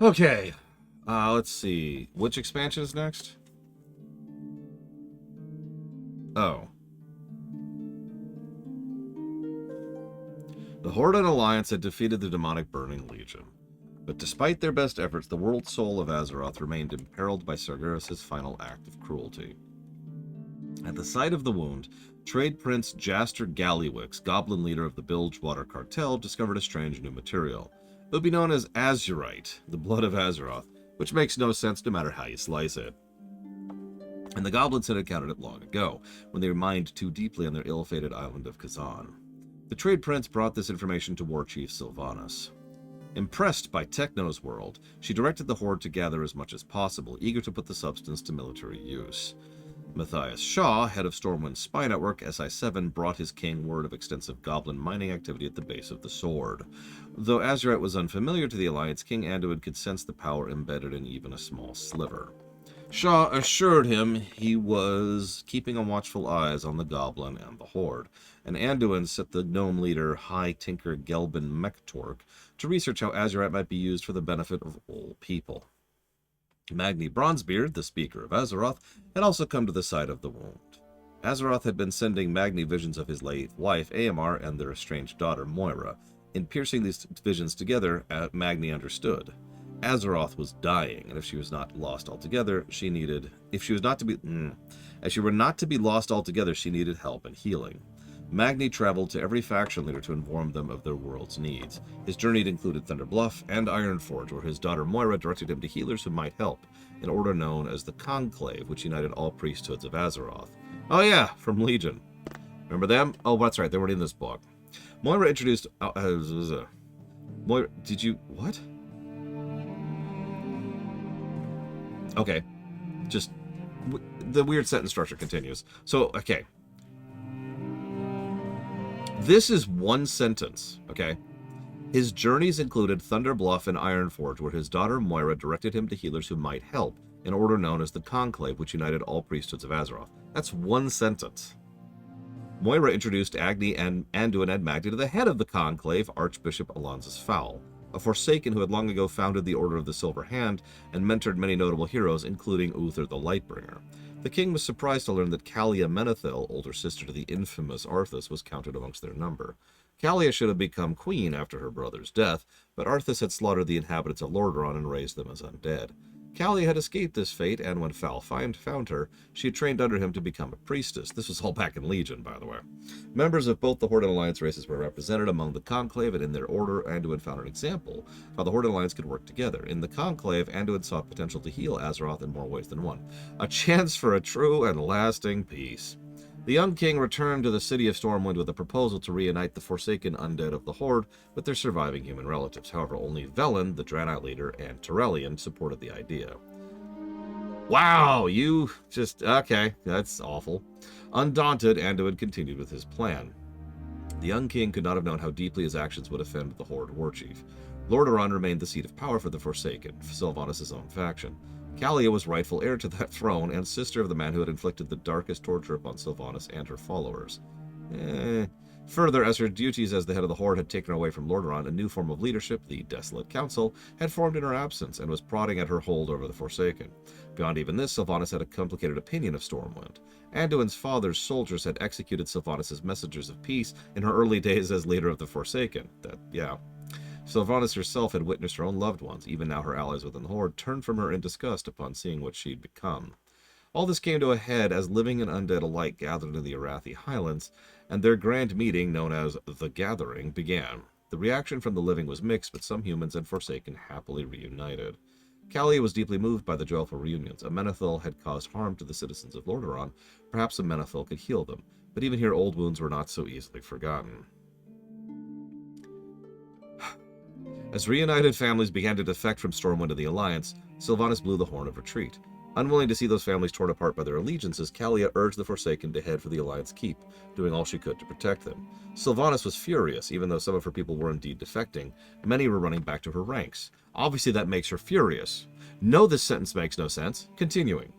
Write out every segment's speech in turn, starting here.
Okay. Let's see. Which expansion is next? Oh. The Horde and Alliance had defeated the demonic Burning Legion. But despite their best efforts, the world soul of Azeroth remained imperiled by Sargeras' final act of cruelty. At the site of the wound, Trade Prince Jaster Gallywix, goblin leader of the Bilgewater Cartel, discovered a strange new material. It would be known as azerite, the blood of Azeroth, which makes no sense no matter how you slice it. And the goblins had encountered it long ago, when they mined too deeply on their ill-fated island of Kazan. The Trade Prince brought this information to War Chief Sylvanas. Impressed by Techno's world, she directed the Horde to gather as much as possible, eager to put the substance to military use. Matthias Shaw, head of Stormwind's spy network, SI-7, brought his king word of extensive goblin mining activity at the base of the sword. Though azerite was unfamiliar to the Alliance, King Anduin could sense the power embedded in even a small sliver. Shaw assured him he was keeping a watchful eyes on the goblin and the Horde, and Anduin set the gnome leader High Tinker Gelbin Mechtork to research how azerite might be used for the benefit of all people. Magni Bronzebeard, the Speaker of Azeroth, had also come to the site of the wound. Azeroth had been sending Magni visions of his late wife, Aemar, and their estranged daughter, Moira. In piercing these visions together, Magni understood. Azeroth was dying, and if she was not lost altogether, as she were not to be lost altogether, she needed help and healing. Magni traveled to every faction leader to inform them of their world's needs. His journey included Thunder Bluff and Ironforge, where his daughter Moira directed him to healers who might help, an order known as the Conclave, which united all priesthoods of Azeroth. Oh yeah, from Legion. Remember them? Oh, that's right, they weren't in this book. Moira introduced... Moira, did you... What? Okay. Just... The weird sentence structure continues. So, okay. This is one sentence, okay? His journeys included Thunder Bluff and Ironforge, where his daughter Moira directed him to healers who might help, an order known as the Conclave, which united all priesthoods of Azeroth. That's one sentence. Moira introduced Agni and Anduin and Magni to the head of the Conclave, Archbishop Alonzus Fowl, a Forsaken who had long ago founded the Order of the Silver Hand and mentored many notable heroes, including Uther the Lightbringer. The king was surprised to learn that Kalia Menethil, older sister to the infamous Arthas, was counted amongst their number. Kalia should have become queen after her brother's death, but Arthas had slaughtered the inhabitants of Lordaeron and raised them as undead. Kalia had escaped this fate, and when Fowl found her, she had trained under him to become a priestess. This was all back in Legion, by the way. Members of both the Horde and Alliance races were represented among the Conclave, and in their order, Anduin found an example of how the Horde and Alliance could work together. In the Conclave, Anduin saw potential to heal Azeroth in more ways than one. A chance for a true and lasting peace. The young king returned to the city of Stormwind with a proposal to reunite the Forsaken undead of the Horde with their surviving human relatives. However, only Velen, the Draenei leader, and Turellian supported the idea. Wow, you just... Okay, that's awful. Undaunted, Anduin continued with his plan. The young king could not have known how deeply his actions would offend the Horde warchief. Lordaeron remained the seat of power for the Forsaken, Sylvanas' own faction. Kalia was rightful heir to that throne and sister of the man who had inflicted the darkest torture upon Sylvanas and her followers. Further, as her duties as the head of the Horde had taken her away from Lordaeron, a new form of leadership, the Desolate Council, had formed in her absence and was prodding at her hold over the Forsaken. Beyond even this, Sylvanas had a complicated opinion of Stormwind. Anduin's father's soldiers had executed Sylvanas' messengers of peace in her early days as leader of the Forsaken. Sylvanas herself had witnessed her own loved ones, even now her allies within the Horde, turn from her in disgust upon seeing what she'd become. All this came to a head as living and undead alike gathered in the Arathi Highlands, and their grand meeting, known as The Gathering, began. The reaction from the living was mixed, but some humans and Forsaken happily reunited. Kalia was deeply moved by the joyful reunions. A Menethil had caused harm to the citizens of Lordaeron. Perhaps a Menethil could heal them, but even here old wounds were not so easily forgotten. As reunited families began to defect from Stormwind to the Alliance, Sylvanas blew the horn of retreat. Unwilling to see those families torn apart by their allegiances, Kalia urged the Forsaken to head for the Alliance Keep, doing all she could to protect them. Sylvanas was furious, even though some of her people were indeed defecting. Many were running back to her ranks. Obviously that makes her furious. No, this sentence makes no sense. Continuing.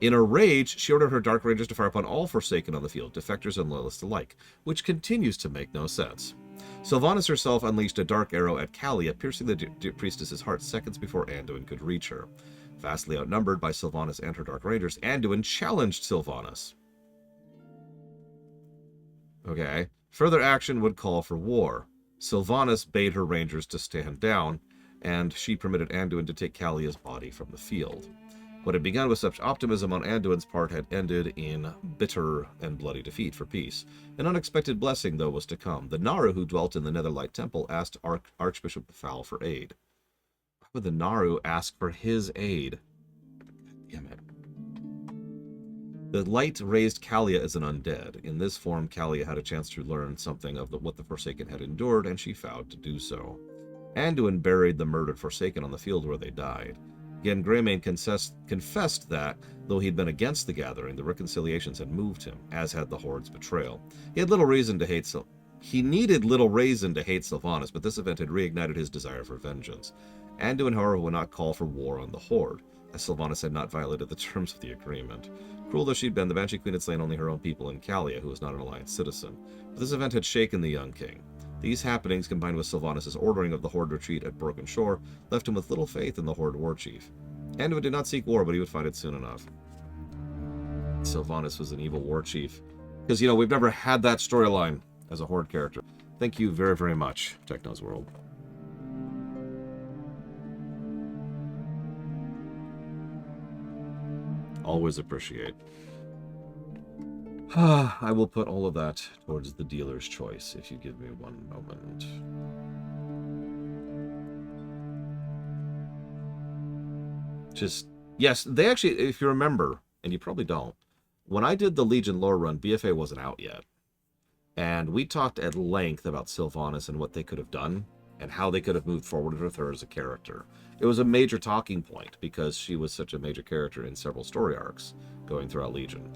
In a rage, she ordered her Dark Rangers to fire upon all Forsaken on the field, defectors and loyalists alike, which continues to make no sense. Sylvanas herself unleashed a dark arrow at Kalia, piercing the priestess's heart seconds before Anduin could reach her. Vastly outnumbered by Sylvanas and her Dark Rangers, Anduin challenged Sylvanas. Okay. Further action would call for war. Sylvanas bade her Rangers to stand down, and she permitted Anduin to take Kalia's body from the field. What had begun with such optimism on Anduin's part had ended in bitter and bloody defeat for peace. An unexpected blessing, though, was to come. The Naru who dwelt in the Netherlight Temple asked Archbishop Fowl for aid. Why would the Naru ask for his aid? Damn it. The light raised Kalia as an undead. In this form, Kalia had a chance to learn something of what the Forsaken had endured, and she vowed to do so. Anduin buried the murdered Forsaken on the field where they died. Again, Greymane confessed that, though he'd been against the Gathering, the reconciliations had moved him, as had the Horde's betrayal. He needed little reason to hate Sylvanas, but this event had reignited his desire for vengeance. Anduin, however, would not call for war on the Horde, as Sylvanas had not violated the terms of the agreement. Cruel though she'd been, the Banshee Queen had slain only her own people in Kalia, who was not an Alliance citizen. But this event had shaken the young king. These happenings, combined with Sylvanas' ordering of the Horde retreat at Broken Shore, left him with little faith in the Horde war chief. Anduin did not seek war, but he would find it soon enough. Sylvanas was an evil war chief. Because, you know, we've never had that storyline as a Horde character. Thank you very, very much, Techno's World. Always appreciate. I will put all of that towards the dealer's choice, if you give me one moment. Yes, they actually, if you remember, and you probably don't, when I did the Legion lore run, BFA wasn't out yet. And we talked at length about Sylvanas and what they could have done, and how they could have moved forward with her as a character. It was a major talking point, because she was such a major character in several story arcs going throughout Legion.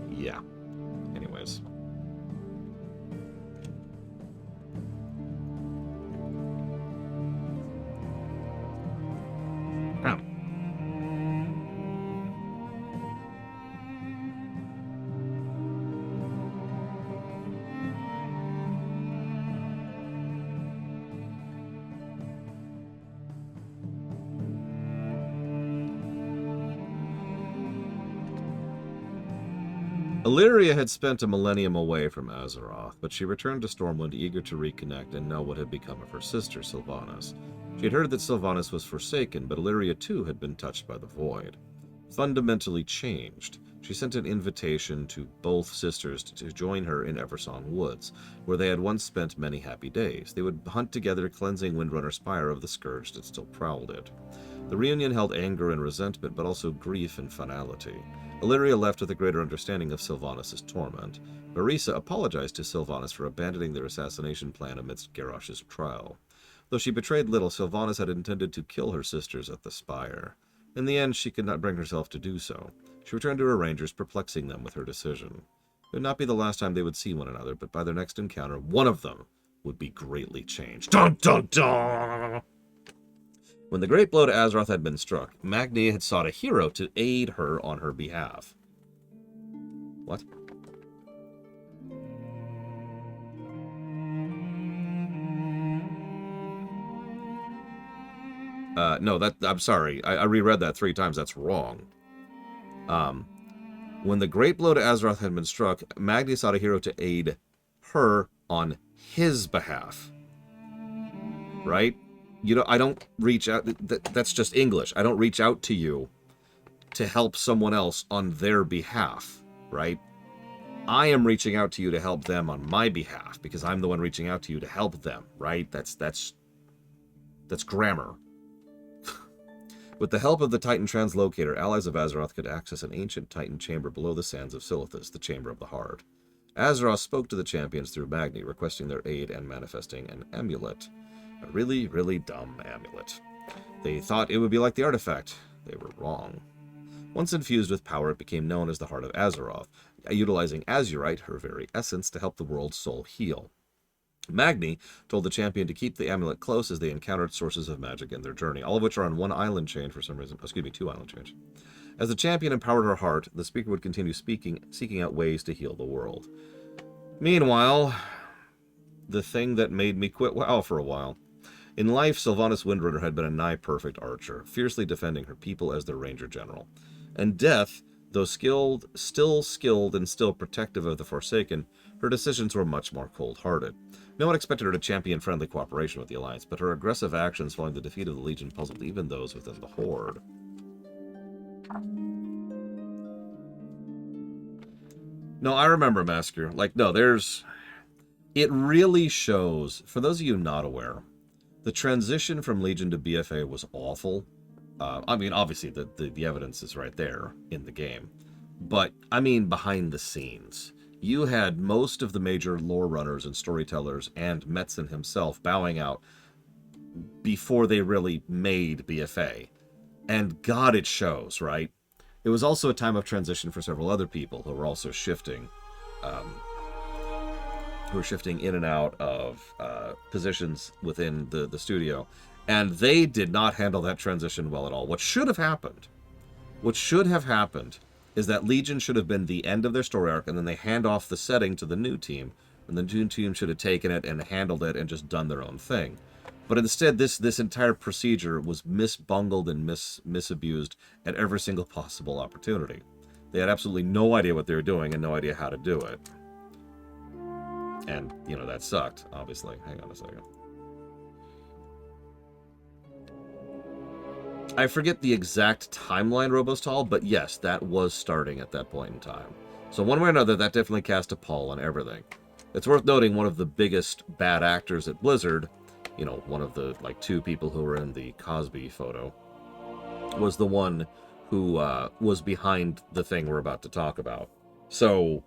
Yeah. Anyways. Illyria had spent a millennium away from Azeroth, but she returned to Stormwind eager to reconnect and know what had become of her sister, Sylvanas. She had heard that Sylvanas was forsaken, but Illyria too had been touched by the Void. Fundamentally changed, she sent an invitation to both sisters to join her in Eversong Woods, where they had once spent many happy days. They would hunt together, cleansing Windrunner Spire of the scourge that still prowled it. The reunion held anger and resentment, but also grief and finality. Illyria left with a greater understanding of Sylvanas' torment. Marisa apologized to Sylvanas for abandoning their assassination plan amidst Garrosh's trial. Though she betrayed little, Sylvanas had intended to kill her sisters at the Spire. In the end, she could not bring herself to do so. She returned to her Rangers, perplexing them with her decision. It would not be the last time they would see one another, but by their next encounter, one of them would be greatly changed. Dun, dun, dun! When the great blow to Azeroth had been struck, Magni had sought a hero to aid her on her behalf. What? No, I'm sorry. I reread that 3 times. That's wrong. When the great blow to Azeroth had been struck, Magni sought a hero to aid her on his behalf. Right? You know, I don't reach out. That's just English. I don't reach out to you to help someone else on their behalf, right? I am reaching out to you to help them on my behalf because I'm the one reaching out to you to help them, right? That's grammar. With the help of the Titan Translocator, allies of Azeroth could access an ancient Titan chamber below the sands of Silithus, the Chamber of the Horde. Azeroth spoke to the champions through Magni, requesting their aid and manifesting an amulet. A really, really dumb amulet. They thought it would be like the artifact. They were wrong. Once infused with power, it became known as the Heart of Azeroth, utilizing azurite, her very essence, to help the world's soul heal. Magni told the champion to keep the amulet close as they encountered sources of magic in their journey, all of which are on one island chain for some reason. Excuse me, 2 island chains. As the champion empowered her heart, the speaker would continue seeking out ways to heal the world. Meanwhile, the thing that made me quit WoW for a while. In life, Sylvanas Windrunner had been a nigh-perfect archer, fiercely defending her people as their ranger general. And death, though skilled, still skilled and still protective of the Forsaken, her decisions were much more cold-hearted. No one expected her to champion friendly cooperation with the Alliance, but her aggressive actions following the defeat of the Legion puzzled even those within the Horde. No, I remember Massacre. Like, no, there's... It really shows, for those of you not aware, the transition from Legion to BFA was awful. I mean, obviously, the evidence is right there in the game. But, I mean, behind the scenes. You had most of the major lore runners and storytellers and Metzen himself bowing out before they really made BFA. And God, it shows, right? It was also a time of transition for several other people who were also shifting, in and out of positions within the studio. And they did not handle that transition well at all. What should have happened is that Legion should have been the end of their story arc, and then they hand off the setting to the new team, and the new team should have taken it and handled it and just done their own thing. But instead, this entire procedure was misbungled and misabused at every single possible opportunity. They had absolutely no idea what they were doing and no idea how to do it. And, you know, that sucked, obviously. Hang on a second. I forget the exact timeline, Robostal, but yes, that was starting at that point in time. So one way or another, that definitely cast a pall on everything. It's worth noting one of the biggest bad actors at Blizzard, you know, one of the, like, two people who were in the Cosby photo, was the one who was behind the thing we're about to talk about. So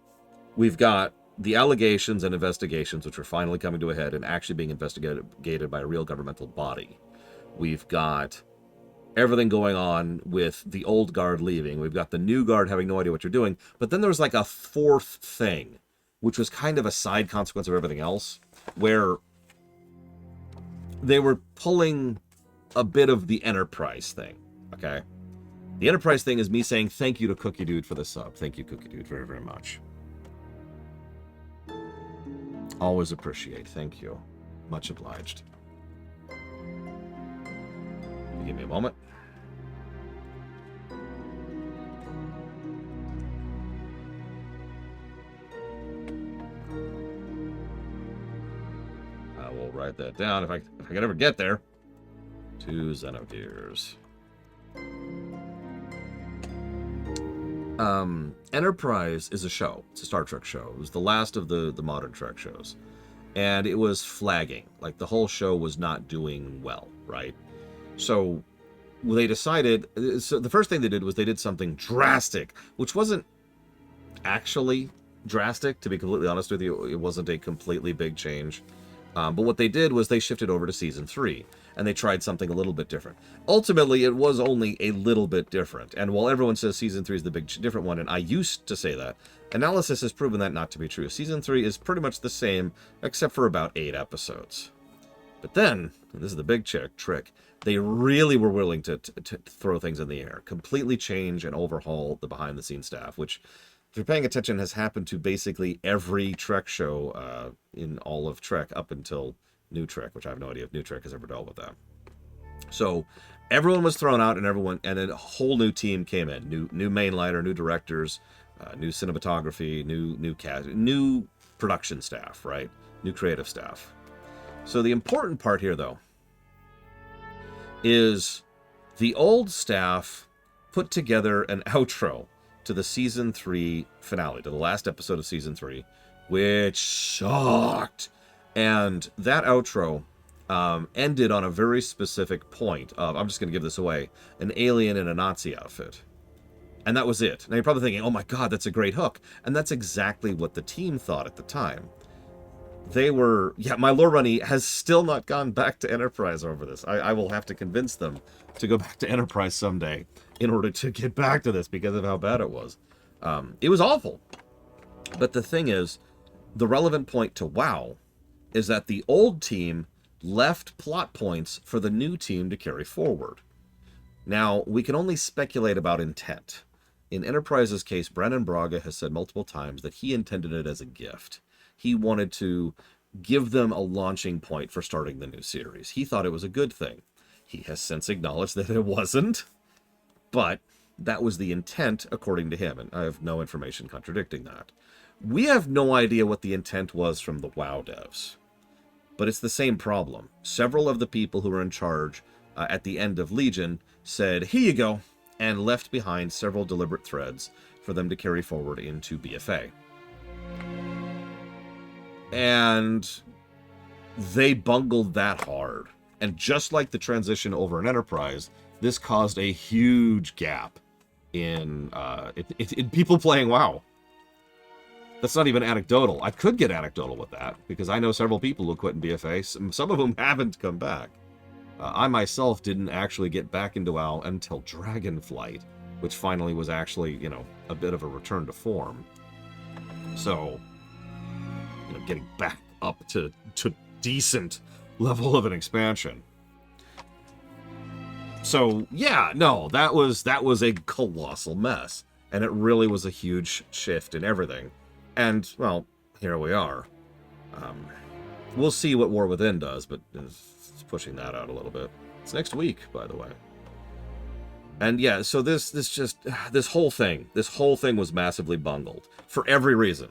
we've got the allegations and investigations, which are finally coming to a head and actually being investigated by a real governmental body. We've got everything going on with the old guard leaving. We've got the new guard having no idea what you're doing. But then there was like a fourth thing, which was kind of a side consequence of everything else, where they were pulling a bit of the Enterprise thing, okay? The Enterprise thing is me saying thank you to Cookie Dude for the sub. Thank you, Cookie Dude, very, very much. Always appreciate. Thank you. Much obliged. Give me a moment. I will write that down if I can ever get there. 2 Xenogears. Enterprise is a show. It's a Star Trek show. It was the last of the modern Trek shows. And it was flagging. Like, the whole show was not doing well, right? So they decided, so the first thing they did was they did something drastic, which wasn't actually drastic, to be completely honest with you. It wasn't a completely big change. But what they did was they shifted over to Season 3, and they tried something a little bit different. Ultimately, it was only a little bit different. And while everyone says Season 3 is the big different one, and I used to say that, analysis has proven that not to be true. Season 3 is pretty much the same, except for about 8 episodes. But then, and this is the big trick, they really were willing to throw things in the air, completely change and overhaul the behind-the-scenes staff, which, if you're paying attention, has happened to basically every Trek show in all of Trek up until New Trek, which I have no idea if New Trek has ever dealt with that. So everyone was thrown out, and a whole new team came in. New mainliner, new directors, new cinematography, new cast, new production staff, right? New creative staff. So the important part here, though, is the old staff put together an outro to the Season 3 finale, to the last episode of Season 3, which sucked. And that outro ended on a very specific point of, I'm just going to give this away, an alien in a Nazi outfit. And that was it. Now you're probably thinking, oh my god, that's a great hook. And that's exactly what the team thought at the time. They were, my lore runny has still not gone back to Enterprise over this. I will have to convince them to go back to Enterprise someday in order to get back to this because of how bad it was. It was awful. But the thing is, the relevant point to WoW is that the old team left plot points for the new team to carry forward. Now, we can only speculate about intent. In Enterprise's case, Brandon Braga has said multiple times that he intended it as a gift. he wanted to give them a launching point for starting the new series. He thought it was a good thing. He has since acknowledged that it wasn't, but that was the intent according to him, and I have no information contradicting that. We have no idea what the intent was from the WoW devs, but it's the same problem. Several of the people who were in charge at the end of Legion said, "Here you go," and left behind several deliberate threads for them to carry forward into BFA. And they bungled that hard. And just like the transition over in Enterprise, this caused a huge gap in people playing WoW. That's not even anecdotal. I could get anecdotal with that, because I know several people who quit in BFA, some of whom haven't come back. I myself didn't actually get back into WoW until Dragonflight, which finally was actually, you know, a bit of a return to form. So, you know, getting back up to decent level of an expansion. So, yeah, no, that was a colossal mess. And it really was a huge shift in everything. And, well, here we are. We'll see what War Within does, but it's pushing that out a little bit. It's next week, by the way. And yeah, so this whole thing was massively bungled for every reason.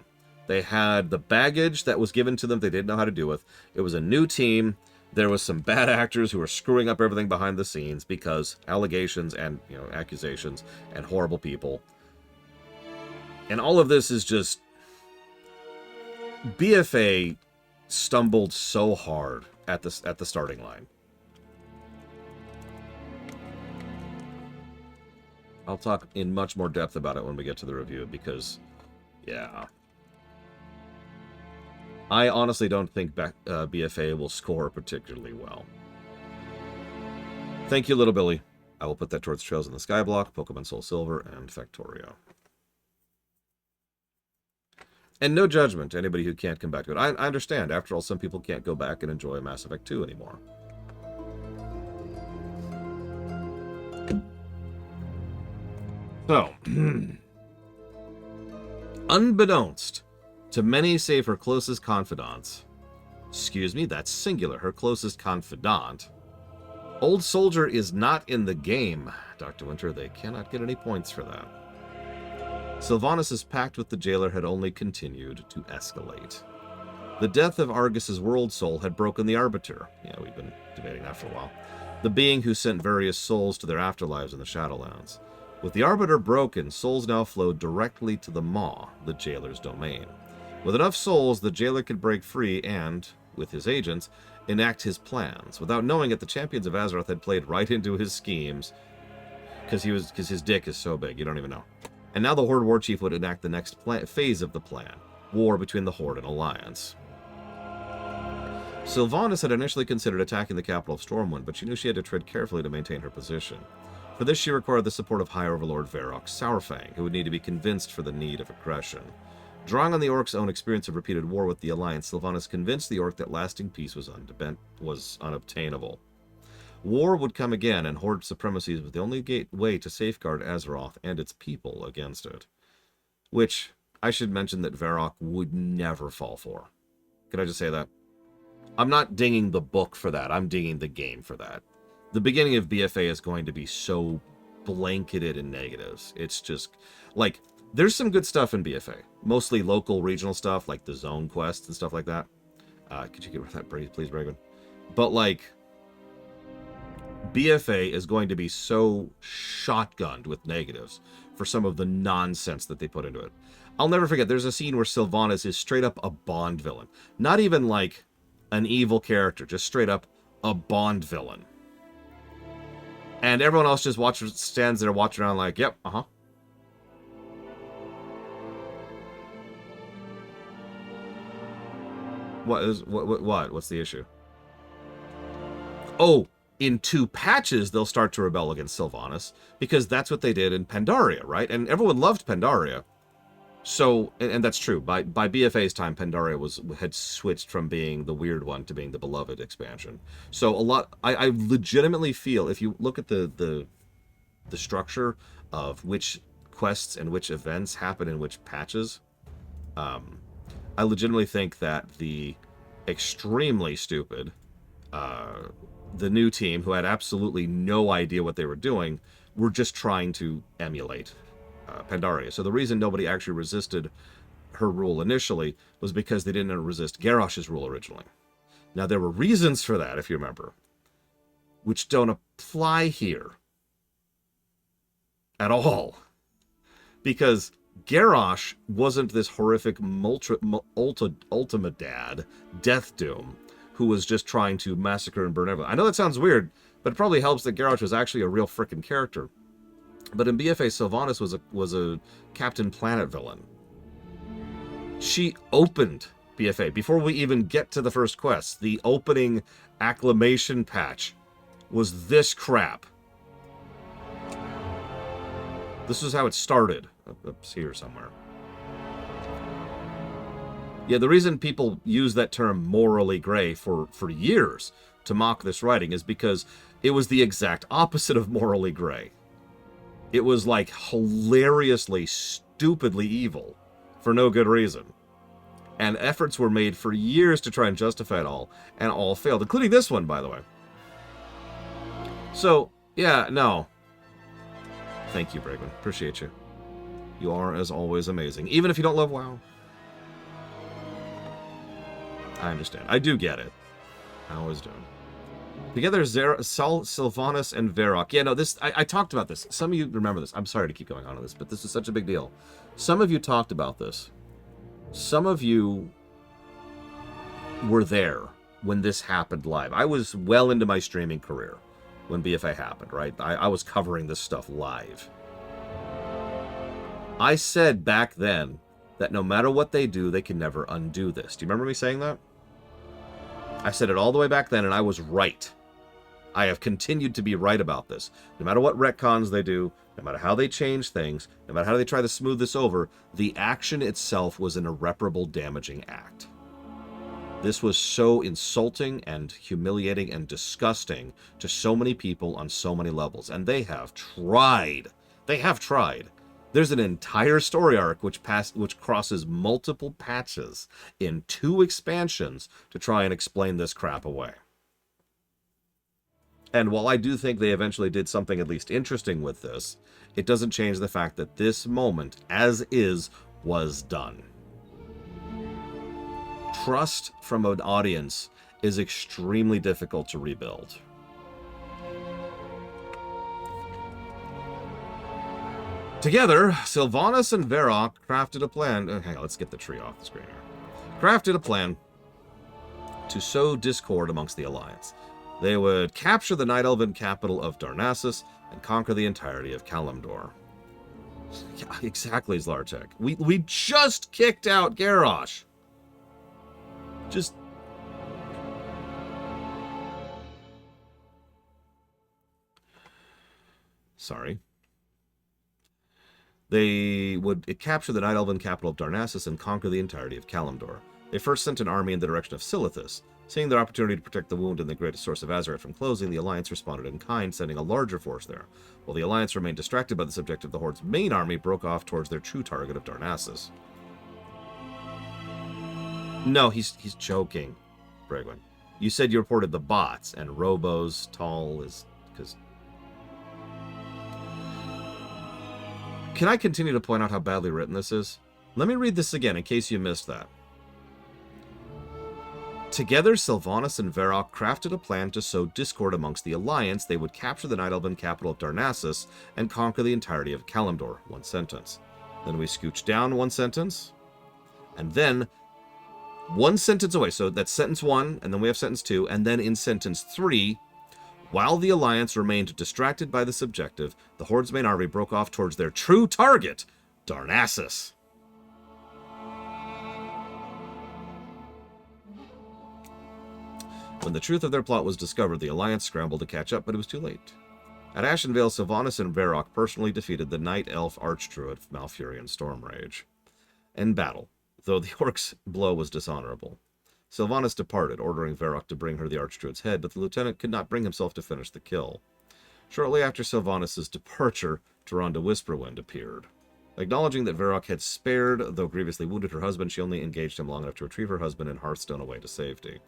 They had the baggage that was given to them they didn't know how to do with. It was a new team. There was some bad actors who were screwing up everything behind the scenes because allegations and, you know, accusations and horrible people. And all of this is just... BFA stumbled so hard at the starting line. I'll talk in much more depth about it when we get to the review, because, yeah. I honestly don't think BFA will score particularly well. Thank you, Little Billy. I will put that towards Trails in the Skyblock, Pokemon Soul Silver, and Factorio. And no judgment to anybody who can't come back to it. I understand. After all, some people can't go back and enjoy Mass Effect 2 anymore. So, unbeknownst to many save her closest confidants, excuse me, that's singular, her closest confidant, Old Soldier is not in the game, Dr. Winter. They cannot get any points for that. Sylvanas' pact with the jailer had only continued to escalate. The death of Argus's world soul had broken the Arbiter. Yeah, we've been debating that for a while. The being who sent various souls to their afterlives in the Shadowlands. With the Arbiter broken, souls now flowed directly to the Maw, the jailer's domain. With enough souls, the jailer could break free and, with his agents, enact his plans. Without knowing it, the champions of Azeroth had played right into his schemes, because his dick is so big, you don't even know. And now the Horde War Chief would enact the next phase of the plan, war between the Horde and Alliance. Sylvanas had initially considered attacking the capital of Stormwind, but she knew she had to tread carefully to maintain her position. For this, she required the support of High Overlord Varrock Sourfang, who would need to be convinced for the need of aggression. Drawing on the Orc's own experience of repeated war with the Alliance, Sylvanas convinced the Orc that lasting peace was unobtainable. War would come again, and Horde supremacy was the only way to safeguard Azeroth and its people against it. Which, I should mention that Varrock would never fall for. Can I just say that? I'm not dinging the book for that, I'm dinging the game for that. The beginning of BFA is going to be so blanketed in negatives. It's just, like, there's some good stuff in BFA. Mostly local, regional stuff, like the zone quests and stuff like that. Could you get rid of that, please, Braven? But, like, BFA is going to be so shotgunned with negatives for some of the nonsense that they put into it. I'll never forget, there's a scene where Sylvanas is straight up a Bond villain. Not even, like, an evil character, just straight up a Bond villain. And everyone else just stands there watching around like, yep, uh-huh. What's the issue? Oh, in 2 patches, they'll start to rebel against Sylvanas, because that's what they did in Pandaria, right? And everyone loved Pandaria. So, and that's true. By BFA's time, Pandaria had switched from being the weird one to being the beloved expansion. So I legitimately feel, if you look at the structure of which quests and which events happen in which patches, I legitimately think that the extremely stupid, the new team, who had absolutely no idea what they were doing, were just trying to emulate Pandaria. So the reason nobody actually resisted her rule initially was because they didn't resist Garrosh's rule originally. Now, there were reasons for that, if you remember, which don't apply here at all. Because Garrosh wasn't this horrific ultimate dad, Death Doom, who was just trying to massacre and burn everyone. I know that sounds weird, but it probably helps that Garrosh was actually a real frickin' character. But in BFA, Sylvanas was a Captain Planet villain. She opened BFA before we even get to the first quest. The opening acclamation patch was this crap. This is how it started. Up here somewhere. Yeah, the reason people use that term morally gray for years to mock this writing is because it was the exact opposite of morally gray. It was like hilariously, stupidly evil for no good reason. And efforts were made for years to try and justify it all, and all failed, including this one, by the way. So, yeah, no. Thank you, Bragman. Appreciate you. You are, as always, amazing. Even if you don't love WoW. I understand. I do get it. I always do. Together, Sylvanas and Varrock. Yeah, no, this... I talked about this. Some of you remember this. I'm sorry to keep going on with this, but this is such a big deal. Some of you talked about this. Some of you were there when this happened live. I was well into my streaming career when BFA happened, right? I was covering this stuff live. I said back then that no matter what they do, they can never undo this. Do you remember me saying that? I said it all the way back then, and I was right. I have continued to be right about this. No matter what retcons they do, no matter how they change things, no matter how they try to smooth this over, the action itself was an irreparable, damaging act. This was so insulting and humiliating and disgusting to so many people on so many levels, and they have tried. They have tried. There's an entire story arc which crosses multiple patches in 2 expansions to try and explain this crap away. And while I do think they eventually did something at least interesting with this, it doesn't change the fact that this moment, as is, was done. Trust from an audience is extremely difficult to rebuild. Together, Sylvanas and Varrock crafted a plan. Hang on, let's get the tree off the screen here. Crafted a plan to sow discord amongst the Alliance. They would capture the Night Elven capital of Darnassus and conquer the entirety of Kalimdor. Yeah, exactly, Zlartek. We just kicked out Garrosh. Just... Sorry. They would capture the Night Elven capital of Darnassus and conquer the entirety of Kalimdor. They first sent an army in the direction of Silithus. Seeing their opportunity to protect the wound and the greatest source of Azeroth from closing, the Alliance responded in kind, sending a larger force there. While the Alliance remained distracted by this objective, the Horde's main army broke off towards their true target of Darnassus. No, he's joking, Bregwin. You said you reported the bots, and Robo's tall is... because... Can I continue to point out how badly written this is? Let me read this again in case you missed that. Together, Sylvanas and Varrock crafted a plan to sow discord amongst the Alliance. They would capture the Night Elven capital of Darnassus and conquer the entirety of Kalimdor. 1 sentence. Then we scooch down 1 sentence. And then 1 sentence away. So that's sentence 1, and then we have sentence 2. And then in sentence 3, while the Alliance remained distracted by this objective, the Horde's main army broke off towards their true target, Darnassus. When the truth of their plot was discovered, the Alliance scrambled to catch up, but it was too late. At Ashenvale, Sylvanas and Varrock personally defeated the Night Elf Archdruid, Malfurion and Stormrage. In battle, though the Orc's blow was dishonorable, Sylvanas departed, ordering Varrock to bring her the Archdruid's head, but the lieutenant could not bring himself to finish the kill. Shortly after Sylvanas' departure, Tyrande Whisperwind appeared. Acknowledging that Varrock had spared, though grievously wounded, her husband, she only engaged him long enough to retrieve her husband and Hearthstone away to safety.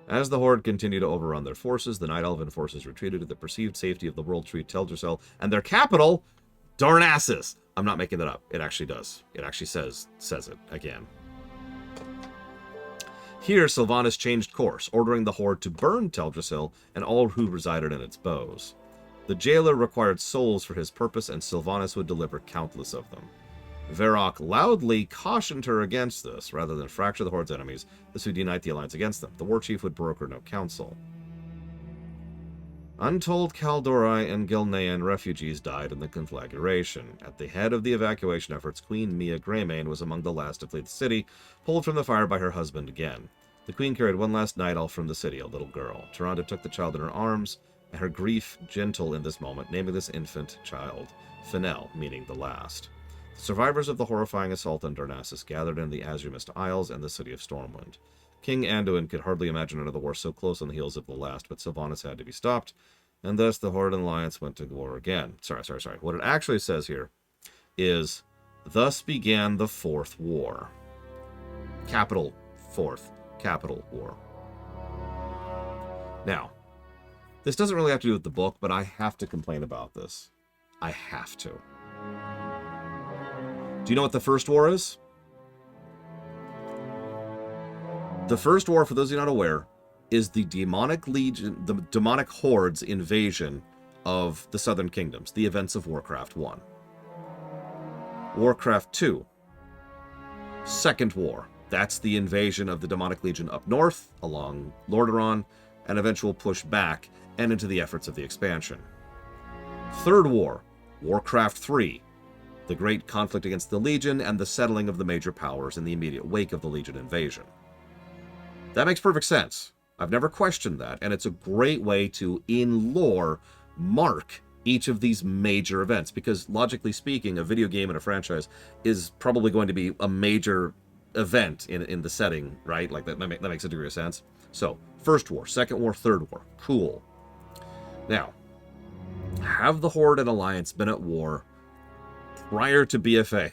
As the Horde continued to overrun their forces, the Night Elven forces retreated to the perceived safety of the World Tree, Teldrassil, and their capital, Darnassus. I'm not making that up. It actually does. It actually says it again. Here, Sylvanas changed course, ordering the Horde to burn Teldrassil and all who resided in its bows. The jailer required souls for his purpose, and Sylvanas would deliver countless of them. Varrock loudly cautioned her against this. Rather than fracture the Horde's enemies, this would unite the alliance against them. The war chief would broker no counsel. Untold Kaldori and Gilnean refugees died in the conflagration. At the head of the evacuation efforts, Queen Mia Greymane was among the last to flee the city, pulled from the fire by her husband again. The queen carried one last night elf from the city, a little girl. Tyrande took the child in her arms, and her grief gentle in this moment, naming this infant child Fennel, meaning the last. The survivors of the horrifying assault on Darnassus gathered in the Azure-Mist Isles and the city of Stormwind. King Anduin could hardly imagine another war so close on the heels of the last, but Sylvanas had to be stopped, and thus the Horde and Alliance went to war again. Sorry. What it actually says here is, thus began the Fourth War. Capital Fourth. Capital War. Now, this doesn't really have to do with the book, but I have to complain about this. I have to. Do you know what the First War is? The First War, for those of you not aware, is the demonic legion, the demonic horde's invasion of the Southern Kingdoms, the events of Warcraft 1. Warcraft 2, Second War. That's the invasion of the demonic legion up north, along Lordaeron, and eventual push back and into the efforts of the expansion. Third War, Warcraft 3, the great conflict against the Legion and the settling of the major powers in the immediate wake of the Legion invasion. That makes perfect sense. I've never questioned that, and it's a great way to, in lore, mark each of these major events, because logically speaking, a video game and a franchise is probably going to be a major event in the setting, right? Like that makes a degree of sense. So, First War, Second War, Third War. Cool. Now, have the Horde and Alliance been at war prior to BFA?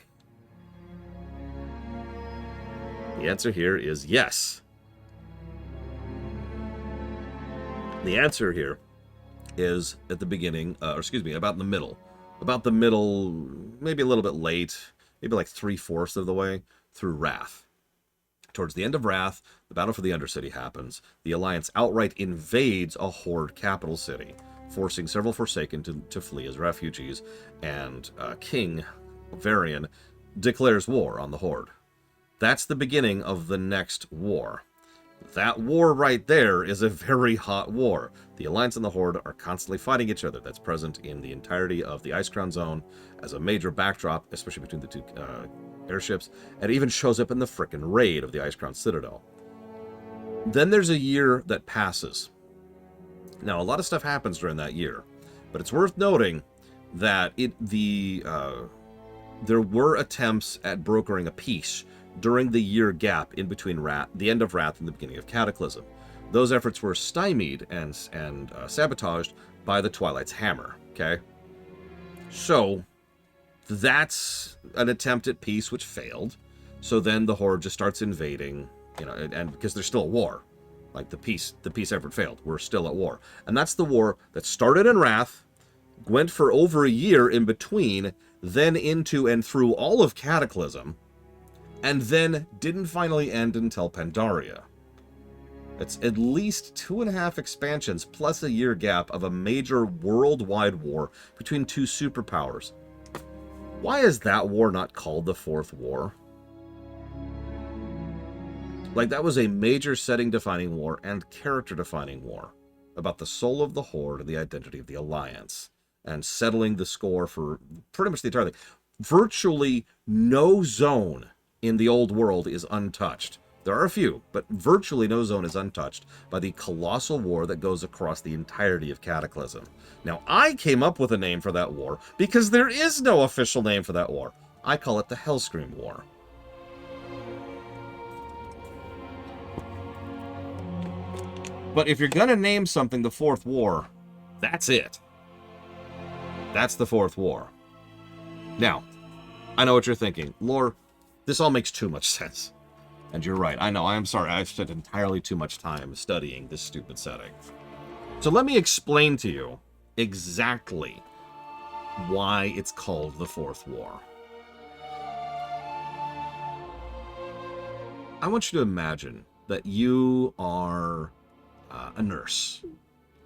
The answer here is yes. The answer here is at the beginning, about in the middle. About the middle, maybe a little bit late, maybe like 3/4 of the way through Wrath. Towards the end of Wrath, the battle for the Undercity happens. The Alliance outright invades a Horde capital city, forcing several Forsaken to flee as refugees, and King Varian declares war on the Horde. That's the beginning of the next war. That war right there is a very hot war. The Alliance and the Horde are constantly fighting each other. That's present in the entirety of the Icecrown Zone as a major backdrop, especially between the two airships, and it even shows up in the frickin' raid of the Icecrown Citadel. Then there's a year that passes. Now, a lot of stuff happens during that year, but it's worth noting that there were attempts at brokering a peace during the year gap in between the end of Wrath and the beginning of Cataclysm. Those efforts were stymied and sabotaged by the Twilight's Hammer, okay? So, that's an attempt at peace which failed. So then the Horde just starts invading, and because there's still a war. Like, the peace effort failed. We're still at war. And that's the war that started in Wrath, went for over a year in between, then into and through all of Cataclysm, and then didn't finally end until Pandaria. It's at least 2.5 expansions plus a year gap of a major worldwide war between two superpowers. Why is that war not called the Fourth War? Like, that was a major setting-defining war and character-defining war about the soul of the Horde and the identity of the Alliance, and settling the score for pretty much the entire thing. Virtually no zone in the old world is untouched. There are a few, but virtually no zone is untouched by the colossal war that goes across the entirety of Cataclysm. Now, I came up with a name for that war because there is no official name for that war. I call it the Hellscream War. But if you're going to name something the Fourth War, that's it. That's the Fourth War. Now, I know what you're thinking. Lore, this all makes too much sense. And you're right. I know. I am sorry. I've spent entirely too much time studying this stupid setting. So let me explain to you exactly why it's called the Fourth War. I want you to imagine that you are a nurse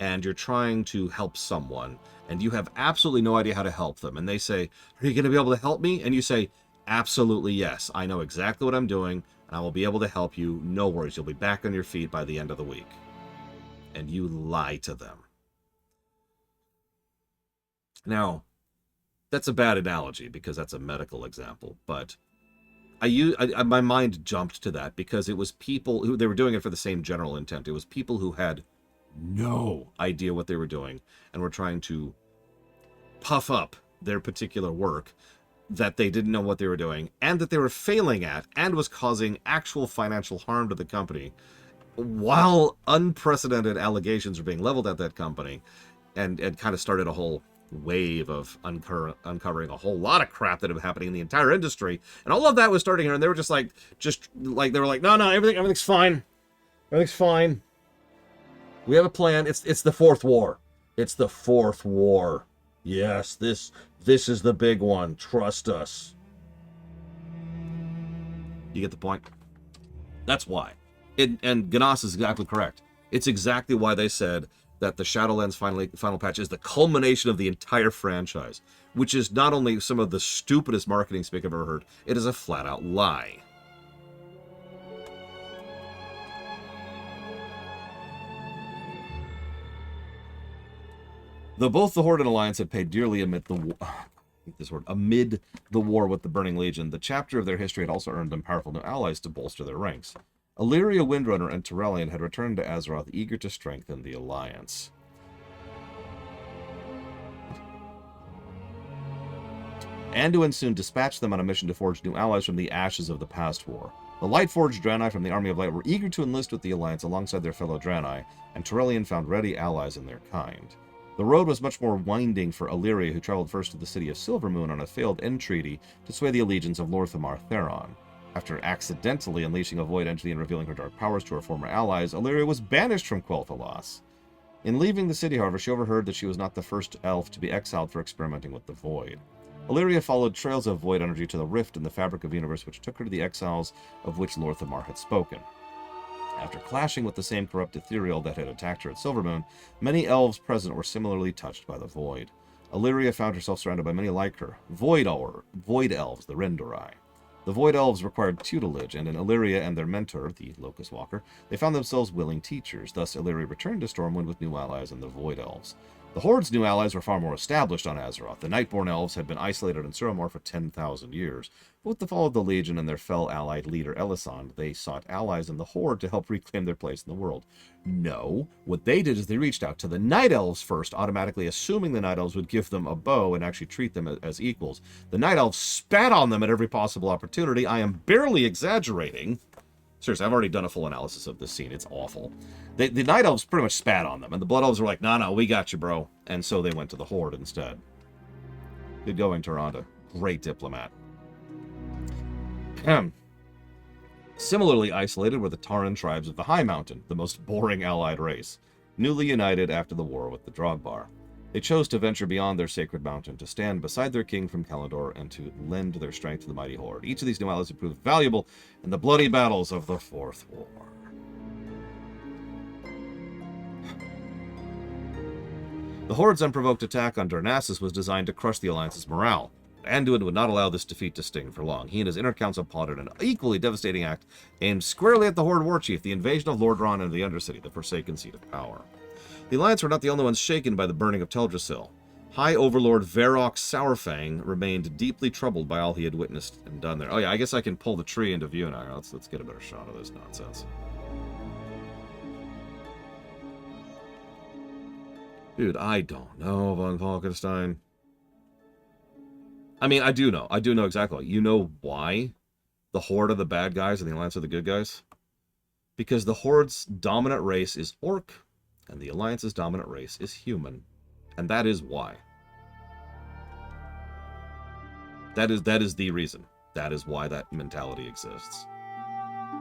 and you're trying to help someone and you have absolutely no idea how to help them. And they say, "Are you going to be able to help me?" And you say, "Absolutely, yes. I know exactly what I'm doing and I will be able to help you. No worries. You'll be back on your feet by the end of the week." And you lie to them. Now, that's a bad analogy because that's a medical example, but my mind jumped to that because it was people who, they were doing it for the same general intent. It was people who had no idea what they were doing and were trying to puff up their particular work that they didn't know what they were doing and that they were failing at and was causing actual financial harm to the company while unprecedented allegations were being leveled at that company, and kind of started a whole wave of uncovering a whole lot of crap that had been happening in the entire industry. And all of that was starting here, and they were just like, they were like, no, everything's fine. Everything's fine. We have a plan. It's the Fourth War. It's the Fourth War. Yes, this is the big one. Trust us. You get the point? That's why. And Ganas is exactly correct. It's exactly why they said that the Shadowlands final patch is the culmination of the entire franchise, which is not only some of the stupidest marketing speak I've ever heard, it is a flat-out lie. Though both the Horde and Alliance had paid dearly amid the war with the Burning Legion, the chapter of their history had also earned them powerful new allies to bolster their ranks. Illyria, Windrunner, and Tyrande had returned to Azeroth, eager to strengthen the alliance. Anduin soon dispatched them on a mission to forge new allies from the ashes of the past war. The Lightforged Draenei from the Army of Light were eager to enlist with the alliance alongside their fellow Draenei, and Tyrellian found ready allies in their kind. The road was much more winding for Illyria, who traveled first to the city of Silvermoon on a failed entreaty to sway the allegiance of Lorthamar Theron. After accidentally unleashing a void entity and revealing her dark powers to her former allies, Illyria was banished from Quel'Thalas. In leaving the city, however, she overheard that she was not the first elf to be exiled for experimenting with the void. Illyria followed trails of void energy to the rift in the fabric of the universe which took her to the exiles of which Lorthamar had spoken. After clashing with the same corrupt ethereal that had attacked her at Silvermoon, many elves present were similarly touched by the void. Illyria found herself surrounded by many like her, void elves, the Rendurai. The Void Elves required tutelage, and in Illyria and their mentor, the Locust Walker, they found themselves willing teachers. Thus, Illyria returned to Stormwind with new allies in the Void Elves. The Horde's new allies were far more established on Azeroth. The Nightborn Elves had been isolated in Suramor for 10,000 years. But with the fall of the Legion and their fell-allied leader, Elisand, they sought allies in the Horde to help reclaim their place in the world. No, what they did is they reached out to the Night Elves first, automatically assuming the Night Elves would give them a bow and actually treat them as equals. The Night Elves spat on them at every possible opportunity. I am barely exaggerating. Seriously, I've already done a full analysis of this scene. It's awful. The Night Elves pretty much spat on them, and the Blood Elves were like, no, we got you, bro. And so they went to the Horde instead. Good going, Tyrande. Great diplomat. Similarly isolated were the Tauren tribes of the High Mountain, the most boring allied race, newly united after the war with the Drogbar. They chose to venture beyond their sacred mountain, to stand beside their king from Kalador, and to lend their strength to the mighty Horde. Each of these new allies had proved valuable in the bloody battles of the Fourth War. The Horde's unprovoked attack on Darnassus was designed to crush the Alliance's morale. Anduin would not allow this defeat to sting for long. He and his inner council plotted an equally devastating act aimed squarely at the Horde warchief, the invasion of Lordaeron and the Undercity, the Forsaken Seat of Power. The Alliance were not the only ones shaken by the burning of Teldrassil. High Overlord Varrock Sourfang remained deeply troubled by all he had witnessed and done there. Oh yeah, I guess I can pull the tree into view now. Let's get a better shot of this nonsense. Dude, I don't know, Von Falkenstein. I mean, I do know. I do know exactly. You know why the Horde are the bad guys and the Alliance are the good guys? Because the Horde's dominant race is Orc, and the Alliance's dominant race is human. And that is why. That is the reason. That is why that mentality exists.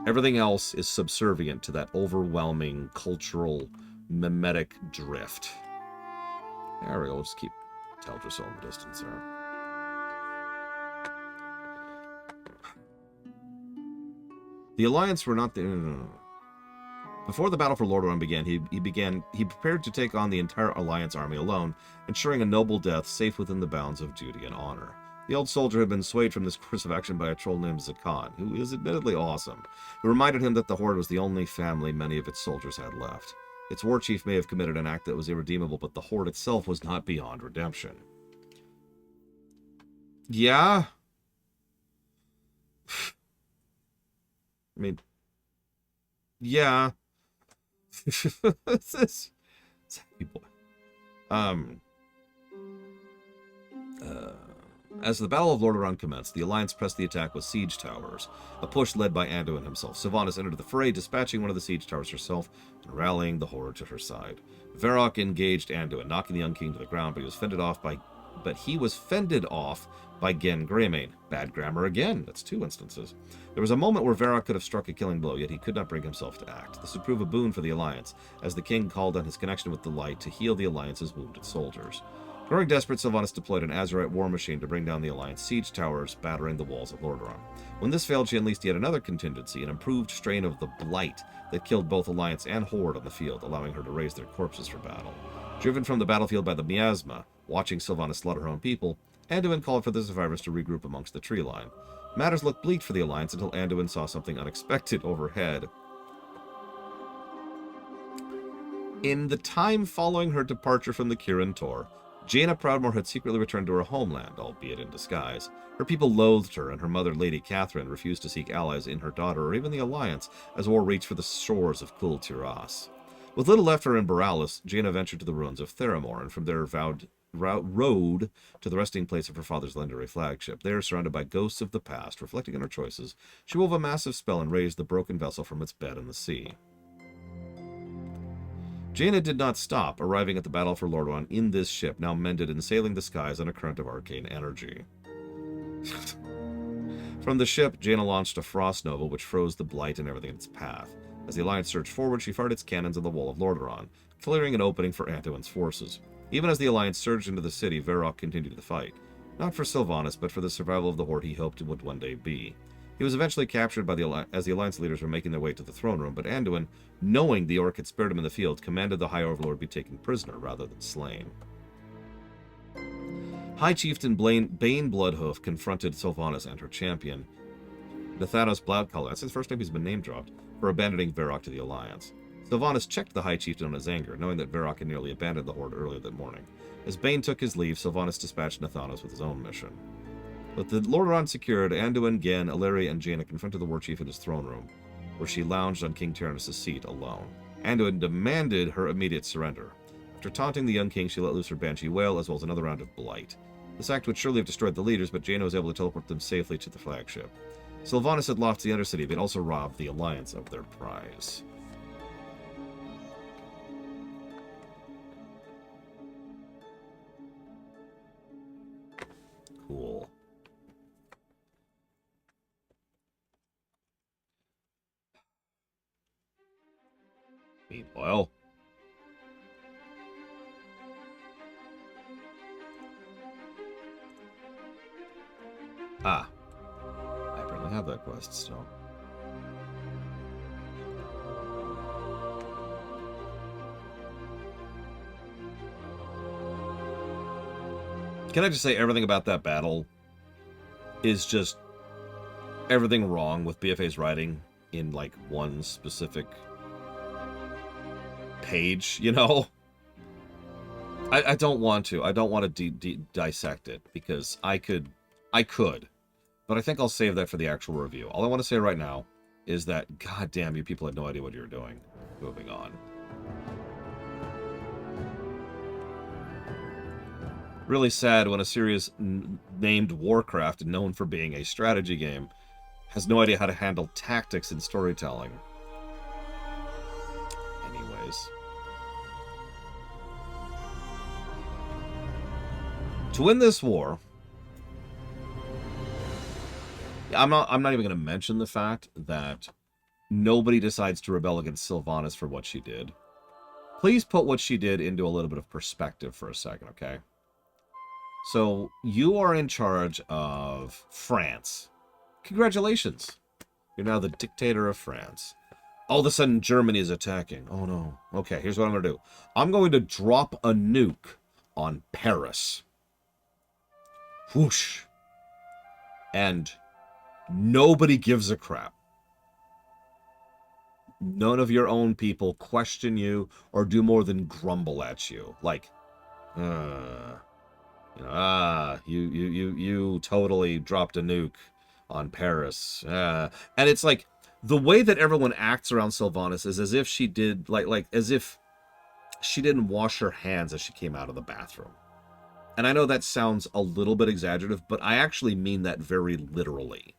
Everything else is subservient to that overwhelming cultural mimetic drift. There we go. We'll just keep teldrassil in the distance there. The Alliance were not the... No. Before the battle for Lordaeron began, he prepared to take on the entire Alliance army alone, ensuring a noble death safe within the bounds of duty and honor. The old soldier had been swayed from this course of action by a troll named Zakan, who is admittedly awesome, who reminded him that the Horde was the only family many of its soldiers had left. Its war chief may have committed an act that was irredeemable, but the Horde itself was not beyond redemption. Yeah? I mean... Yeah. As the Battle of Lordaeron commenced, the Alliance pressed the attack with siege towers, a push led by Anduin himself. Sylvanas entered the fray, dispatching one of the siege towers herself and rallying the Horde to her side. Varrock engaged Anduin, knocking the young king to the ground, but he was fended off by Gen Greymane. Bad grammar again. That's 2 instances. There was a moment where Varrock could have struck a killing blow, yet he could not bring himself to act. This would prove a boon for the Alliance, as the king called on his connection with the light to heal the Alliance's wounded soldiers. Growing desperate, Sylvanas deployed an azerite war machine to bring down the Alliance siege towers, battering the walls of Lordaeron. When this failed, she unleashed yet another contingency, an improved strain of the Blight that killed both Alliance and Horde on the field, allowing her to raise their corpses for battle. Driven from the battlefield by the miasma, watching Sylvanas slaughter her own people, Anduin called for the survivors to regroup amongst the tree line. Matters looked bleak for the Alliance until Anduin saw something unexpected overhead. In the time following her departure from the Kirin Tor, Jaina Proudmoore had secretly returned to her homeland, albeit in disguise. Her people loathed her, and her mother, Lady Catherine, refused to seek allies in her daughter or even the Alliance as war reached for the shores of Kul Tiras. With little left her in Borealis, Jaina ventured to the ruins of Theramore, and from there rode to the resting place of her father's legendary flagship. There, surrounded by ghosts of the past, reflecting on her choices, she wove a massive spell and raised the broken vessel from its bed in the sea. Jaina did not stop, arriving at the battle for Lordaeron in this ship, now mended and sailing the skies on a current of arcane energy. From the ship, Jaina launched a frost nova which froze the Blight and everything in its path. As the Alliance surged forward, she fired its cannons on the wall of Lordaeron, clearing an opening for Anduin's forces. Even as the Alliance surged into the city, Varrock continued the fight. Not for Sylvanas, but for the survival of the Horde he hoped it would one day be. He was eventually captured by as the Alliance leaders were making their way to the throne room, but Anduin, knowing the Orc had spared him in the field, commanded the High Overlord be taken prisoner rather than slain. High Chieftain Bane Bloodhoof confronted Sylvanas and her champion, Nathanos Bloodcollar, that's his first name he's been name-dropped, for abandoning Varrock to the Alliance. Sylvanas checked the High Chieftain on his anger, knowing that Varrock had nearly abandoned the Horde earlier that morning. As Bane took his leave, Sylvanas dispatched Nathanos with his own mission. With the Lordaeron secured, Anduin, Gen, Illyria, and Jaina confronted the war chief in his throne room, where she lounged on King Tyrannus' seat alone. Anduin demanded her immediate surrender. After taunting the young king, she let loose her banshee wail, as well as another round of blight. This act would surely have destroyed the leaders, but Jaina was able to teleport them safely to the flagship. Sylvanas had lost the Undercity, but also robbed the Alliance of their prize. Cool. Meanwhile, I apparently have that quest, so. Can I just say everything about that battle is just everything wrong with BFA's writing in like one specific page, you know? I don't want to. I don't want to dissect it because I could, but I think I'll save that for the actual review. All I want to say right now is that, god damn, you people had no idea what you were doing. Moving on. Really sad when a series named Warcraft, known for being a strategy game, has no idea how to handle tactics in storytelling. Anyways. To win this war, I'm not even going to mention the fact that nobody decides to rebel against Sylvanas for what she did. Please put what she did into a little bit of perspective for a second, okay? So, you are in charge of France. Congratulations. You're now the dictator of France. All of a sudden, Germany is attacking. Oh, no. Okay, here's what I'm going to do. I'm going to drop a nuke on Paris. Whoosh. And nobody gives a crap. None of your own people question you or do more than grumble at you. Like, you totally dropped a nuke on Paris. And it's like, the way that everyone acts around Sylvanas is as if she did, like as if she didn't wash her hands as she came out of the bathroom. And I know that sounds a little bit exaggerative, but I actually mean that very literally.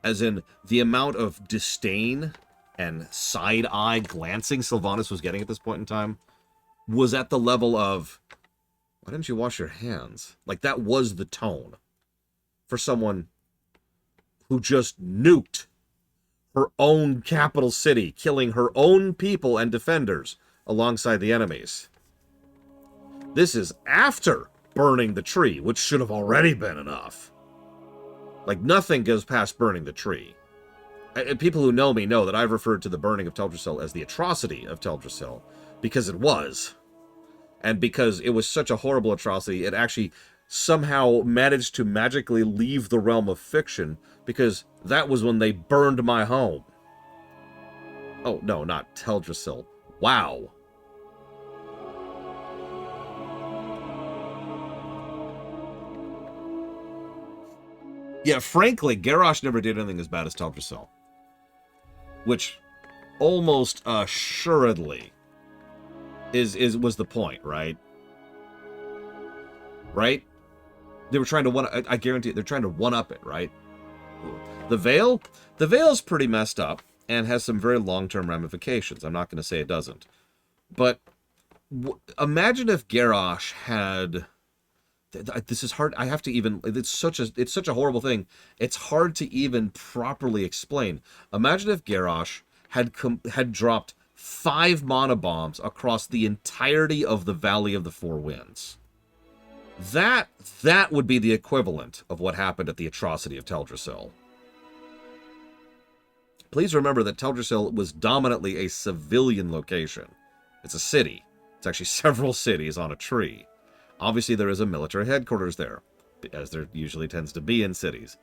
As in, the amount of disdain and side-eye glancing Sylvanas was getting at this point in time was at the level of, why didn't you wash your hands? Like, that was the tone for someone who just nuked her own capital city, killing her own people and defenders alongside the enemies. This is after burning the tree, which should have already been enough. Like, nothing goes past burning the tree. And people who know me know that I've referred to the burning of Teldrassil as the atrocity of Teldrassil, because it was. And because it was such a horrible atrocity, it actually somehow managed to magically leave the realm of fiction, because that was when they burned my home. Oh, no, not Teldrassil. Wow. Yeah, frankly, Garrosh never did anything as bad as Teldrassil. Which almost assuredly was the point, right? Right? They were trying to I guarantee they're trying to one-up it, right? The Veil? The Veil's pretty messed up and has some very long-term ramifications. I'm not going to say it doesn't. But imagine if Garrosh had... This is hard. I have to even... It's such a horrible thing. It's hard to even properly explain. Imagine if Garrosh had dropped 5 mana bombs across the entirety of the Valley of the Four Winds. That would be the equivalent of what happened at the atrocity of Teldrassil. Please remember that Teldrassil was dominantly a civilian location. It's a city. It's actually several cities on a tree. Obviously, there is a military headquarters there, as there usually tends to be in cities.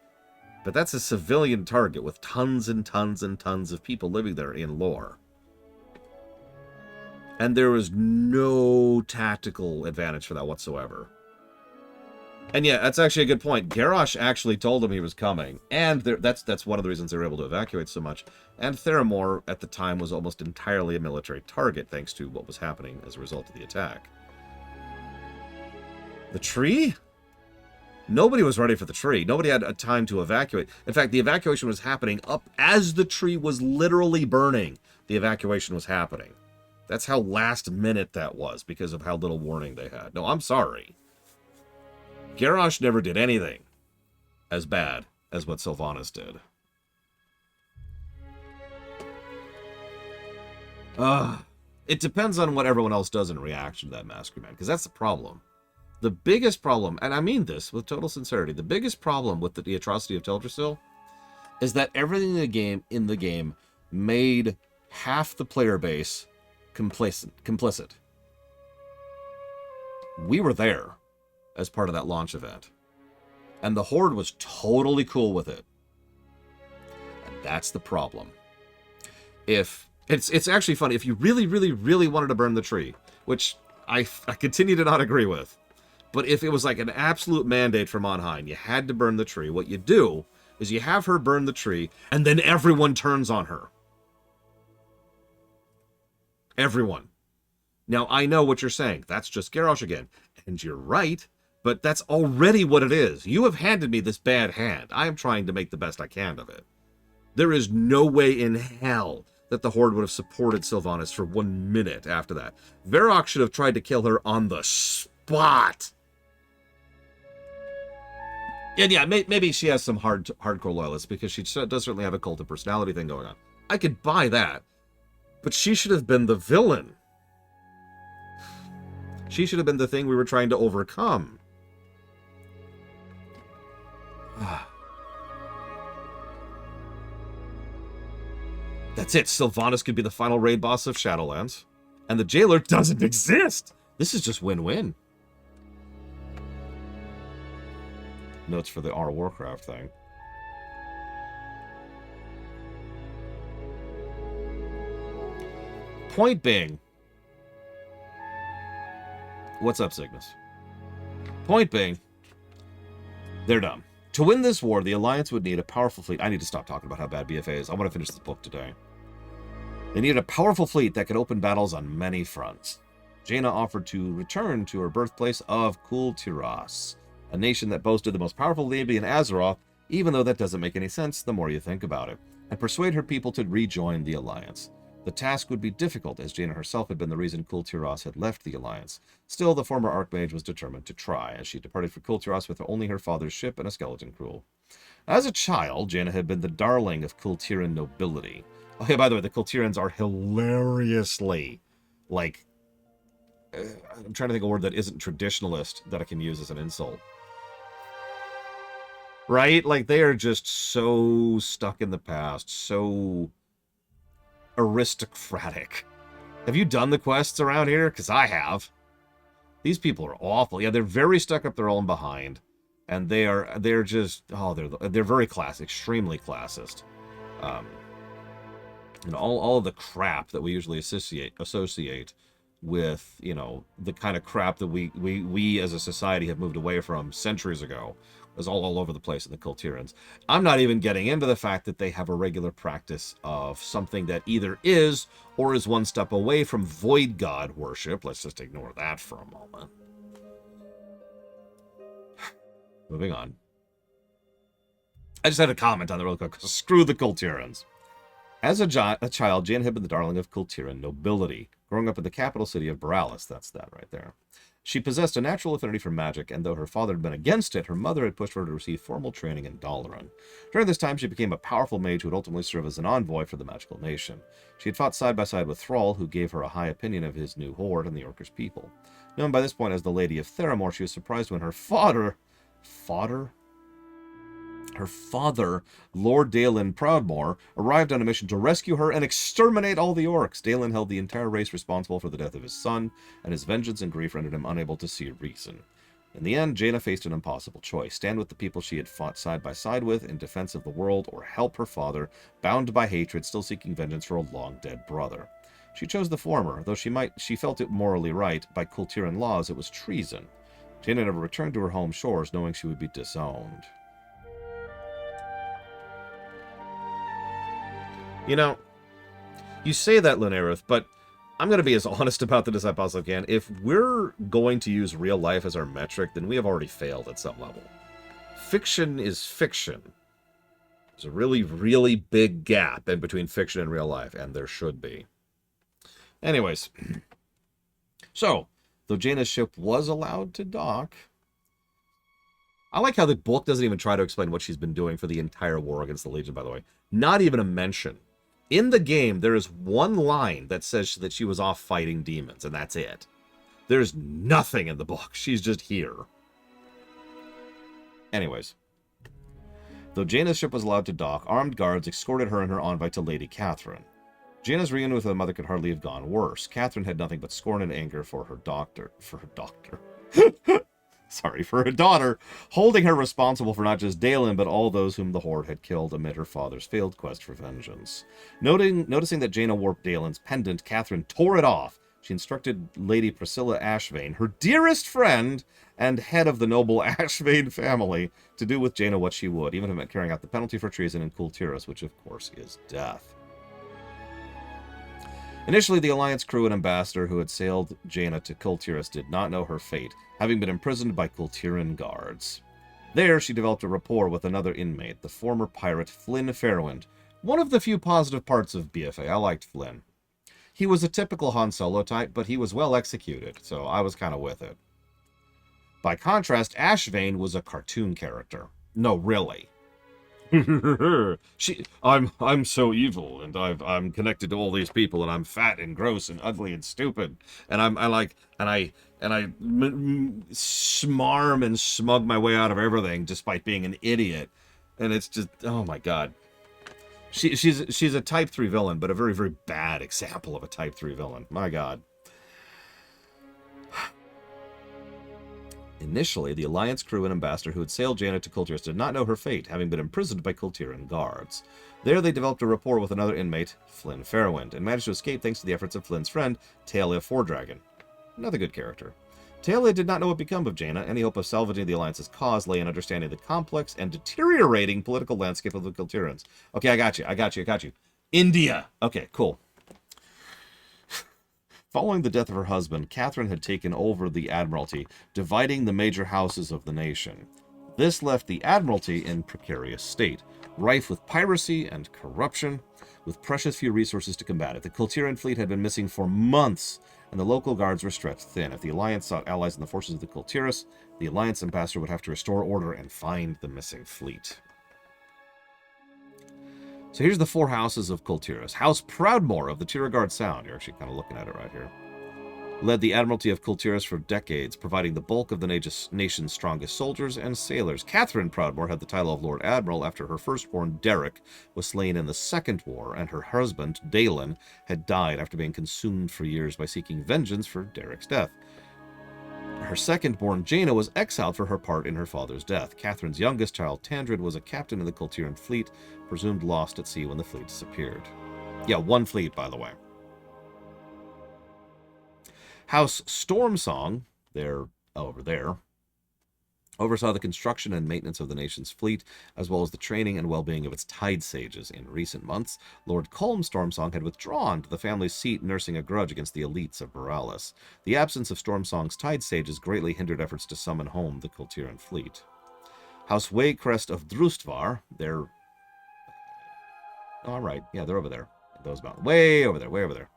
But that's a civilian target with tons and tons and tons of people living there in lore. And there was no tactical advantage for that whatsoever. And yeah, that's actually a good point. Garrosh actually told him he was coming, and that's one of the reasons they were able to evacuate so much. And Theramore, at the time, was almost entirely a military target, thanks to what was happening as a result of the attack. The tree? Nobody was ready for the tree. Nobody had a time to evacuate. In fact, the evacuation was happening up as the tree was literally burning. The evacuation was happening. That's how last minute that was, because of how little warning they had. No, I'm sorry. Garrosh never did anything as bad as what Sylvanas did. It depends on what everyone else does in reaction to that Master Command, because that's the problem. The biggest problem, and I mean this with total sincerity, the biggest problem with the atrocity of Teldrassil is that everything in the game made half the player base complicit. We were there as part of that launch event, and the Horde was totally cool with it. And that's the problem. If it's actually funny, if you really, really, really wanted to burn the tree, which I continue to not agree with, but if it was like an absolute mandate from on high and you had to burn the tree, what you do is you have her burn the tree, and then everyone turns on her. Everyone. Now, I know what you're saying. That's just Garrosh again. And you're right, but that's already what it is. You have handed me this bad hand. I am trying to make the best I can of it. There is no way in hell that the Horde would have supported Sylvanas for 1 minute after that. Varrock should have tried to kill her on the spot. And yeah, maybe she has some hardcore loyalists because she does certainly have a cult of personality thing going on. I could buy that. But she should have been the villain. She should have been the thing we were trying to overcome. That's it. Sylvanas could be the final raid boss of Shadowlands. And the jailer doesn't exist. This is just win-win. Notes for the R Warcraft thing. Point being. What's up, Cygnus? Point being. They're done. To win this war, the Alliance would need a powerful fleet. I need to stop talking about how bad BFA is. I want to finish this book today. They needed a powerful fleet that could open battles on many fronts. Jaina offered to return to her birthplace of Kul Tiras, a nation that boasted the most powerful navy in Azeroth, even though that doesn't make any sense the more you think about it, and persuade her people to rejoin the Alliance. The task would be difficult, as Jaina herself had been the reason Kul Tiras had left the Alliance. Still, the former Archmage was determined to try, as she departed for Kul Tiras with only her father's ship and a skeleton crew. As a child, Jaina had been the darling of Kul Tiran nobility. Oh, yeah, by the way, the Kul Tirans are hilariously, like, I'm trying to think of a word that isn't traditionalist that I can use as an insult. Right? Like, they are just so stuck in the past, so aristocratic. Have you done the quests around here? Because I have. These people are awful. Yeah, they're very stuck up their own behind. And they're just, they're very class, extremely classist. And all of the crap that we usually associate with, you know, the kind of crap that we as a society have moved away from centuries ago is all over the place in the Kul Tirans. I'm not even getting into the fact that they have a regular practice of something that either is or is one step away from void god worship. Let's just ignore that for a moment. Moving on. I just had a comment on the real quick. Screw the Kul Tirans. As a child, Jaina had been the darling of Kul Tiran nobility, growing up in the capital city of Borealis. That's that right there. She possessed a natural affinity for magic, and though her father had been against it, her mother had pushed her to receive formal training in Dalaran. During this time, she became a powerful mage who would ultimately serve as an envoy for the magical nation. She had fought side by side with Thrall, who gave her a high opinion of his new horde and the Orcish people. Known by this point as the Lady of Theramore, she was surprised when her father, Lord Dalen Proudmoore, arrived on a mission to rescue her and exterminate all the orcs. Dalen held the entire race responsible for the death of his son, and his vengeance and grief rendered him unable to see reason. In the end, Jaina faced an impossible choice: stand with the people she had fought side by side with in defense of the world, or help her father, bound by hatred, still seeking vengeance for a long-dead brother. She chose the former, though she felt it morally right. By Kul Tiran laws, it was treason. Jaina never returned to her home shores, knowing she would be disowned. You know, you say that, Lunareth, but I'm going to be as honest about it as I possibly can. If we're going to use real life as our metric, then we have already failed at some level. Fiction is fiction. There's a really, really big gap in between fiction and real life, and there should be. Anyways, so, though Jaina's ship was allowed to dock, I like how the book doesn't even try to explain what she's been doing for the entire war against the Legion, by the way. Not even a mention. In the game, there is one line that says that she was off fighting demons, and that's it. There's nothing in the book. She's just here. Anyways. Though Jaina's ship was allowed to dock, armed guards escorted her and her envoy to Lady Catherine. Jaina's reunion with her mother could hardly have gone worse. Catherine had nothing but scorn and anger for her daughter, holding her responsible for not just Dalen, but all those whom the Horde had killed amid her father's failed quest for vengeance. Noticing that Jaina wore Dalen's pendant, Catherine tore it off. She instructed Lady Priscilla Ashvane, her dearest friend and head of the noble Ashvane family, to do with Jaina what she would, even if it meant carrying out the penalty for treason in Kul Tiras, which of course is death. Initially, the Alliance crew and ambassador who had sailed Jaina to Kul Tiras did not know her fate, having been imprisoned by Kul Tiran guards. There, she developed a rapport with another inmate, the former pirate Flynn Fairwind, one of the few positive parts of BFA. I liked Flynn. He was a typical Han Solo type, but he was well executed, so I was kind of with it. By contrast, Ashvane was a cartoon character. No, really. I'm so evil, and I'm connected to all these people, and I'm fat and gross and ugly and stupid, and I smarm and smug my way out of everything despite being an idiot, and it's just, oh my god. She's a type 3 villain, but a very, very bad example of a type 3 villain. My god. Initially, the Alliance crew and ambassador who had sailed Jaina to Kul Tiras did not know her fate, having been imprisoned by Kul Tiran guards. There, they developed a rapport with another inmate, Flynn Fairwind, and managed to escape thanks to the efforts of Flynn's friend, Talia Fordragon. Another good character. Talia did not know what become of Jaina. Any hope of salvaging the Alliance's cause lay in understanding the complex and deteriorating political landscape of the Kul Tirans. Okay, I got you. India! Okay, cool. Following the death of her husband, Catherine had taken over the Admiralty, dividing the major houses of the nation. This left the Admiralty in precarious state, rife with piracy and corruption, with precious few resources to combat it. The Kul Tiran fleet had been missing for months, and the local guards were stretched thin. If the Alliance sought allies in the forces of the Kul Tiras, the Alliance ambassador would have to restore order and find the missing fleet. So here's the 4 houses of Kul Tiras. House Proudmoore of the Tiragard Sound, you're actually kind of looking at it right here, led the Admiralty of Kul Tiras for decades, providing the bulk of the nation's strongest soldiers and sailors. Catherine Proudmoore had the title of Lord Admiral after her firstborn, Derek, was slain in the Second War, and her husband, Dalen, had died after being consumed for years by seeking vengeance for Derek's death. Her second-born, Jaina, was exiled for her part in her father's death. Catherine's youngest child, Tandred, was a captain in the Kul Tiran fleet, presumed lost at sea when the fleet disappeared. Yeah, 1 fleet, by the way. House Stormsong, they're over there, oversaw the construction and maintenance of the nation's fleet, as well as the training and well-being of its tide sages. In recent months, Lord Colm Stormsong had withdrawn to the family's seat, nursing a grudge against the elites of Borealis. The absence of Stormsong's tide sages greatly hindered efforts to summon home the Kul Tiran fleet. House Waycrest of Drustvar, they're... all right, yeah, they're over there. Those mountains. Way over there.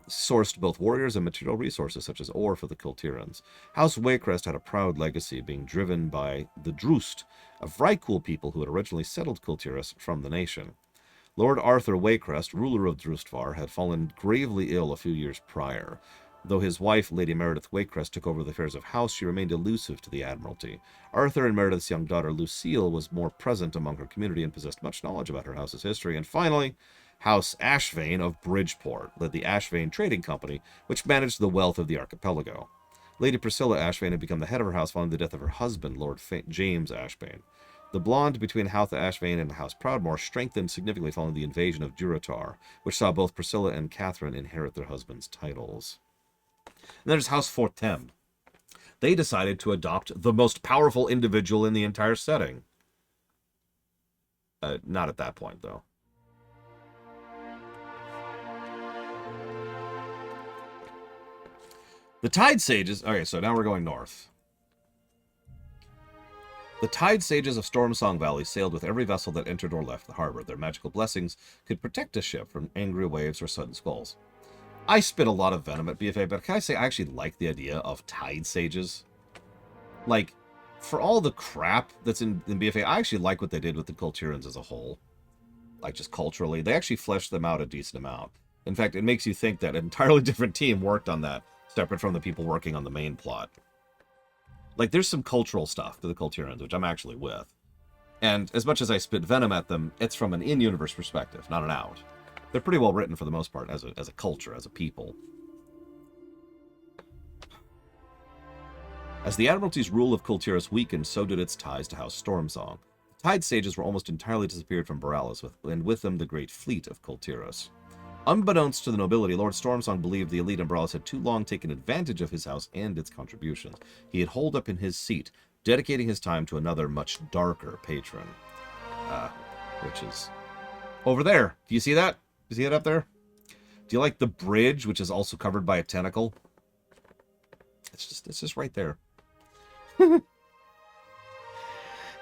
Sourced both warriors and material resources such as ore for the Kul Tirans. House Waycrest had a proud legacy, being driven by the Drust, a Vrykul people who had originally settled Kul Tiras from the nation. Lord Arthur Waycrest, ruler of Drustvar, had fallen gravely ill a few years prior. Though his wife, Lady Meredith Waycrest, took over the affairs of House, she remained elusive to the Admiralty. Arthur and Meredith's young daughter, Lucille, was more present among her community and possessed much knowledge about her house's history. And finally, House Ashvane of Bridgeport led the Ashvane Trading Company, which managed the wealth of the archipelago. Lady Priscilla Ashvane had become the head of her house following the death of her husband, Lord James Ashvane. The bond between House Ashvane and House Proudmoore strengthened significantly following the invasion of Durotar, which saw both Priscilla and Catherine inherit their husbands' titles. And there's House Fortem. They decided to adopt the most powerful individual in the entire setting. Not at that point, though. The Tide Sages... okay, so now we're going north. The Tide Sages of Stormsong Valley sailed with every vessel that entered or left the harbor. Their magical blessings could protect a ship from angry waves or sudden squalls. I spit a lot of venom at BFA, but can I say I actually like the idea of Tide Sages? Like, for all the crap that's in BFA, I actually like what they did with the Kul Tirans as a whole. Like, just culturally. They actually fleshed them out a decent amount. In fact, it makes you think that an entirely different team worked on that, separate from the people working on the main plot. Like, there's some cultural stuff to the Kul Tirans, which I'm actually with. And as much as I spit venom at them, it's from an in-universe perspective, not an out. They're pretty well written for the most part as a culture, as a people. As the Admiralty's rule of Kul Tiras weakened, so did its ties to House Stormsong. The Tide Sages were almost entirely disappeared from Borealis, and with them the great fleet of Kul Tiras. Unbeknownst to the nobility, Lord Stormsong believed the elite in Borealis had too long taken advantage of his house and its contributions. He had holed up in his seat, dedicating his time to another much darker patron. Which is over there. Do you see that? Do you see it up there? Do you like the bridge, which is also covered by a tentacle? It's just right there.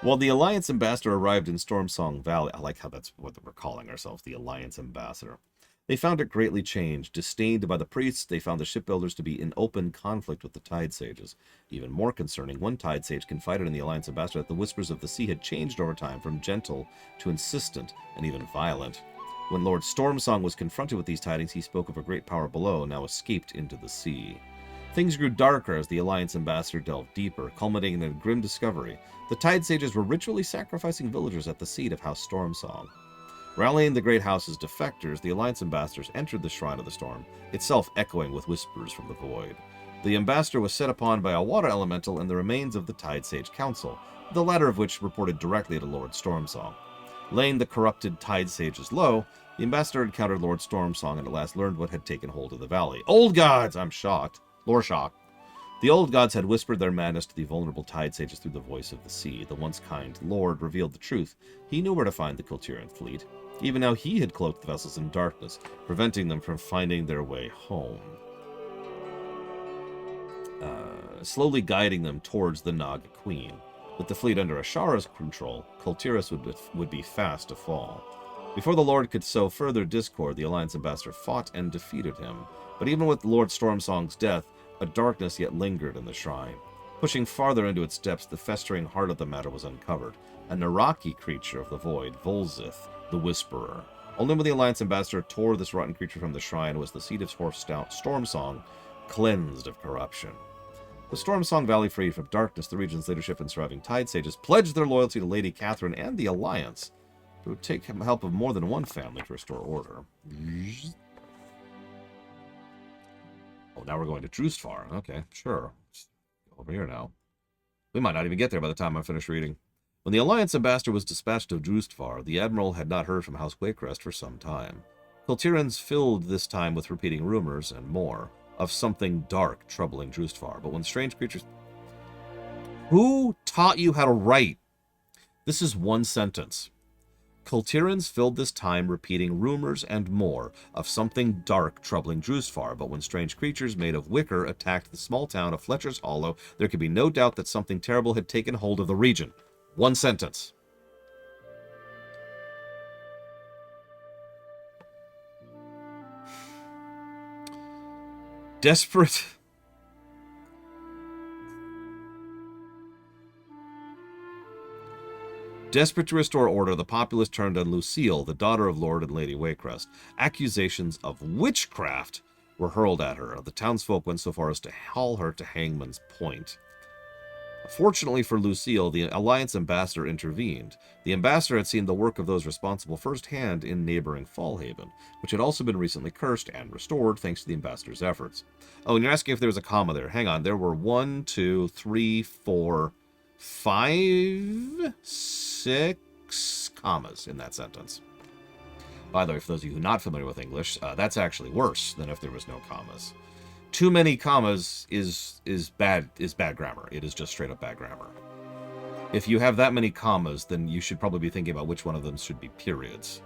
While the Alliance Ambassador arrived in Stormsong Valley, I like how that's what we're calling ourselves, the Alliance Ambassador. They found it greatly changed. Disdained by the priests, they found the shipbuilders to be in open conflict with the Tide Sages. Even more concerning, one Tide Sage confided in the Alliance ambassador that the whispers of the sea had changed over time from gentle to insistent and even violent. When Lord Stormsong was confronted with these tidings, he spoke of a great power below, now escaped into the sea. Things grew darker as the Alliance ambassador delved deeper, culminating in a grim discovery. The Tide Sages were ritually sacrificing villagers at the seat of House Stormsong. Rallying the great house's defectors, the Alliance ambassadors entered the Shrine of the Storm, itself echoing with whispers from the void. The ambassador was set upon by a water elemental and the remains of the Tide Sage Council, the latter of which reported directly to Lord Stormsong. Laying the corrupted Tide Sages low, the ambassador encountered Lord Stormsong and at last learned what had taken hold of the valley. Old gods! I'm shocked. Lore shock. The old gods had whispered their madness to the vulnerable Tide Sages through the voice of the sea. The once kind Lord revealed the truth. He knew where to find the Kul Tiras fleet. Even now he had cloaked the vessels in darkness, preventing them from finding their way home. Slowly guiding them towards the Naga Queen. With the fleet under Azshara's control, Kul Tiras would be fast to fall. Before the Lord could sow further discord, the Alliance ambassador fought and defeated him. But even with Lord Stormsong's death, a darkness yet lingered in the shrine. Pushing farther into its depths, the festering heart of the matter was uncovered. A Naraki creature of the void, Volzith, the Whisperer. Only when the Alliance ambassador tore this rotten creature from the shrine was the seat of Stormsong cleansed of corruption. The Stormsong Valley freed from darkness, the region's leadership and surviving Tide Sages pledged their loyalty to Lady Catherine and the Alliance. It would take help of more than one family to restore order. Oh, now we're going to Drustvar. Okay, sure. Over here now. We might not even get there by the time I finish reading. When the Alliance ambassador was dispatched to Drustvar, the Admiral had not heard from House Warcraft for some time. Kul Tiras filled this time with repeating rumors and more of something dark troubling Drustvar. But when strange creatures... Who taught you how to write? This is one sentence. Kul Tiras filled this time repeating rumors and more of something dark troubling Drustvar, but when strange creatures made of wicker attacked the small town of Fletcher's Hollow, there could be no doubt that something terrible had taken hold of the region. One sentence. Desperate... Desperate to restore order, the populace turned on Lucille, the daughter of Lord and Lady Wakrest. Accusations of witchcraft were hurled at her. The townsfolk went so far as to haul her to Hangman's Point. Fortunately for Lucille, the Alliance ambassador intervened. The ambassador had seen the work of those responsible firsthand in neighboring Fallhaven, which had also been recently cursed and restored thanks to the ambassador's efforts. Oh, and you're asking if there was a comma there. Hang on, there were 1, 2, 3, 4, 5, 6 commas in that sentence. By the way, for those of you who are not familiar with English, that's actually worse than if there was no commas. Too many commas is bad grammar. It is just straight up bad grammar. If you have that many commas, then you should probably be thinking about which one of them should be periods.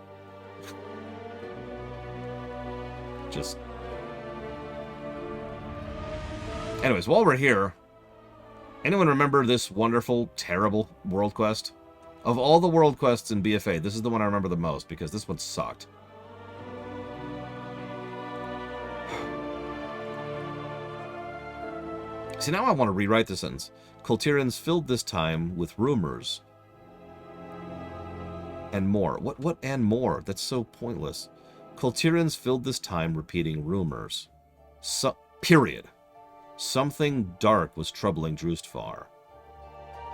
Just... Anyways, while we're here, anyone remember this wonderful, terrible world quest? Of all the world quests in BFA, this is the one I remember the most, because this one sucked. See, now I want to rewrite the sentence. Kul Tiras filled this time with rumors. And more. What and more? That's so pointless. Kul Tiras filled this time repeating rumors. Period. Something dark was troubling Drustvar.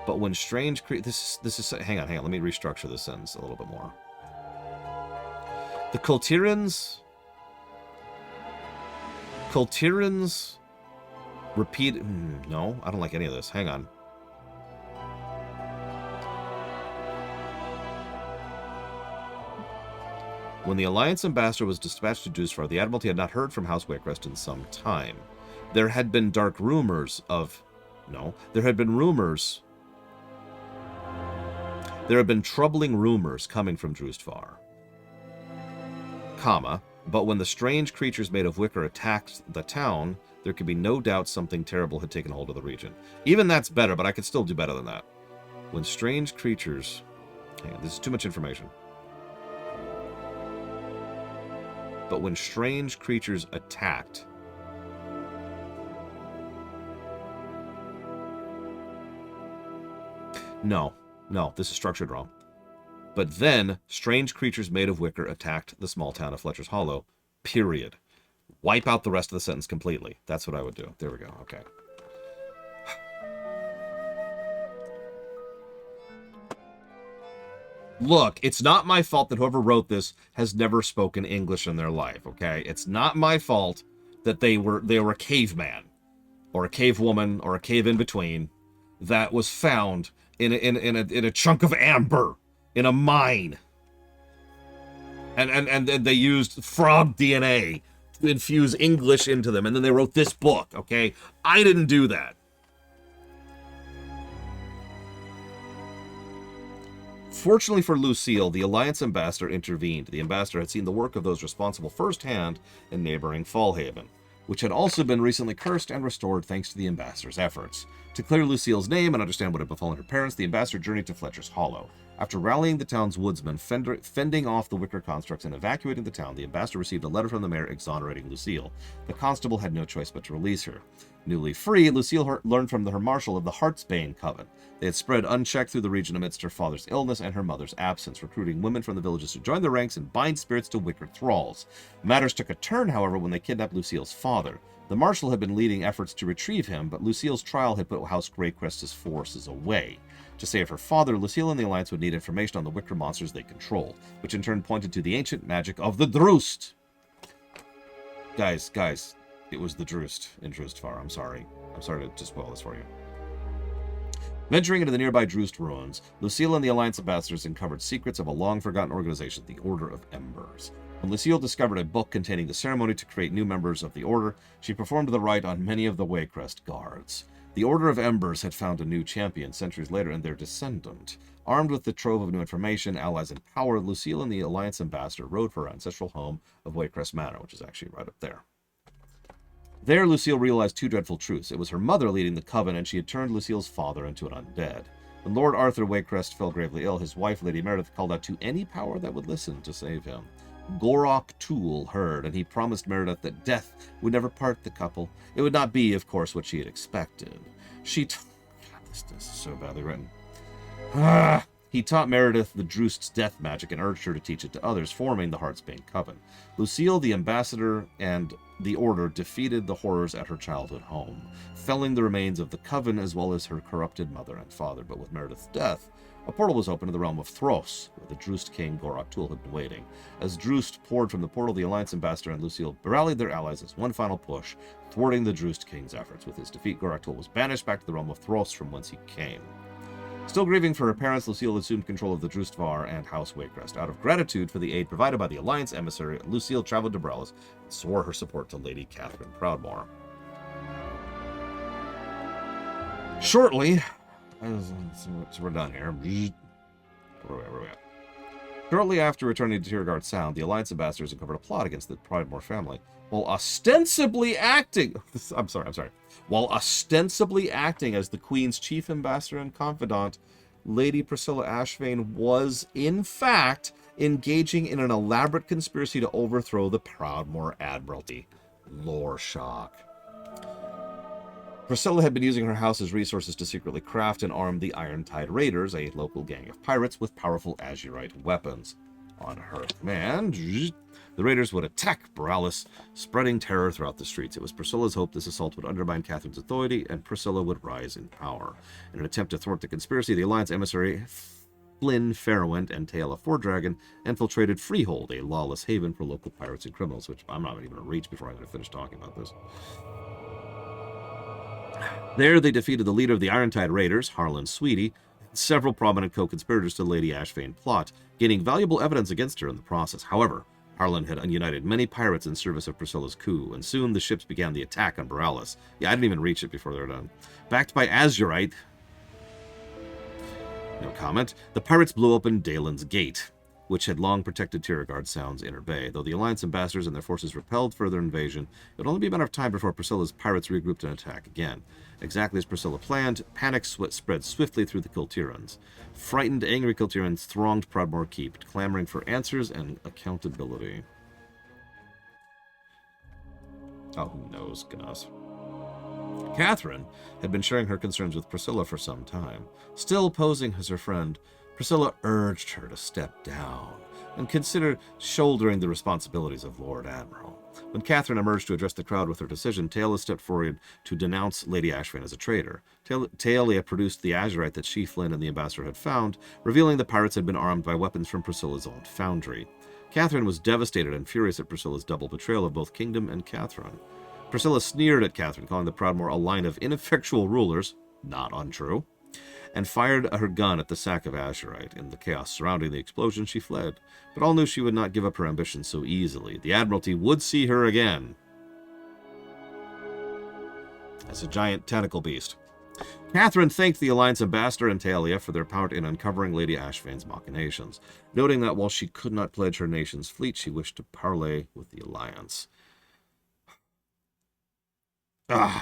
But when strange this is hang on, let me restructure this sentence a little bit more. The Kul Tiras repeat... no, I don't like any of this. Hang on. When the Alliance ambassador was dispatched to Drustvar, the Admiralty had not heard from House Wakrest in some time. There had been dark rumors of... No, there had been rumors... There had been troubling rumors coming from Drustvar. Comma, but when the strange creatures made of wicker attacked the town, there could be no doubt something terrible had taken hold of the region. Even that's better, but I could still do better than that. When strange creatures... Hang on, this is too much information. but when strange creatures attacked... No, this is structured wrong. But then, strange creatures made of wicker attacked the small town of Fletcher's Hollow. Period. Wipe out the rest of the sentence completely. That's what I would do. There we go. Okay. Look, it's not my fault that whoever wrote this has never spoken English in their life, okay? It's not my fault that they were a caveman, or a cave woman, or a cave in between that was found in a chunk of amber in a mine, and they used frog DNA to infuse English into them, and then they wrote this book. Okay, I didn't do that. Fortunately for Lucille, the Alliance ambassador intervened. The ambassador had seen the work of those responsible firsthand in neighboring Fallhaven, which had also been recently cursed and restored thanks to the ambassador's efforts. To clear Lucille's name and understand what had befallen her parents, the ambassador journeyed to Fletcher's Hollow. After rallying the town's woodsmen, fending off the wicker constructs, and evacuating the town, the ambassador received a letter from the mayor exonerating Lucille. The constable had no choice but to release her. Newly free, Lucille learned from her marshal of the Bane coven. They had spread unchecked through the region amidst her father's illness and her mother's absence, recruiting women from the villages to join their ranks and bind spirits to wicker thralls. Matters took a turn, however, when they kidnapped Lucille's father. The marshal had been leading efforts to retrieve him, but Lucille's trial had put House Greycrest's forces away. To save her father, Lucille and the Alliance would need information on the wicker monsters they control, which in turn pointed to the ancient magic of the Drust. Guys, it was the Drust in Drustvar. I'm sorry to spoil this for you. Venturing into the nearby Drust ruins, Lucille and the Alliance ambassadors uncovered secrets of a long-forgotten organization, the Order of Embers. When Lucille discovered a book containing the ceremony to create new members of the Order, she performed the rite on many of the Waycrest guards. The Order of Embers had found a new champion centuries later in their descendant. Armed with the trove of new information, allies in power, Lucille and the Alliance ambassador rode for her ancestral home of Waycrest Manor, which is actually right up there. There, Lucille realized two dreadful truths. It was her mother leading the coven, and she had turned Lucille's father into an undead. When Lord Arthur Waycrest fell gravely ill, his wife, Lady Meredith, called out to any power that would listen to save him. Gorok Tool heard, and he promised Meredith that death would never part the couple. It would not be, of course, what she had expected. God, this is so badly written. He taught Meredith the Drust's death magic and urged her to teach it to others, forming the Bane coven. Lucille, the ambassador, and the Order defeated the horrors at her childhood home, felling the remains of the coven as well as her corrupted mother and father. But with Meredith's death, a portal was opened to the realm of Thros, where the Drust king Gorok Tool had been waiting. As Drust poured from the portal, the Alliance ambassador and Lucille rallied their allies as one final push, thwarting the Drust king's efforts. With his defeat, Gorok Tool was banished back to the realm of Thros from whence he came. Still grieving for her parents, Lucille assumed control of the Drustvar and House Waycrest. Out of gratitude for the aid provided by the Alliance emissary, Lucille traveled to Borellis and swore her support to Lady Catherine Proudmoore. Shortly, so we're done here. Where are we at? Shortly after returning to Tyrande Sound, the Alliance ambassadors uncovered a plot against the Proudmoore family. While ostensibly acting as the Queen's chief ambassador and confidant, Lady Priscilla Ashvane was, in fact, engaging in an elaborate conspiracy to overthrow the Proudmoore Admiralty. Lore shock. Priscilla had been using her house's resources to secretly craft and arm the Irontide Raiders, a local gang of pirates with powerful azerite weapons. On her command, the raiders would attack Borellis, spreading terror throughout the streets. It was Priscilla's hope this assault would undermine Catherine's authority, and Priscilla would rise in power. In an attempt to thwart the conspiracy, the Alliance emissary Flynn Fairwind and Taela Fordragon infiltrated Freehold, a lawless haven for local pirates and criminals, which I'm not even going to reach before I'm going to finish talking about this. There, they defeated the leader of the Irontide Raiders, Harlan Sweetie, and several prominent co-conspirators to Lady Ashvane plot, gaining valuable evidence against her in the process. However, Harlan had united many pirates in service of Priscilla's coup, and soon the ships began the attack on Borellis. Yeah, I didn't even reach it before they were done. Backed by azerite, no comment, the pirates blew open Dalen's Gate, which had long protected Tyrande Sound's inner bay. Though the Alliance ambassadors and their forces repelled further invasion, it would only be a matter of time before Priscilla's pirates regrouped and attack again. Exactly as Priscilla planned, panic spread swiftly through the Kul Tiras. Frightened, angry Kul Tirans thronged Proudmoore Keep, clamoring for answers and accountability. Oh, who knows, Gnas. Catherine had been sharing her concerns with Priscilla for some time. Still posing as her friend, Priscilla urged her to step down and consider shouldering the responsibilities of Lord Admiral. When Catherine emerged to address the crowd with her decision, Taelia stepped forward to denounce Lady Ashvane as a traitor. Taelia produced the azerite that she, Flynn, and the ambassador had found, revealing the pirates had been armed by weapons from Priscilla's own foundry. Catherine was devastated and furious at Priscilla's double betrayal of both Kingdom and Catherine. Priscilla sneered at Catherine, calling the Proudmoore a line of ineffectual rulers, not untrue, and fired her gun at the sack of azerite. In the chaos surrounding the explosion, she fled, but all knew she would not give up her ambition so easily. The Admiralty would see her again as a giant tentacle beast. Catherine thanked the Alliance ambassador and Taelia for their part in uncovering Lady Ashvane's machinations, noting that while she could not pledge her nation's fleet, she wished to parley with the Alliance.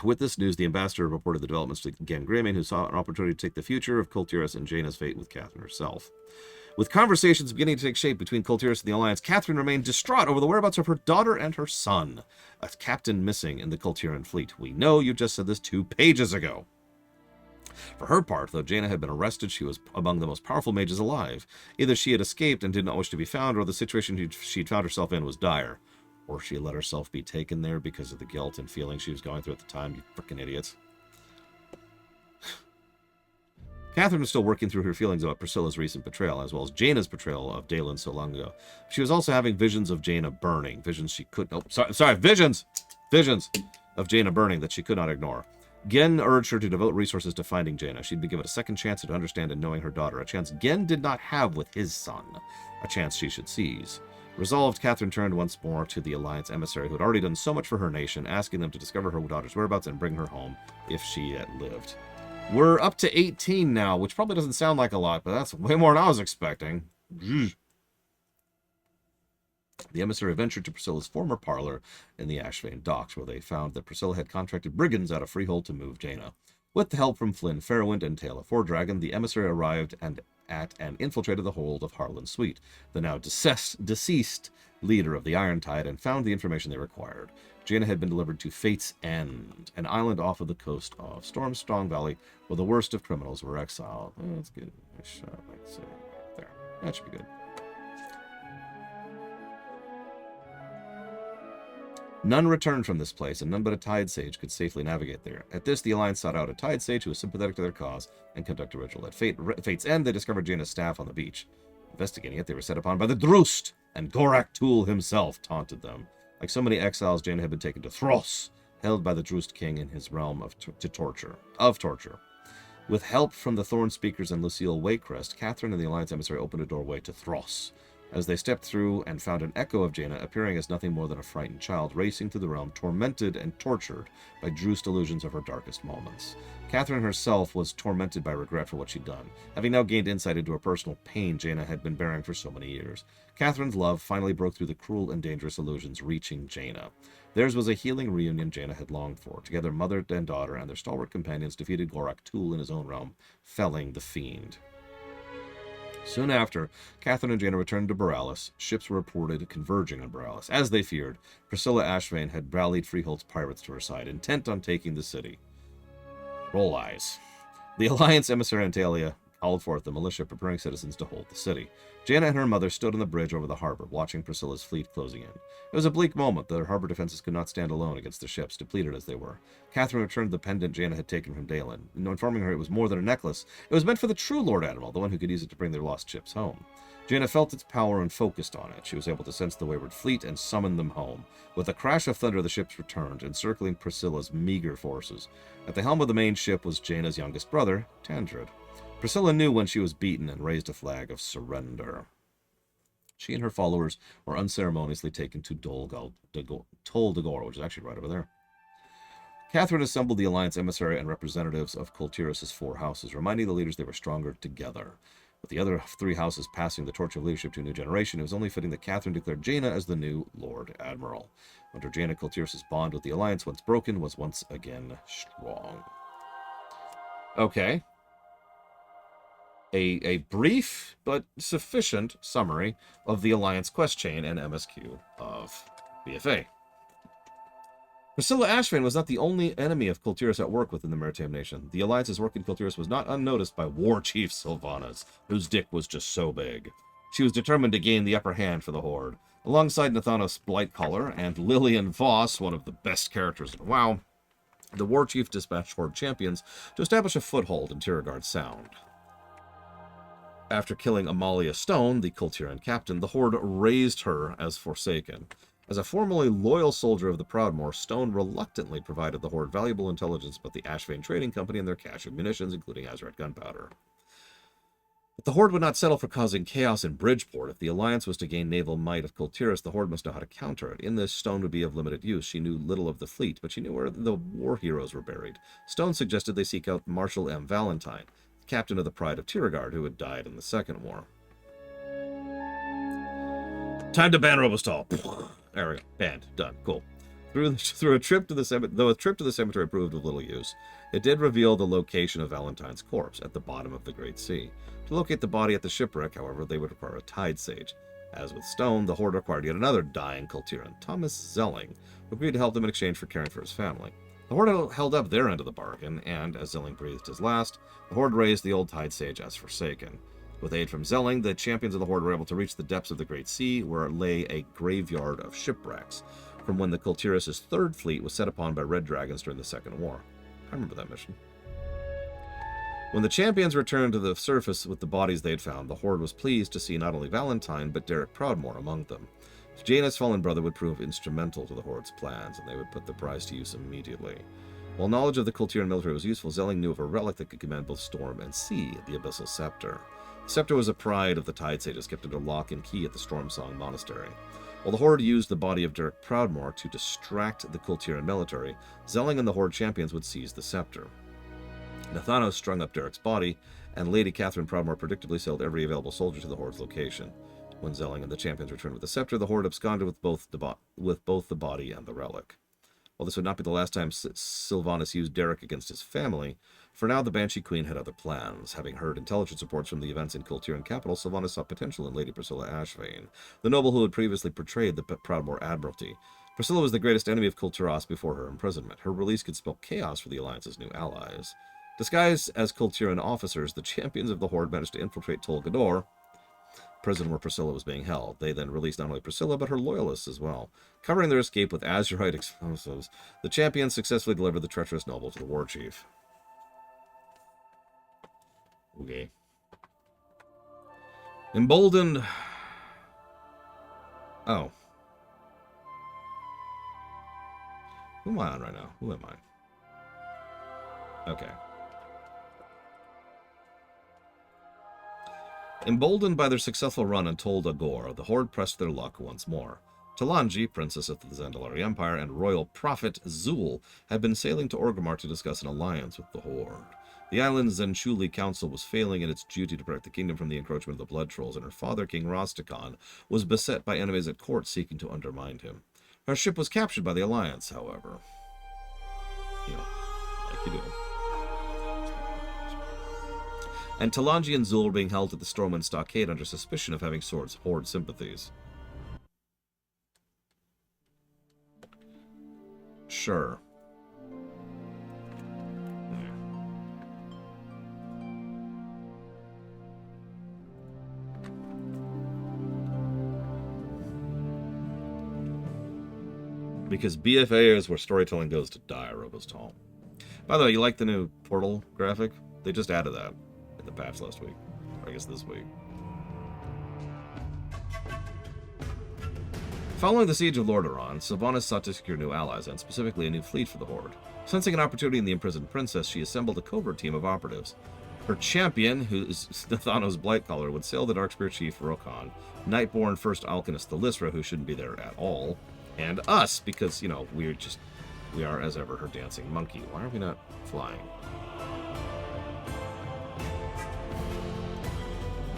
With this news, the ambassador reported the developments to Gangremin, who saw an opportunity to take the future of Kul Tiras and Jaina's fate with Catherine herself. With conversations beginning to take shape between Kul Tiras and the Alliance, Catherine remained distraught over the whereabouts of her daughter and her son, a captain missing in the Kul Tiran fleet. We know you just said this 2 pages ago. For her part, though Jaina had been arrested, she was among the most powerful mages alive. Either she had escaped and did not wish to be found, or the situation she'd found herself in was dire. Or she let herself be taken there because of the guilt and feelings she was going through at the time, you frickin' idiots. Catherine was still working through her feelings about Priscilla's recent betrayal, as well as Jaina's betrayal of Dalen so long ago. She was also having visions of Jaina burning, visions she could... Oh, sorry, visions! Visions of Jaina burning that she could not ignore. Gen urged her to devote resources to finding Jaina. She'd been given a second chance to understand and knowing her daughter, a chance Gen did not have with his son, a chance she should seize. Resolved, Catherine turned once more to the Alliance emissary who had already done so much for her nation, asking them to discover her daughter's whereabouts and bring her home if she had lived. We're up to 18 now, which probably doesn't sound like a lot, but that's way more than I was expecting. The emissary ventured to Priscilla's former parlor in the Ashvane docks, where they found that Priscilla had contracted brigands out of Freehold to move Jaina. With the help from Flynn Fairwind and Taelia Fordragon, the emissary arrived and infiltrated the hold of Harlan Sweet, the now deceased leader of the Iron Tide, and found the information they required. Jaina had been delivered to Fate's End, an island off of the coast of Stormsong Valley, where the worst of criminals were exiled. Oh, that's good. Let's say there. That should be good. None returned from this place, and none but a Tide Sage could safely navigate there. At this, the Alliance sought out a Tide Sage who was sympathetic to their cause and conducted a ritual. At Fate's End, they discovered Jaina's staff on the beach. Investigating it, they were set upon by the Drust, and Gorak Tul himself taunted them. Like so many exiles, Jaina had been taken to Thros, held by the Drust King in his realm of torture. With help from the Thorn Speakers and Lucille Waycrest, Catherine and the Alliance emissary opened a doorway to Thros. As they stepped through and found an echo of Jaina, appearing as nothing more than a frightened child racing through the realm, tormented and tortured by Drust illusions of her darkest moments. Catherine herself was tormented by regret for what she'd done, having now gained insight into her personal pain Jaina had been bearing for so many years. Catherine's love finally broke through the cruel and dangerous illusions, reaching Jaina. Theirs was a healing reunion Jaina had longed for. Together, mother and daughter and their stalwart companions defeated Gorak Tul in his own realm, felling the fiend. Soon after, Catherine and Jaina returned to Borealis. Ships were reported converging on Borealis. As they feared, Priscilla Ashvane had rallied Freehold's pirates to her side, intent on taking the city. Roll eyes. The Alliance emissary and Taelia called forth the militia, preparing citizens to hold the city. Jaina and her mother stood on the bridge over the harbor, watching Priscilla's fleet closing in. It was a bleak moment. Their harbor defenses could not stand alone against the ships, depleted as they were. Catherine returned the pendant Jaina had taken from Dalen, informing her it was more than a necklace. It was meant for the true Lord Admiral, the one who could use it to bring their lost ships home. Jaina felt its power and focused on it. She was able to sense the wayward fleet and summon them home. With a crash of thunder, the ships returned, encircling Priscilla's meager forces. At the helm of the main ship was Jaina's youngest brother, Tandred. Priscilla knew when she was beaten and raised a flag of surrender. She and her followers were unceremoniously taken to Tol Dagor, which is actually right over there. Catherine assembled the Alliance emissary and representatives of Kul Tiras' 4 houses, reminding the leaders they were stronger together. With the other 3 houses passing the torch of leadership to a new generation, it was only fitting that Catherine declared Jaina as the new Lord Admiral. Under Jaina, Kul Tiras' bond with the Alliance, once broken, was once again strong. Okay. A brief but sufficient summary of the Alliance quest chain and MSQ of BFA. Priscilla Ashvane was not the only enemy of Kul Tiras at work within the Maritime Nation. The Alliance's work in Kul Tiras was not unnoticed by War Chief Sylvanas, whose dick was just so big. She was determined to gain the upper hand for the Horde. Alongside Nathanos Blightcaller and Lillian Voss, one of the best characters in WoW, the War Chief dispatched Horde champions to establish a foothold in Tiragard Sound. After killing Amalia Stone, the Kul Tiran captain, the Horde raised her as Forsaken. As a formerly loyal soldier of the Proudmoore, Stone reluctantly provided the Horde valuable intelligence about the Ashvane Trading Company and their cache of munitions, including azerite gunpowder. But the Horde would not settle for causing chaos in Bridgeport. If the Alliance was to gain naval might of Kul Tiras, the Horde must know how to counter it. In this, Stone would be of limited use. She knew little of the fleet, but she knew where the war heroes were buried. Stone suggested they seek out Marshal M. Valentine, captain of the Pride of Tiragard, who had died in the Second War. Time to ban Robostal. There we go. Banned. Done. Cool. Through a trip to the cemetery, though a trip to the cemetery proved of little use, it did reveal the location of Valentine's corpse at the bottom of the Great Sea. To locate the body at the shipwreck, however, they would require a tide sage. As with Stone, the Horde required yet another dying Kul Tiran, Thomas Zelling, who agreed to help them in exchange for caring for his family. The Horde held up their end of the bargain, and as Zelling breathed his last, the Horde raised the old tide sage as Forsaken. With aid from Zelling, the champions of the Horde were able to reach the depths of the Great Sea, where lay a graveyard of shipwrecks, from when the Kul Tiras' third fleet was set upon by red dragons during the Second War. I remember that mission. When the champions returned to the surface with the bodies they had found, the Horde was pleased to see not only Valentine, but Derek Proudmoore among them. Jaina's fallen brother would prove instrumental to the Horde's plans, and they would put the prize to use immediately. While knowledge of the Kul Tiran military was useful, Zelling knew of a relic that could command both storm and sea, the Abyssal Scepter. The scepter was a pride of the Tide Sages, kept under lock and key at the Stormsong Monastery. While the Horde used the body of Derek Proudmoore to distract the Kul Tiran military, Zelling and the Horde champions would seize the scepter. Nathanos strung up Derek's body, and Lady Catherine Proudmoore predictably sailed every available soldier to the Horde's location. When Zelling and the champions returned with the scepter, the Horde absconded with both the body and the relic. While this would not be the last time Sylvanas used Derek against his family, for now the Banshee Queen had other plans. Having heard intelligence reports from the events in Kul Tiran capital, Sylvanas saw potential in Lady Priscilla Ashvane, the noble who had previously portrayed the Proudmoore Admiralty. Priscilla was the greatest enemy of Kul Tiras before her imprisonment. Her release could spell chaos for the Alliance's new allies. Disguised as Kul Tiran officers, the champions of the Horde managed to infiltrate Tol G'dor, prison where Priscilla was being held. They then released not only Priscilla, but her loyalists as well. Covering their escape with azerite explosives, the champions successfully delivered the treacherous noble to the war chief. Okay. Emboldened... Oh. Who am I on right now? Who am I? Okay. Emboldened by their successful run on Tol G'dor, the Horde pressed their luck once more. Talanji, princess of the Zandalari Empire, and royal prophet Zul had been sailing to Orgrimmar to discuss an alliance with the Horde. The island's Zenshuli council was failing in its duty to protect the kingdom from the encroachment of the Blood Trolls, and her father, King Rostikon, was beset by enemies at court seeking to undermine him. Her ship was captured by the alliance, however. You know, like you do. And Talanji and Zul were being held at the Stormwind Stockade under suspicion of having Horde sympathies. Sure. Because BFA is where storytelling goes to die, Robostal. By the way, you like the new portal graphic? They just added that in the patch last week. Or I guess this week. Following the siege of Lordaeron, Sylvanas sought to secure new allies, and specifically a new fleet for the Horde. Sensing an opportunity in the imprisoned princess, she assembled a covert team of operatives. Her champion, who is Nathanos Blightcaller, would sail the Darkspear Chief Rokon, Nightborn First Alchemist Thalysra, who shouldn't be there at all, and us, because, you know, we are, as ever, her dancing monkey. Why are we not flying?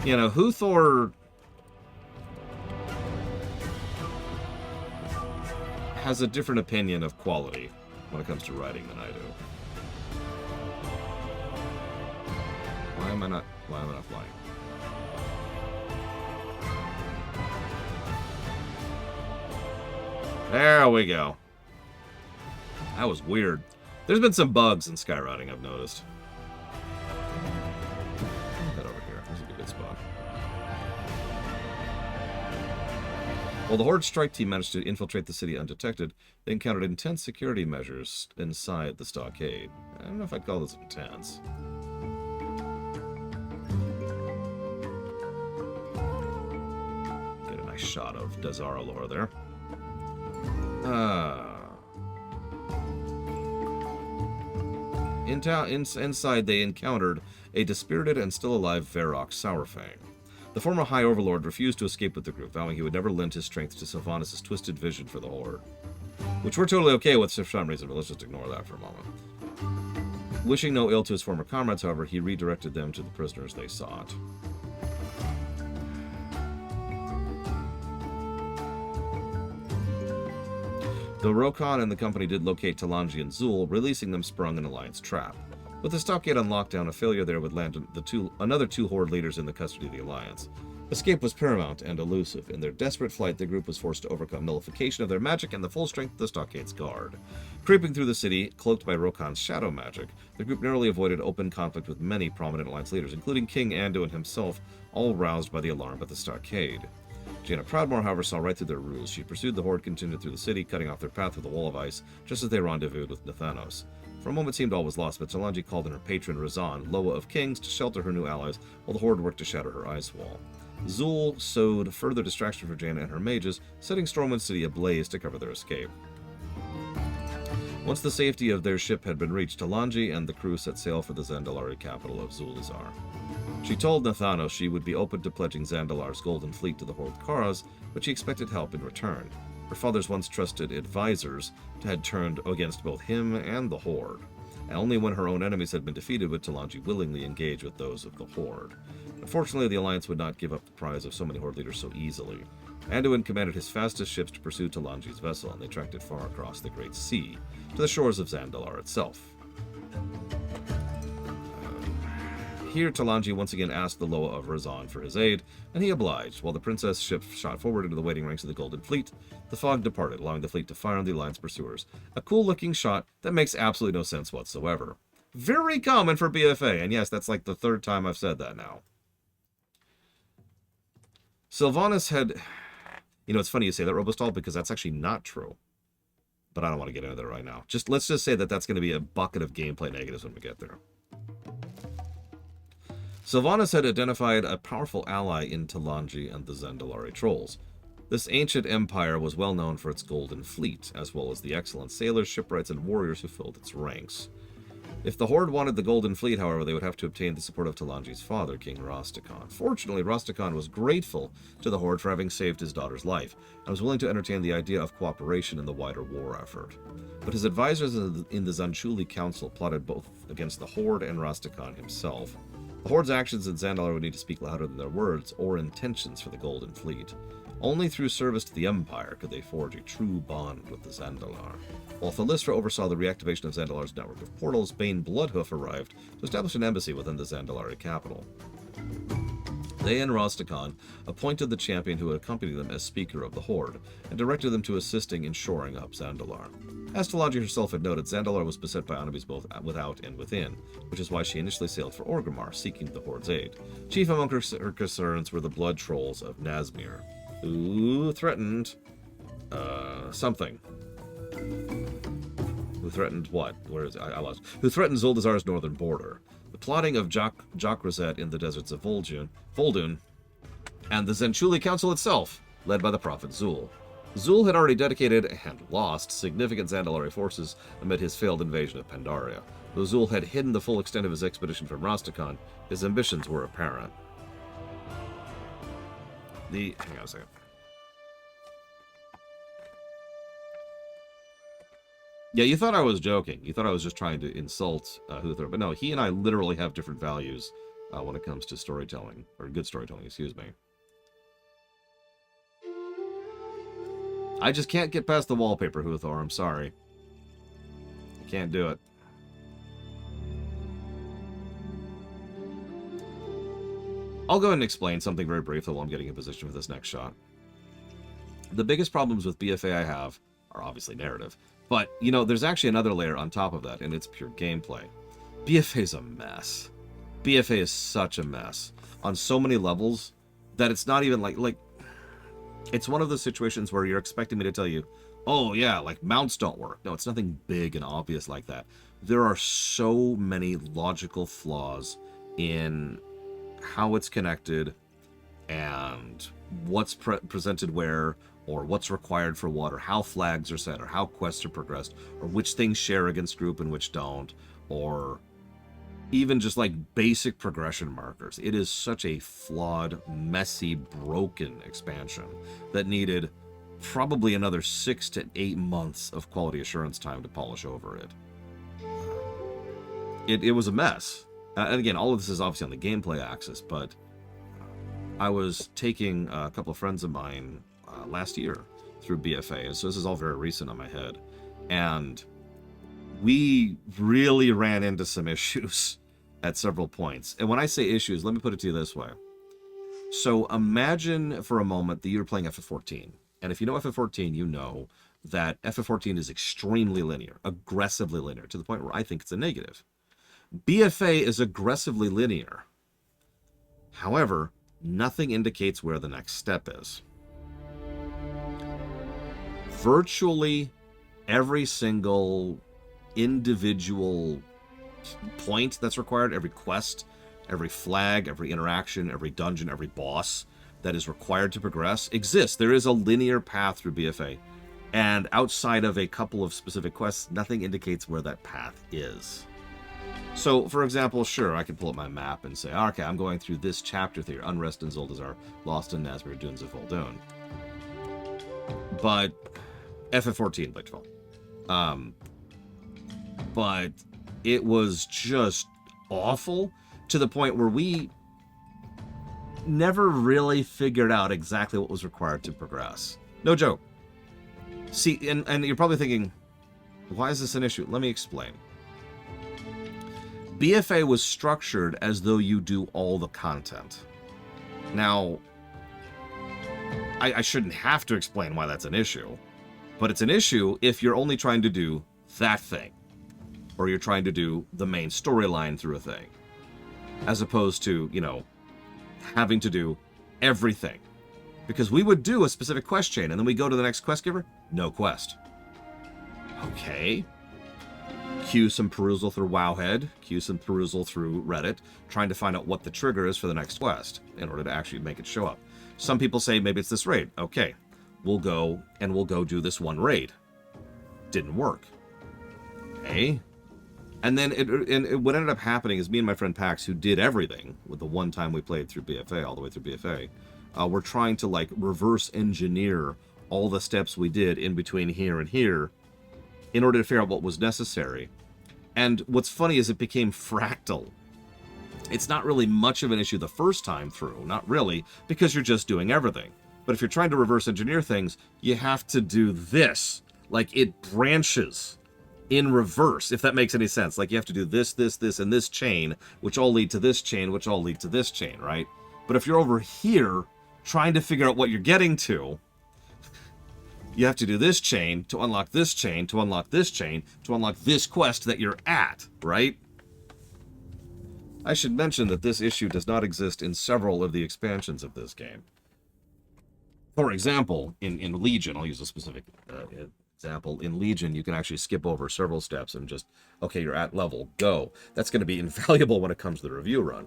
You know, Huthor has a different opinion of quality when it comes to writing than I do. Why am I not flying? There we go. That was weird. There's been some bugs in skywriting, I've noticed. Head over here. This is a good spot. While the Horde strike team managed to infiltrate the city undetected, they encountered intense security measures inside the stockade. I don't know if I'd call this intense. Get a nice shot of Dazar'alor there. Inside they encountered a dispirited and still alive Varrock Sourfang. The former High Overlord refused to escape with the group, vowing he would never lend his strength to Sylvanas' twisted vision for the Horde. Which we're totally okay with for some reason, but let's just ignore that for a moment. Wishing no ill to his former comrades, however, he redirected them to the prisoners they sought. Though Rokon and the company did locate Talanji and Zul, releasing them sprung an Alliance trap. With the stockade on lockdown, a failure there would land another two Horde leaders in the custody of the Alliance. Escape was paramount and elusive. In their desperate flight, the group was forced to overcome nullification of their magic and the full strength of the stockade's guard. Creeping through the city, cloaked by Rokon's shadow magic, the group narrowly avoided open conflict with many prominent Alliance leaders, including King Anduin himself, all roused by the alarm at the stockade. Jaina Proudmoore, however, saw right through their ruse. She pursued the Horde, continued through the city, cutting off their path with a wall of ice, just as they rendezvoused with Nathanos. For a moment it seemed all was lost, but Talanji called in her patron Razan, Loa of Kings, to shelter her new allies, while the Horde worked to shatter her ice wall. Zul sowed further distraction for Jaina and her mages, setting Stormwind City ablaze to cover their escape. Once the safety of their ship had been reached, Talanji and the crew set sail for the Zandalari capital of Zul'Azar. She told Nathanos she would be open to pledging Zandalar's golden fleet to the Horde cause, but she expected help in return. Her father's once trusted advisors had turned against both him and the Horde, and only when her own enemies had been defeated would Talanji willingly engage with those of the Horde. Unfortunately, the Alliance would not give up the prize of so many Horde leaders so easily. Anduin commanded his fastest ships to pursue Talanji's vessel, and they tracked it far across the Great Sea, to the shores of Zandalar itself. Here, Talanji once again asked the Loa of Razan for his aid, and he obliged. While the princess ship shot forward into the waiting ranks of the Golden Fleet, the fog departed, allowing the fleet to fire on the Alliance pursuers. A cool-looking shot that makes absolutely no sense whatsoever. Very common for BFA, and yes, that's like the third time I've said that now. Sylvanas had... You know, it's funny you say that, Robostal, because that's actually not true. But I don't want to get into that right now. Let's just say that that's going to be a bucket of gameplay negatives when we get there. Sylvanas had identified a powerful ally in Talanji and the Zandalari trolls. This ancient empire was well known for its golden fleet, as well as the excellent sailors, shipwrights, and warriors who filled its ranks. If the Horde wanted the golden fleet, however, they would have to obtain the support of Talanji's father, King Rastakhan. Fortunately, Rastakhan was grateful to the Horde for having saved his daughter's life, and was willing to entertain the idea of cooperation in the wider war effort. But his advisors in the Zanshuli Council plotted both against the Horde and Rastakhan himself. The Horde's actions in Zandalar would need to speak louder than their words or intentions for the Golden Fleet. Only through service to the Empire could they forge a true bond with the Zandalar. While Thalistra oversaw the reactivation of Zandalar's network of portals, Bane Bloodhoof arrived to establish an embassy within the Zandalari capital. They and Rastakhan appointed the champion who would accompany them as Speaker of the Horde, and directed them to assisting in shoring up Zandalar. As Talanji herself had noted, Zandalar was beset by enemies both without and within, which is why she initially sailed for Orgrimmar, seeking the Horde's aid. Chief among her concerns were the blood trolls of Nazmir, who threatened... something. Who threatened what? Where is it? I lost. Who threatened Zuldazar's northern border. The plotting of Jock Rosette in the deserts of Vol'jin, and the Zanshuli Council itself, led by the prophet Zul. Zul had already dedicated, and lost, significant Zandalari forces amid his failed invasion of Pandaria. Though Zul had hidden the full extent of his expedition from Rastakhan, his ambitions were apparent. Hang on a second. Yeah, you thought I was joking. You thought I was just trying to insult Huther. But no, he and I literally have different values when it comes to storytelling. Or good storytelling, excuse me. I just can't get past the wallpaper, Huthor. I'm sorry. I can't do it. I'll go ahead and explain something very briefly while I'm getting in position for this next shot. The biggest problems with BFA I have are obviously narrative. But, you know, there's actually another layer on top of that, and it's pure gameplay. BFA is a mess. BFA is such a mess on so many levels that it's not even like it's one of those situations where you're expecting me to tell you, oh yeah, like mounts don't work. No, it's nothing big and obvious like that. There are so many logical flaws in how it's connected and what's presented where, or what's required for what, or how flags are set, or how quests are progressed, or which things share against group and which don't, or even just like basic progression markers. It is such a flawed, messy, broken expansion that needed probably another 6 to 8 months of quality assurance time to polish over it. It was a mess. And again, all of this is obviously on the gameplay axis, but I was taking a couple of friends of mine last year through BFA, and so this is all very recent on my head. And we really ran into some issues at several points. And when I say issues, let me put it to you this way. So imagine for a moment that you're playing FF14. And if you know FF14, you know that FF14 is extremely linear, aggressively linear, to the point where I think it's a negative. BFA is aggressively linear. However, nothing indicates where the next step is. Virtually every single individual point that's required, every quest, every flag, every interaction, every dungeon, every boss that is required to progress exists. There is a linear path through BFA. And outside of a couple of specific quests, nothing indicates where that path is. So, for example, sure, I could pull up my map and say, okay, I'm going through this chapter here, Unrest in Zuldazar, Lost in Nazmir, Dunes of Vol'dun. But FF14 by default. But it was just awful to the point where we never really figured out exactly what was required to progress. No joke. See, and you're probably thinking, why is this an issue? Let me explain. BFA was structured as though you do all the content. Now, I shouldn't have to explain why that's an issue, but it's an issue if you're only trying to do that thing, or you're trying to do the main storyline through a thing, as opposed to, you know, having to do everything. Because we would do a specific quest chain, and then we go to the next quest giver, no quest. Okay. Cue some perusal through Wowhead, cue some perusal through Reddit, trying to find out what the trigger is for the next quest in order to actually make it show up. Some people say maybe it's this raid. Okay, we'll go do this one raid. Didn't work. Okay. And then what ended up happening is me and my friend Pax, who did everything with the one time we played through BFA, all the way through BFA, we're trying to like reverse engineer all the steps we did in between here and here in order to figure out what was necessary. And what's funny is it became fractal. It's not really much of an issue the first time through, not really, because you're just doing everything. But if you're trying to reverse engineer things, you have to do this. Like, it branches in reverse, if that makes any sense. Like, you have to do this, this, this, and this chain, which all lead to this chain, which all lead to this chain, right? But if you're over here trying to figure out what you're getting to, you have to do this chain to unlock this chain, to unlock this chain, to unlock this quest that you're at, right? I should mention that this issue does not exist in several of the expansions of this game. For example, in Legion, I'll use a specific example. In Legion, you can actually skip over several steps and just, okay, you're at level, go. That's going to be invaluable when it comes to the review run.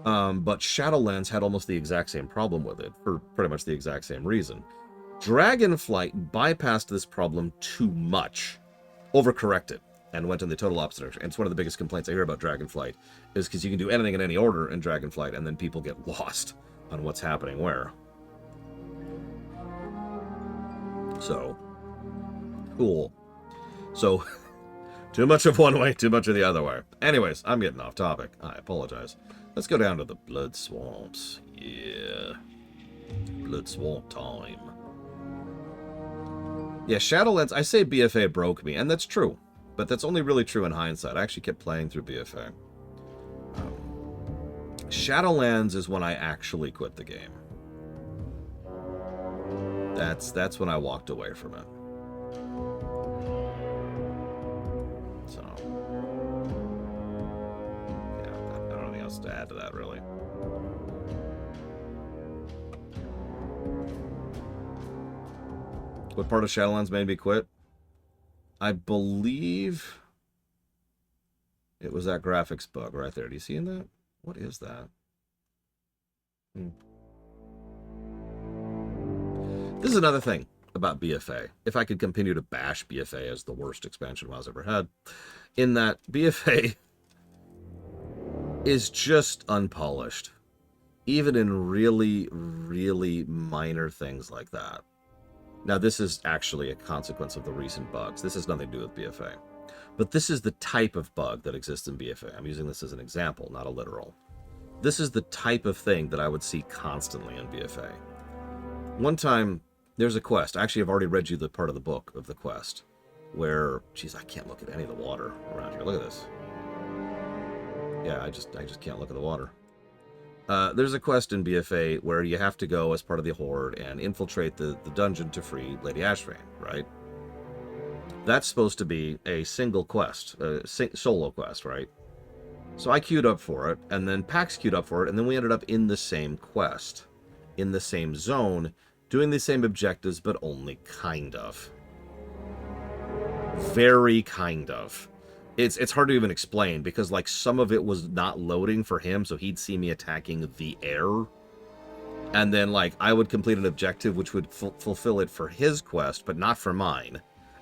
But Shadowlands had almost the exact same problem with it, for pretty much the exact same reason. Dragonflight bypassed this problem too much, overcorrected, and went in the total opposite direction. And it's one of the biggest complaints I hear about Dragonflight, is because you can do anything in any order in Dragonflight, and then people get lost on what's happening where. So, cool. So, too much of one way, too much of the other way. Anyways, I'm getting off topic. I apologize. Let's go down to the Blood Swamps. Yeah. Blood Swamp time. Yeah, Shadowlands, I say BFA broke me, and that's true. But that's only really true in hindsight. I actually kept playing through BFA. Shadowlands is when I actually quit the game. That's when I walked away from it. else to add to that, really. What part of Shadowlands made me quit? I believe it was that graphics bug right there. Do you see that? What is that? This is another thing about BFA. If I could continue to bash BFA as the worst expansion WoW's ever had, in that BFA is just unpolished, even in really, really minor things like that. Now, this is actually a consequence of the recent bugs. This has nothing to do with BFA. But this is the type of bug that exists in BFA. I'm using this as an example, not a literal. This is the type of thing that I would see constantly in BFA. One time, there's a quest. Actually, I've already read you the part of the book of the quest where, geez, I can't look at any of the water around here. Look at this. Yeah, I just can't look at the water. There's a quest in BFA where you have to go as part of the Horde and infiltrate the dungeon to free Lady Ashvane, right? That's supposed to be a single quest, a solo quest, right? So I queued up for it, and then Pax queued up for it, and then we ended up in the same quest, in the same zone, doing the same objectives, but only kind of. Very kind of. It's hard to even explain, because like some of it was not loading for him, so he'd see me attacking the air, and then like I would complete an objective which would fulfill it for his quest, but not for mine.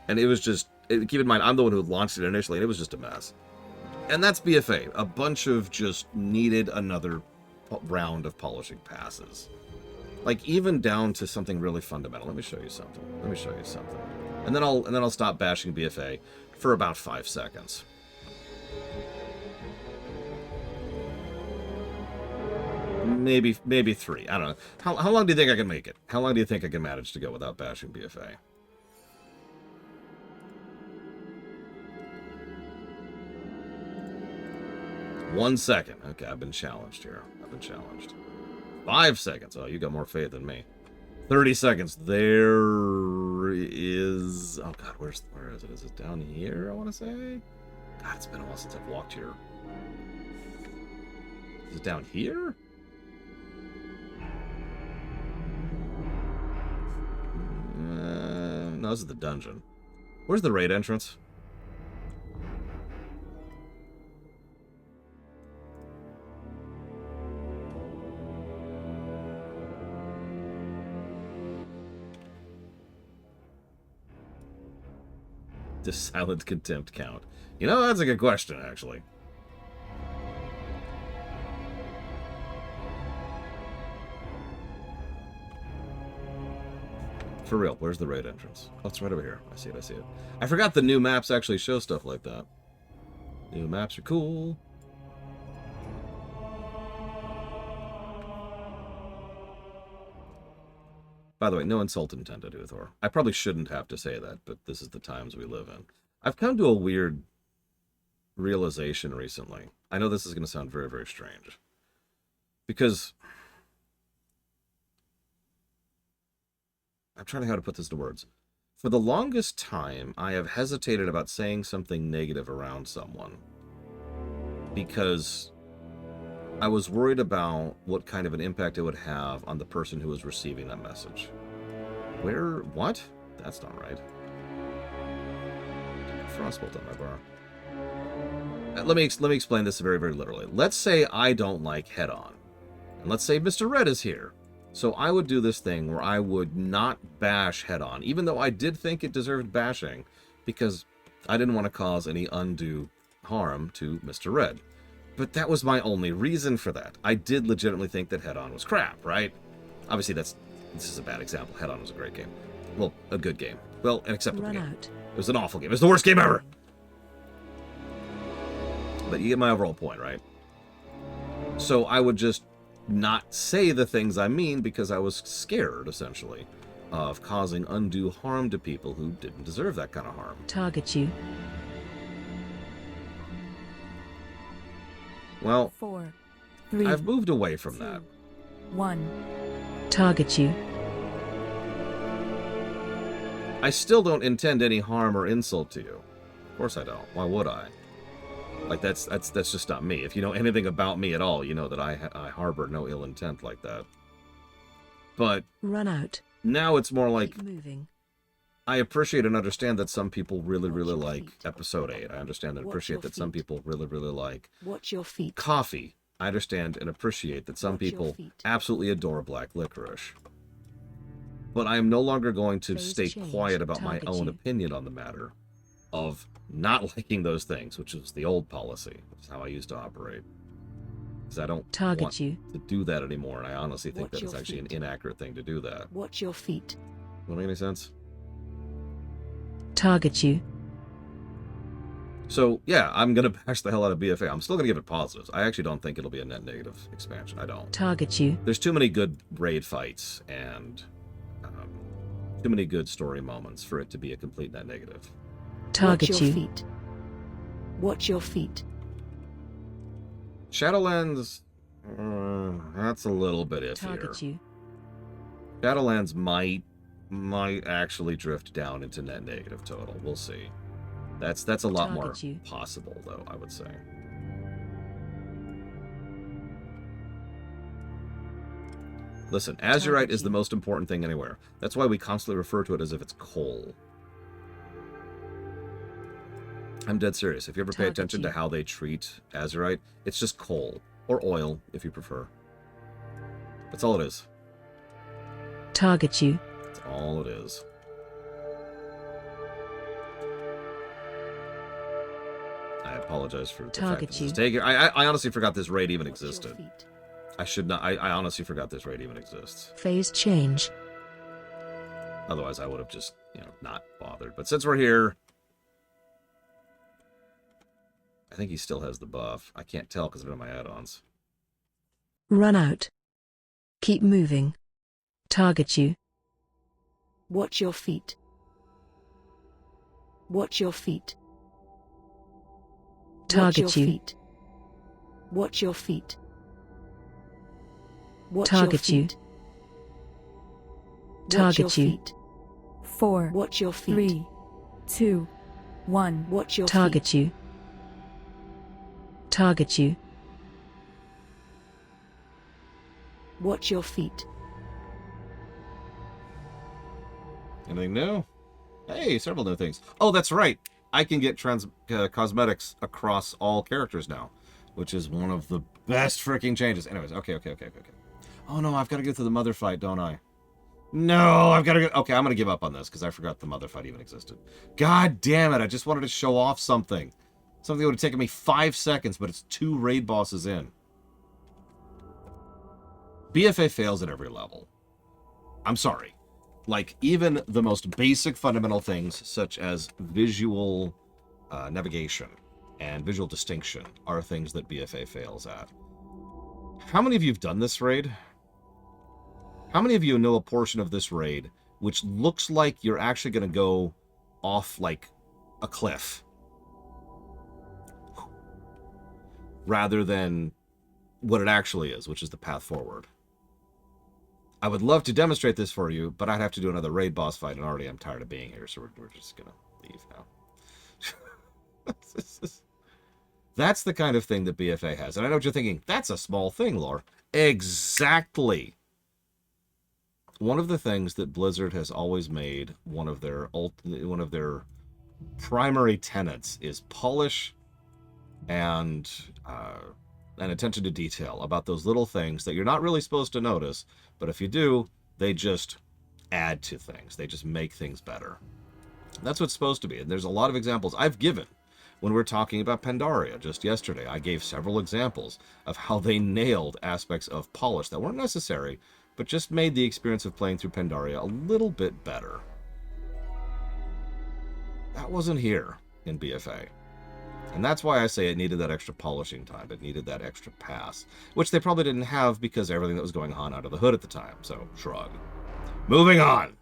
And it was just, keep in mind, I'm the one who launched it initially, and it was just a mess. And that's BFA. A bunch of just needed another round of polishing passes. Like, even down to something really fundamental. Let me show you something. And then I'll stop bashing BFA for about 5 seconds. Maybe 3. I don't know. How long do you think I can make it? How long do you think I can manage to go without bashing BFA? One second. Okay, I've been challenged here. 5 seconds. Oh, you got more faith than me. 30 seconds. There is... Oh, God, where is it? Is it down here, I want to say? God, it's been a while since I've walked here. Is it down here? No, this is the dungeon. Where's the raid entrance? Does silent contempt count? You know, that's a good question, actually. For real, where's the raid entrance? Oh, it's right over here. I see it. I forgot the new maps actually show stuff like that. New maps are cool. By the way, no insult intended, Uthor. I probably shouldn't have to say that, but this is the times we live in. I've come to a weird realization recently. I know this is going to sound very, very strange. Because... I'm trying to how to put this to words. For the longest time, I have hesitated about saying something negative around someone. Because I was worried about what kind of an impact it would have on the person who was receiving that message. What? That's not right. Frostbolt on my bar. Let me explain this very, very literally. Let's say I don't like head-on. And let's say Mr. Red is here. So I would do this thing where I would not bash head-on, even though I did think it deserved bashing, because I didn't want to cause any undue harm to Mr. Red. But that was my only reason for that. I did legitimately think that head-on was crap, right? Obviously, this is a bad example. Head-on was a great game. Well, a good game. Well, an acceptable game. It was an awful game. It was the worst game ever! But you get my overall point, right? So I would just not say the things I mean because I was scared, essentially, of causing undue harm to people who didn't deserve that kind of harm. Target you. Well, 4, 3, I've moved away from 2, that. 1. Target you. I still don't intend any harm or insult to you. Of course I don't. Why would I? Like, that's just not me. If you know anything about me at all, you know that I harbor no ill intent like that. But Run out. now it's more like, Keep moving. I appreciate and understand that some people really, Watch really your like feet. episode 8. I understand and Watch appreciate your that some feet. people really, really like Watch your feet. coffee. I understand and appreciate that some Watch your people feet. absolutely adore black licorice. But I am no longer going to Phase stay change. quiet about my Target own you. opinion on the matter of not liking those things, which was the old policy. It's how I used to operate. Because I don't Target want you. to do that anymore, and I honestly think Watch that it's your actually an feet. inaccurate thing to do that. Watch your feet. Does that make any sense? Target you. So, yeah, I'm going to bash the hell out of BFA. I'm still going to give it positives. I actually don't think it'll be a net negative expansion. I don't. Target you. There's too many good raid fights and too many good story moments for it to be a complete net negative. Target Watch your you. feet. Watch your feet. Shadowlands, that's a little bit iffier. Target you. Shadowlands might actually drift down into net negative total. We'll see. That's a lot more Target you. possible, though, I would say. Listen, azerite Target is the you. most important thing anywhere. That's why we constantly refer to it as if it's coal. I'm dead serious. If you ever pay Target attention to you. how they treat azerite, it's just coal. Or oil, if you prefer. That's all it is. Target you. That's all it is. I apologize for the fact Target that this is you. taking. I honestly forgot this raid even Watch your existed. feet. I should not. I honestly forgot this raid even exists. Phase change. Otherwise, I would have just, not bothered. But since we're here, I think he still has the buff. I can't tell because I don't have my add-ons. Run out. Keep moving. Target you. Watch your feet. Watch your feet. Watch your Target you. feet. Watch your feet. Watch Target your you. feet. Watch Target your you. feet. 4, Watch your feet. 3, 2, 1. Watch your Target feet. you. Target you. Watch your feet. Anything new? Hey, several new things. Oh, that's right. I can get cosmetics across all characters now, which is one of the best freaking changes. Anyways, okay. Oh no, I've got to get to the mother fight, don't I? No, I've got to go. Okay, I'm going to give up on this because I forgot the mother fight even existed. God damn it, I just wanted to show off something. Something that would have taken me 5 seconds, but it's 2 raid bosses in. BFA fails at every level. I'm sorry. Like, even the most basic fundamental things, such as visual navigation and visual distinction, are things that BFA fails at. How many of you have done this raid? How many of you know a portion of this raid which looks like you're actually going to go off, like, a cliff? Rather than what it actually is, which is the path forward. I would love to demonstrate this for you, but I'd have to do another raid boss fight, and already I'm tired of being here, so we're just going to leave now. That's the kind of thing that BFA has. And I know what you're thinking. That's a small thing, Lore. Exactly. One of the things that Blizzard has always made one of their primary tenets is polish and attention to detail about those little things that you're not really supposed to notice, but if you do, they just add to things. They just make things better. That's what it's supposed to be. And there's a lot of examples I've given when we were talking about Pandaria just yesterday. I gave several examples of how they nailed aspects of polish that weren't necessary, but just made the experience of playing through Pandaria a little bit better. That wasn't here in BFA. And that's why I say it needed that extra polishing time. It needed that extra pass, which they probably didn't have because everything that was going on under the hood at the time. So, shrug. Moving on.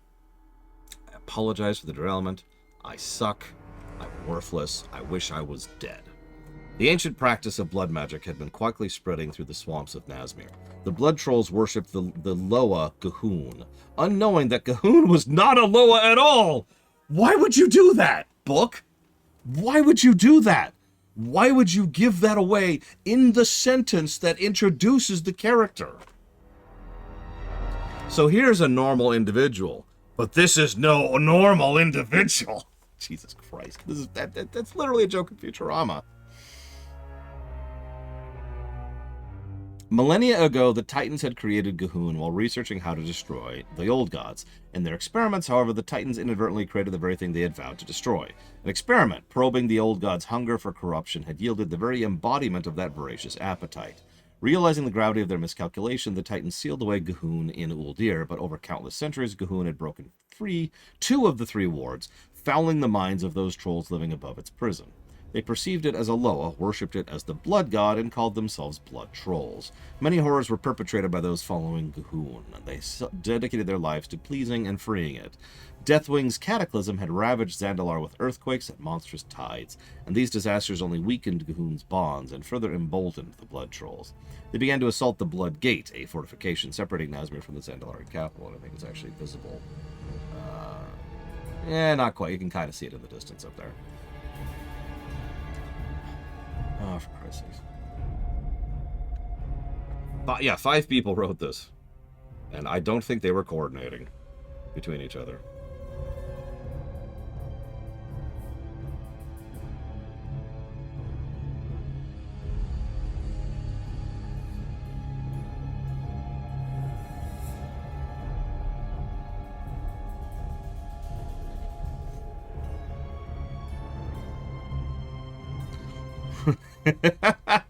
I apologize for the derailment. I suck. I'm worthless. I wish I was dead. The ancient practice of blood magic had been quietly spreading through the swamps of Nazmir. The blood trolls worshipped the Loa Gahoon, unknowing that Gahoon was not a Loa at all. Why would you do that, book? Why would you do that? Why would you give that away in the sentence that introduces the character? So here's a normal individual, but this is no normal individual. Jesus Christ. That's literally a joke in Futurama. Millennia ago, the Titans had created G'huun while researching how to destroy the old gods. In their experiments, however, the Titans inadvertently created the very thing they had vowed to destroy. An experiment probing the old gods' hunger for corruption had yielded the very embodiment of that voracious appetite. Realizing the gravity of their miscalculation, the Titans sealed away G'huun in Uldir, but over countless centuries, G'huun had broken free 2 of the 3 wards, fouling the minds of those trolls living above its prison. They perceived it as a Loa, worshipped it as the blood god, and called themselves blood trolls. Many horrors were perpetrated by those following G'huun, and they dedicated their lives to pleasing and freeing it. Deathwing's cataclysm had ravaged Zandalar with earthquakes and monstrous tides, and these disasters only weakened G'huun's bonds and further emboldened the blood trolls. They began to assault the Blood Gate, a fortification separating Nazmir from the Zandalari capital, and I think it's actually visible. Not quite. You can kind of see it in the distance up there. Oh, for Christ's sake. But yeah, 5 people wrote this. And I don't think they were coordinating between each other.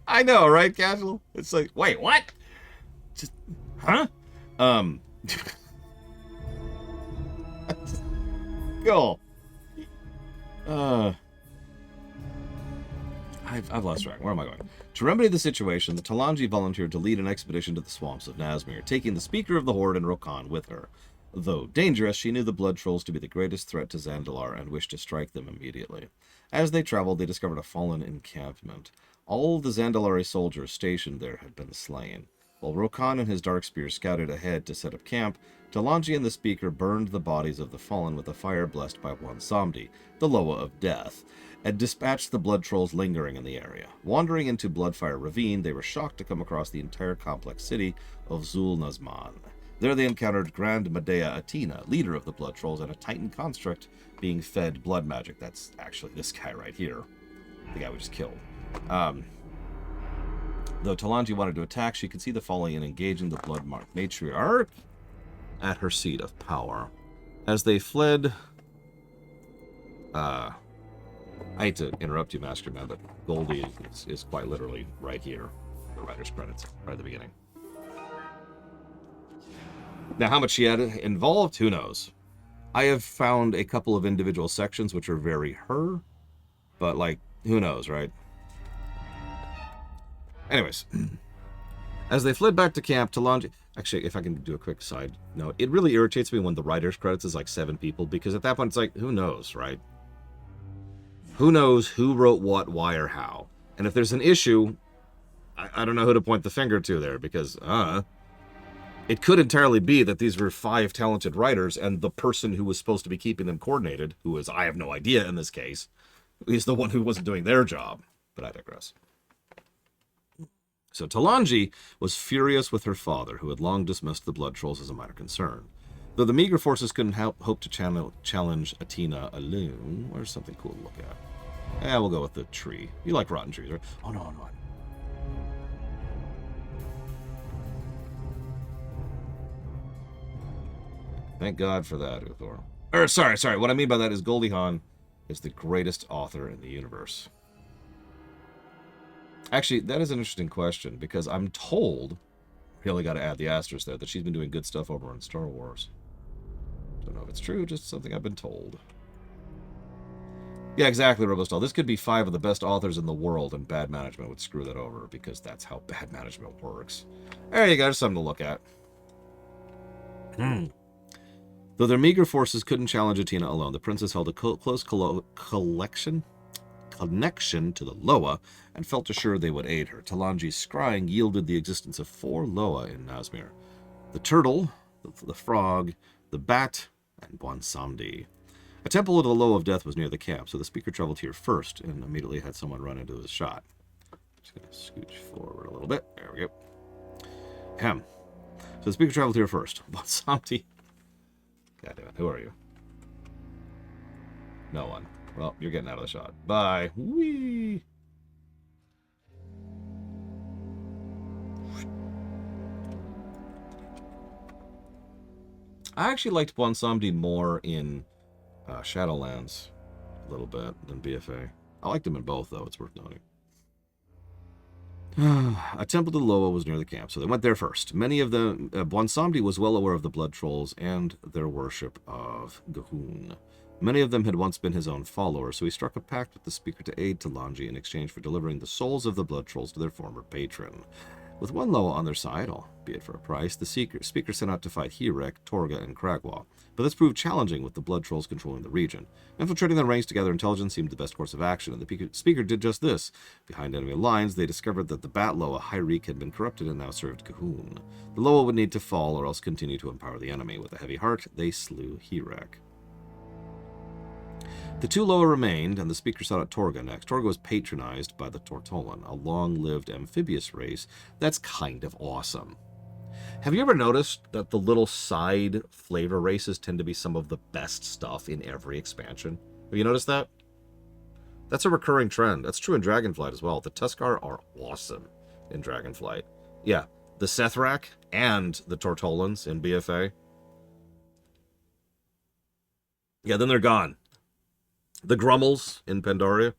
I know, right, Casual? It's like, wait, what? Just, huh? Cool. I've lost track. Where am I going? To remedy the situation, the Talanji volunteered to lead an expedition to the swamps of Nazmir, taking the Speaker of the Horde and Rokan with her. Though dangerous, she knew the blood trolls to be the greatest threat to Zandalar and wished to strike them immediately. As they traveled, they discovered a fallen encampment. All the Zandalari soldiers stationed there had been slain. While Rokan and his dark spear scouted ahead to set up camp, Talanji and the Speaker burned the bodies of the fallen with a fire blessed by one Samdi, the Loa of Death, and dispatched the blood trolls lingering in the area. Wandering into Bloodfire Ravine, they were shocked to come across the entire complex city of Zul Nazman. There they encountered Grand Medea Atina, leader of the blood trolls, and a Titan construct being fed blood magic. That's actually this guy right here, the guy we just killed. Though Talanji wanted to attack, she could see the falling and engaging the blood-marked matriarch at her seat of power. As they fled... I hate to interrupt you, Master Man, but Goldie is quite literally right here. The writer's credits, right at the beginning. Now, how much she had involved, who knows? I have found a couple of individual sections which are very her, but, like, who knows, right? Anyways, as they fled back to camp, Talanji... Actually, if I can do a quick side note, it really irritates me when the writer's credits is like 7 people, because at that point it's like, who knows, right? Who knows who wrote what, why, or how? And if there's an issue, I don't know who to point the finger to there, because, it could entirely be that these were 5 talented writers, and the person who was supposed to be keeping them coordinated, who is, I have no idea in this case, is the one who wasn't doing their job. But I digress. So Talanji was furious with her father, who had long dismissed the blood trolls as a minor concern. Though the meager forces couldn't hope to challenge Atina alone, where's something cool to look at? We'll go with the tree. You like rotten trees, right? Oh, no, no. Thank God for that, Uthor. Sorry. What I mean by that is Goldie Hawn is the greatest author in the universe. Actually, that is an interesting question, because I'm told, really got to add the asterisk there, that she's been doing good stuff over on Star Wars. Don't know if it's true, just something I've been told. Yeah, exactly, Robostal. This could be 5 of the best authors in the world, and bad management would screw that over, because that's how bad management works. There you go, just something to look at. Though their meager forces couldn't challenge Atina alone, the princess held a close connection to the Loa and felt assured they would aid her. Talanji's scrying yielded the existence of 4 Loa in Nazmir: the turtle, the frog, the bat, and one Samdi. A temple of the Low of Death was near the camp, so the speaker traveled here first and immediately had someone run into his shot. Just going to scooch forward a little bit. There we go. Ahem. So the speaker traveled here first. Bonsamti. God damn it. Who are you? No one. Well, you're getting out of the shot. Bye. Whee! I actually liked Bonsamdi more in Shadowlands a little bit than BFA. I liked him in both, though. It's worth noting. A temple to Loa was near the camp, so they went there first. Many of them, Bonsamdi was well aware of the blood trolls and their worship of Gahun. Many of them had once been his own followers, so he struck a pact with the speaker to aid Talanji in exchange for delivering the souls of the blood trolls to their former patron. With one Loa on their side, albeit for a price, the speaker set out to fight Hirek, Torga, and Kragwa. But this proved challenging with the blood trolls controlling the region. Infiltrating their ranks to gather intelligence seemed the best course of action, and the speaker did just this. Behind enemy lines, they discovered that the Bat Loa, Hyreek, had been corrupted and now served Gahun. The Loa would need to fall or else continue to empower the enemy. With a heavy heart, they slew Hirek. The two Loa remained, and the speaker sought out Torga next. Torga was patronized by the Tortolan, a long-lived amphibious race that's kind of awesome. Have you ever noticed that the little side flavor races tend to be some of the best stuff in every expansion? Have you noticed that? That's a recurring trend. That's true in Dragonflight as well. The Tuskar are awesome in Dragonflight. Yeah, the Sethrak and the Tortolans in BFA. Yeah, then they're gone. The Grummels in Pandaria.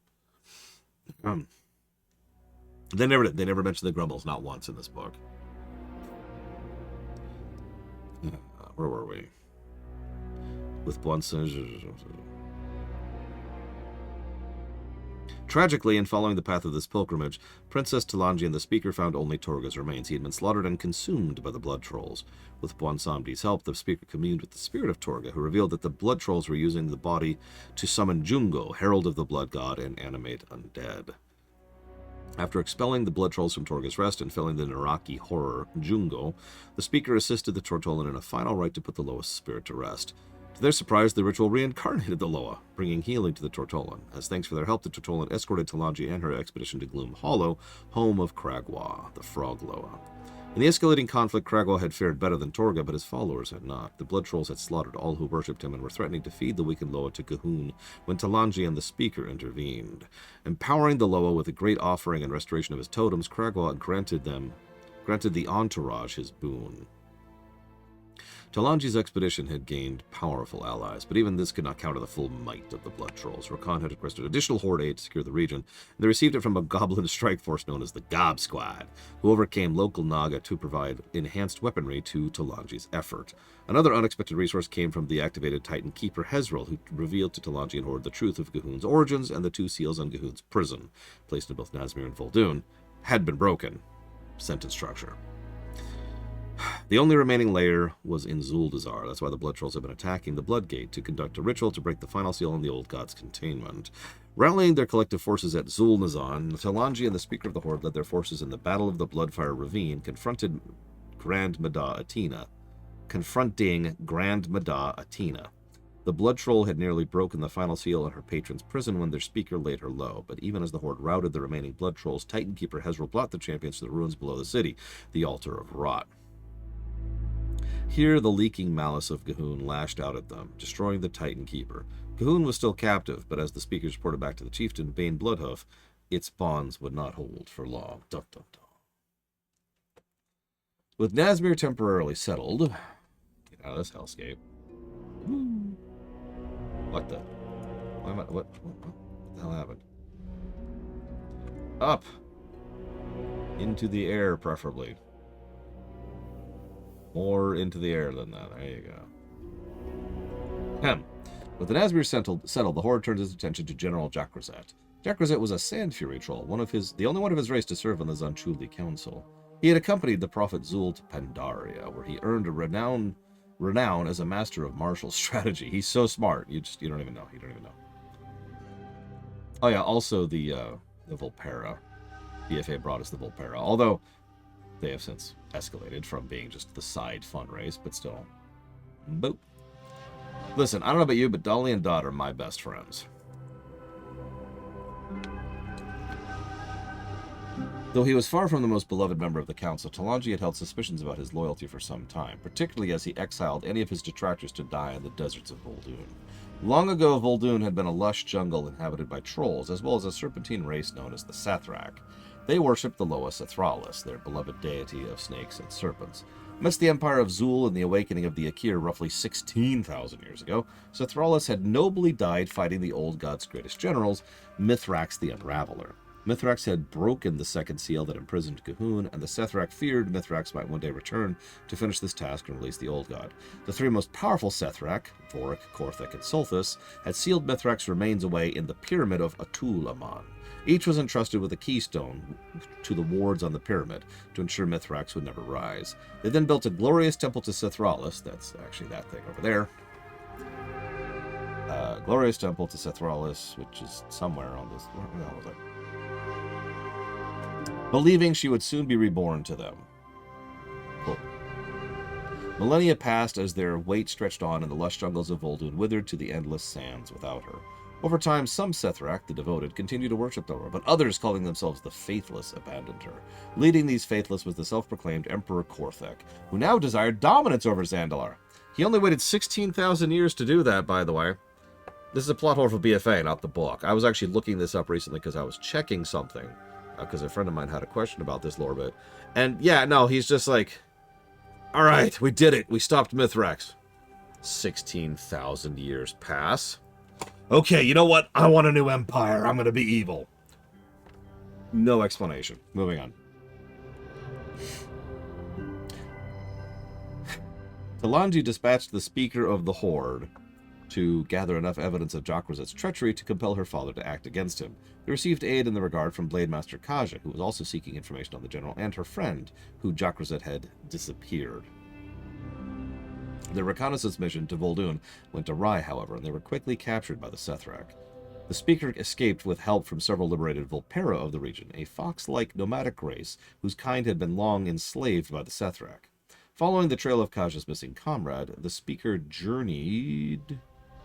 They never mention the Grummels, not once in this book. Where were we? With Blanson. Tragically, in following the path of this pilgrimage, Princess Talanji and the speaker found only Torga's remains. He had been slaughtered and consumed by the blood trolls. With Bwansamdi's help, the speaker communed with the spirit of Torga, who revealed that the blood trolls were using the body to summon Jungo, herald of the blood god, and animate undead. After expelling the blood trolls from Torga's rest and felling the Naraki horror, Jungo, the speaker assisted the Tortolan in a final rite to put the Loa's spirit to rest. To their surprise, the ritual reincarnated the Loa, bringing healing to the Tortolan. As thanks for their help, the Tortolan escorted Talanji and her expedition to Gloom Hollow, home of Kragwa, the Frog Loa. In the escalating conflict, Kragwa had fared better than Torga, but his followers had not. The blood trolls had slaughtered all who worshipped him and were threatening to feed the weakened Loa to Gahun when Talanji and the speaker intervened. Empowering the Loa with a great offering and restoration of his totems, Kragwa granted the entourage his boon. Talanji's expedition had gained powerful allies, but even this could not counter the full might of the blood trolls. Rakan had requested additional Horde aid to secure the region, and they received it from a goblin strike force known as the Gob Squad, who overcame local Naga to provide enhanced weaponry to Talanji's effort. Another unexpected resource came from the activated Titan Keeper Hezrel, who revealed to Talanji and Horde the truth of Gahun's origins and the two seals on Gahun's prison, placed in both Nazmir and Vol'dun, had been broken. Sentence structure. The only remaining layer was in Zuldazar. That's why the blood trolls have been attacking the Blood Gate to conduct a ritual to break the final seal on the old god's containment. Rallying their collective forces at Zul'Nazan, Talanji and the Speaker of the Horde led their forces in the Battle of the Bloodfire Ravine, confronting Grand Mada Atina. The blood troll had nearly broken the final seal in her patron's prison when their speaker laid her low, but even as the Horde routed the remaining blood trolls, Titan Keeper Hezrel brought the champions to the ruins below the city, the Altar of Rot. Here, the leaking malice of Gahun lashed out at them, destroying the Titan Keeper. Gahun was still captive, but as the speakers reported back to the chieftain, Bane Bloodhoof, its bonds would not hold for long. Dun, dun, dun. With Nazmir temporarily settled, get out of this hellscape. Woo. What the? What the hell happened? Up! Into the air, preferably. More into the air than that. There you go. With the Nazmir settled, the Horde turned its attention to General Jakrazet. Jakrazet was a Sand Fury troll, the only one of his race to serve on the Zanchuli Council. He had accompanied the Prophet Zul to Pandaria, where he earned a renown as a master of martial strategy. He's so smart. You don't even know. Oh yeah, also the Volpera. BFA brought us the Volpera, although they have since escalated from being just the side fun race, but still. Boop. Listen, I don't know about you, but Dolly and Dot are my best friends. Though he was far from the most beloved member of the council, Talanji had held suspicions about his loyalty for some time, particularly as he exiled any of his detractors to die in the deserts of Vol'dun. Long ago, Vol'dun had been a lush jungle inhabited by trolls, as well as a serpentine race known as the Sathrak. They worshipped the Loa Sathralis, their beloved deity of snakes and serpents. Amidst the empire of Zul and the awakening of the Akir roughly 16,000 years ago, Sathralis had nobly died fighting the old god's greatest generals, Mithrax the Unraveler. Mithrax had broken the second seal that imprisoned Gahun, and the Sathrak feared Mithrax might one day return to finish this task and release the old god. The three most powerful Sathrak, Vorik, Korthik, and Silithus, had sealed Mithrax's remains away in the pyramid of Atul Aman. Each was entrusted with a keystone to the wards on the pyramid to ensure Mithrax would never rise. They then built a glorious temple to Sathralis, that's actually that thing over there. Glorious temple to Sathralis, which is somewhere on this, where was it? Believing she would soon be reborn to them. Cool. Millennia passed as their weight stretched on and the lush jungles of Vol'dun withered to the endless sands without her. Over time, some Sethrak, the devoted, continued to worship Thora, but others, calling themselves the Faithless, abandoned her. Leading these Faithless was the self-proclaimed Emperor Korthik, who now desired dominance over Zandalar. He only waited 16,000 years to do that, by the way. This is a plot hole for BFA, not the book. I was actually looking this up recently because I was checking something. Because a friend of mine had a question about this lore bit. And yeah, no, he's just like, all right, we did it. We stopped Mithrax. 16,000 years pass. Okay, you know what? I want a new empire. I'm going to be evil. No explanation. Moving on. Talanji dispatched the Speaker of the Horde to gather enough evidence of Jakrazet's treachery to compel her father to act against him. They received aid in the regard from Blade Master Kaja, who was also seeking information on the general, and her friend, who Jakrazet had disappeared. Their reconnaissance mission to Vol'dun went awry, however, and they were quickly captured by the Sethrak. The Speaker escaped with help from several liberated Volpera of the region, a fox-like nomadic race whose kind had been long enslaved by the Sethrak. Following the trail of Kaja's missing comrade, the Speaker journeyed...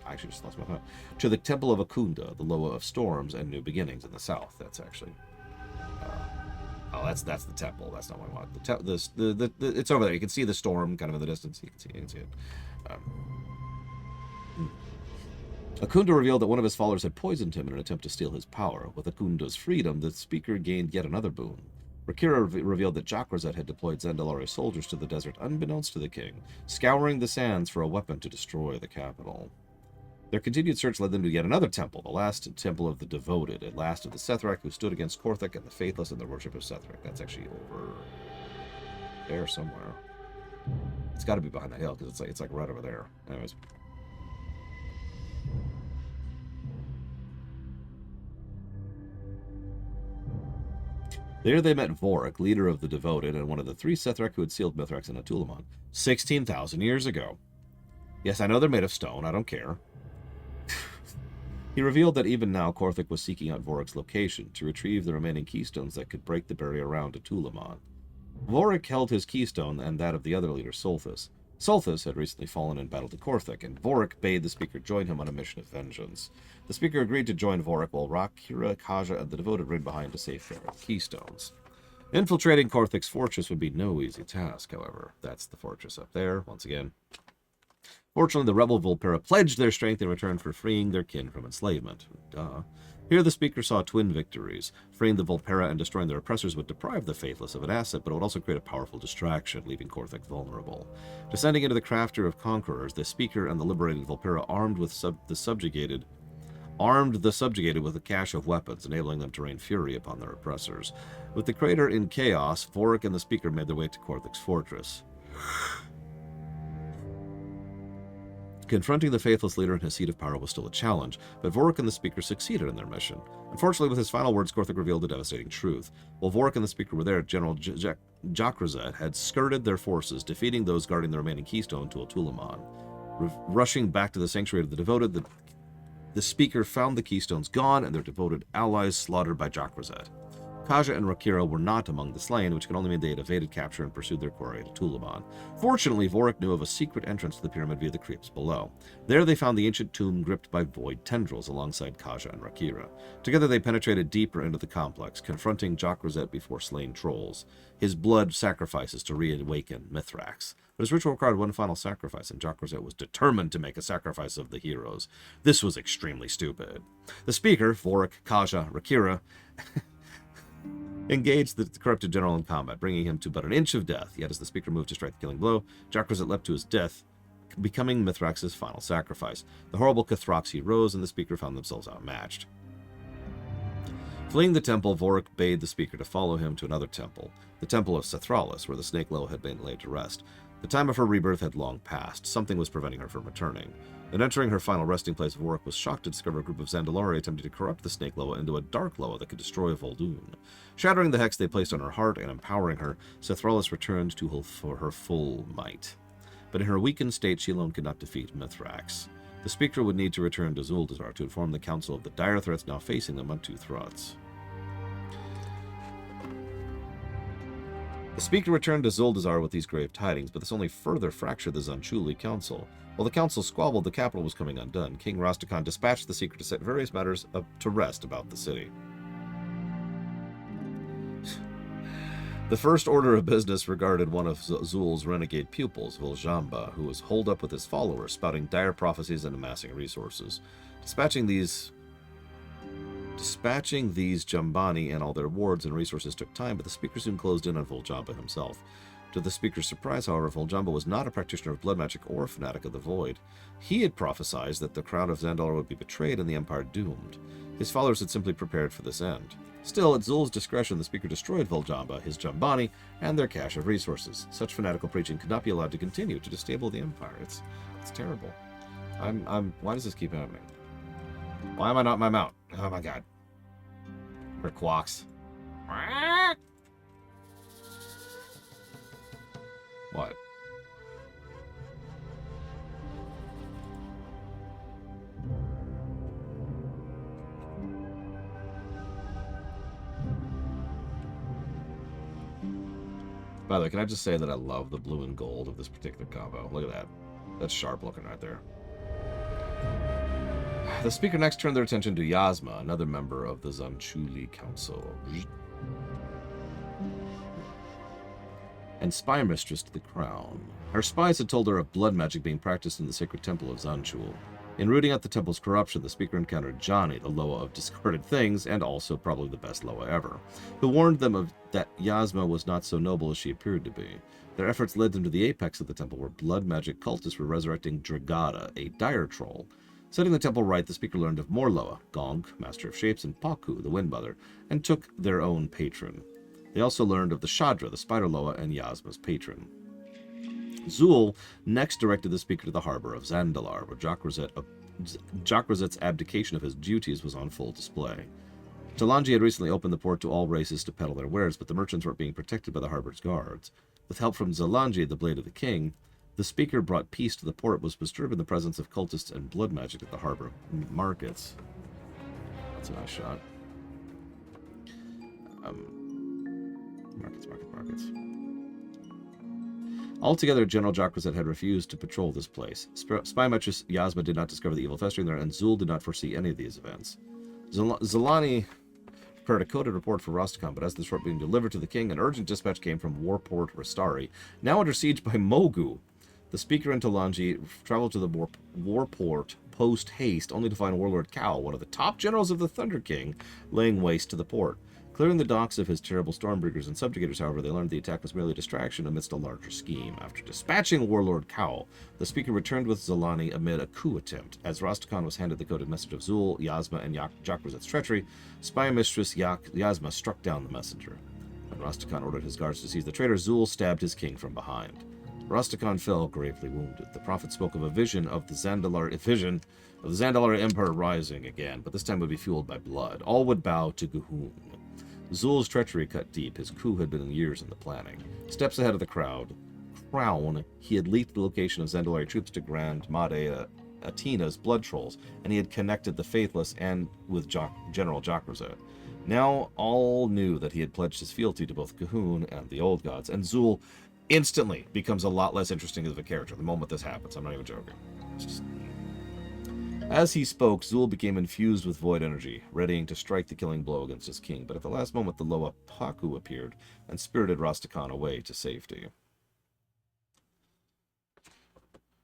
I actually just lost my thought. To the Temple of Akunda, the Loa of Storms and New Beginnings in the south. That's actually... that's the temple. That's not what I want. It's over there. You can see the storm kind of in the distance. You can see it. Akunda revealed that one of his followers had poisoned him in an attempt to steal his power. With Akunda's freedom, the Speaker gained yet another boon. Rakira revealed that Jakrazet had deployed Zandalari soldiers to the desert unbeknownst to the king, scouring the sands for a weapon to destroy the capital. Their continued search led them to yet another temple, the last temple of the devoted, at last of the Sethrak, who stood against Korthik and the faithless in their worship of Sethrak. That's actually over there somewhere. It's got to be behind that hill, because it's like right over there. Anyways. There they met Vorik, leader of the devoted, and one of the three Sethrak who had sealed Mithrax and Atulaman 16,000 years ago. Yes, I know they're made of stone. I don't care. He revealed that even now Korthik was seeking out Vorik's location to retrieve the remaining keystones that could break the barrier around Atulaman. Vorik held his keystone and that of the other leader, Silithus. Silithus had recently fallen in battle to Korthik, and Vorik bade the Speaker join him on a mission of vengeance. The Speaker agreed to join Vorik, while Rakira, Kaja, and the devoted remained behind to safeguard the keystones. Infiltrating Korthik's fortress would be no easy task, however. That's the fortress up there, once again. Fortunately, the rebel Volpera pledged their strength in return for freeing their kin from enslavement. Duh. Here the Speaker saw twin victories. Freeing the Volpera and destroying their oppressors would deprive the Faithless of an asset, but it would also create a powerful distraction, leaving Korthik vulnerable. Descending into the crafter of conquerors, the Speaker and the liberated Volpera armed the subjugated with a cache of weapons, enabling them to rain fury upon their oppressors. With the crater in chaos, Vorik and the Speaker made their way to Korthik's fortress. Confronting the Faithless leader in his seat of power was still a challenge, but Vorik and the Speaker succeeded in their mission. Unfortunately, with his final words, Korthik revealed a devastating truth. While Vorik and the Speaker were there, General Jakrazet had skirted their forces, defeating those guarding the remaining keystone to Atulaman. Rushing back to the sanctuary of the devoted, the Speaker found the keystones gone and their devoted allies slaughtered by Jakrazet. Kaja and Rakira were not among the slain, which could only mean they had evaded capture and pursued their quarry to Tulaban. Fortunately, Vorik knew of a secret entrance to the pyramid via the creeps below. There they found the ancient tomb gripped by void tendrils alongside Kaja and Rakira. Together they penetrated deeper into the complex, confronting Jokrazet before slaying trolls. His blood sacrifices to reawaken Mithrax. But his ritual required one final sacrifice, and Jokrazet was determined to make a sacrifice of the heroes. This was extremely stupid. The speaker, Vorik, Kaja, Rakira, engaged the corrupted general in combat, bringing him to but an inch of death. Yet as the speaker moved to strike the killing blow, Jokrazet leapt to his death, becoming Mithrax's final sacrifice. The horrible Cathroxy rose, and the speaker found themselves outmatched. Fleeing the temple, Vorik bade the speaker to follow him to another temple, the Temple of Sethralus, where the Snake Loa had been laid to rest. The time of her rebirth had long passed. Something was preventing her from returning. In entering her final resting place, Vorik was shocked to discover a group of Zandalari attempting to corrupt the Snake Loa into a Dark Loa that could destroy Vol'dun. Shattering the hex they placed on her heart and empowering her, Sethralus returned to her for her full might. But in her weakened state, she alone could not defeat Mithrax. The speaker would need to return to Zuldazar to inform the council of the dire threats now facing them on two fronts. The speaker returned to Zuldazar with these grave tidings, but this only further fractured the Zanchuli council. While the council squabbled, the capital was coming undone. King Rastakhan dispatched the seeker to set various matters up to rest about the city. The first order of business regarded one of Zul's renegade pupils, Viljamba, who was holed up with his followers, spouting dire prophecies and amassing resources. Dispatching these Jambani and all their wards and resources took time, but the speaker soon closed in on Viljamba himself. To the speaker's surprise, however, Viljamba was not a practitioner of blood magic or a fanatic of the void. He had prophesied that the crown of Zandalar would be betrayed and the empire doomed. His followers had simply prepared for this end. Still, at Zul's discretion, the speaker destroyed Viljamba, his Jambani, and their cache of resources. Such fanatical preaching could not be allowed to continue to destabilize the empire. It's terrible. Why does this keep happening? Why am I not in my mount? Oh my god. Or quacks. What? By the way, can I just say that I love the blue and gold of this particular combo? Look at that. That's sharp looking right there. The speaker next turned their attention to Yasma, another member of the Zanchuli Council, and spy mistress to the crown. Her spies had told her of blood magic being practiced in the sacred temple of Zanchul. In rooting out the temple's corruption, the speaker encountered Johnny, the Loa of discarded things, and also probably the best Loa ever, who warned them that Yasma was not so noble as she appeared to be. Their efforts led them to the apex of the temple, where blood magic cultists were resurrecting Dragada, a dire troll. Setting the temple right, the speaker learned of more Loa, Gong, Master of Shapes, and Paku, the Windmother, and took their own patron. They also learned of the Shadra, the Spider Loa, and Yasma's patron. Zul next directed the speaker to the harbor of Zandalar, where Jokrazet's abdication of his duties was on full display. Talanji had recently opened the port to all races to peddle their wares, but the merchants weren't being protected by the harbor's guards. With help from Zalanji, the Blade of the King, the speaker brought peace to the port, was disturbing the presence of cultists and blood magic at the harbor markets. That's a nice shot. Markets. Altogether, General Jokrazet had refused to patrol this place. Spy mistress Yasma did not discover the evil festering there, and Zul did not foresee any of these events. Zalani prepared a coded report for Rastakhan, but as this report being delivered to the king, an urgent dispatch came from Warport Rastari, now under siege by Mogu. The speaker and Talanji traveled to the Warport post-haste, only to find Warlord Cal, one of the top generals of the Thunder King, laying waste to the port. Clearing the docks of his terrible Stormbreakers and Subjugators, however, they learned the attack was merely a distraction amidst a larger scheme. After dispatching Warlord Cowl, the speaker returned with Zalani amid a coup attempt. As Rastakhan was handed the coded message of Zul, Yasma, and Jokrazet's treachery, spy mistress Yasma struck down the messenger. When Rastakhan ordered his guards to seize the traitor, Zul stabbed his king from behind. Rastakhan fell gravely wounded. The prophet spoke of a vision of the Zandalar Empire rising again, but this time would be fueled by blood. All would bow to Guhun. Zul's treachery cut deep. His coup had been years in the planning. Steps ahead of the crown, he had leaked the location of Zandalari troops to Grand Made Atena's blood trolls, and he had connected the Faithless and with General Jokrazet. Now all knew that he had pledged his fealty to both Cahoon and the old gods, and Zul instantly becomes a lot less interesting as a character the moment this happens. I'm not even joking. As he spoke, Zul became infused with void energy, readying to strike the killing blow against his king, but at the last moment the Loa Paku appeared and spirited Rastakhan away to safety.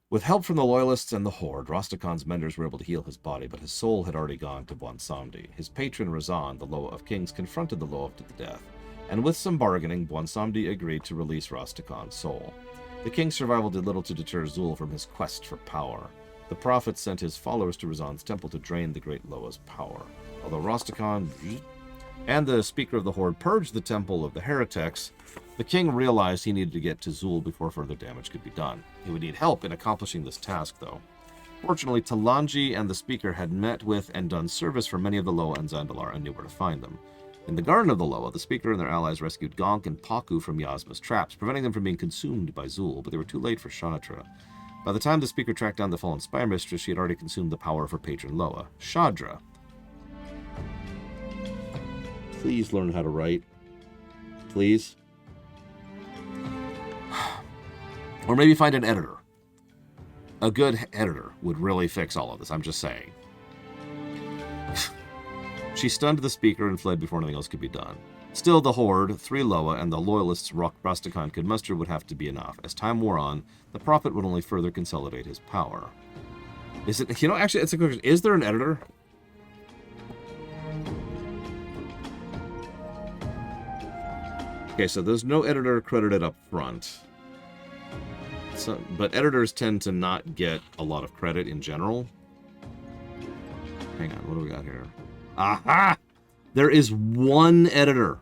With help from the Loyalists and the Horde, Rastakhan's menders were able to heal his body, but his soul had already gone to Bwonsamdi. His patron Razan, the Loa of Kings, confronted the Loa to the death, and with some bargaining, Bwonsamdi agreed to release Rastakhan's soul. The king's survival did little to deter Zul from his quest for power. The prophet sent his followers to Razan's temple to drain the great Loa's power. Although Rastakhan and the Speaker of the Horde purged the temple of the heretics, the king realized he needed to get to Zul before further damage could be done. He would need help in accomplishing this task, though. Fortunately, Talanji and the Speaker had met with and done service for many of the Loa and Zandalar and knew where to find them. In the Garden of the Loa, the Speaker and their allies rescued Gonk and Paku from Yasma's traps, preventing them from being consumed by Zul, but they were too late for Shadra. By the time the Speaker tracked down the fallen Spire Mistress, she had already consumed the power of her patron Loa, Shadra. Please learn how to write. Please. Or maybe find an editor. A good editor would really fix all of this, I'm just saying. She stunned the Speaker and fled before anything else could be done. Still, the Horde, 3 Loa, and the Loyalists Rastakhan could muster would have to be enough. As time wore on, the Prophet would only further consolidate his power. Is it, actually, it's a question. Is there an editor? Okay, so there's no editor credited up front. But editors tend to not get a lot of credit in general. Hang on, what do we got here? Aha! There is one editor.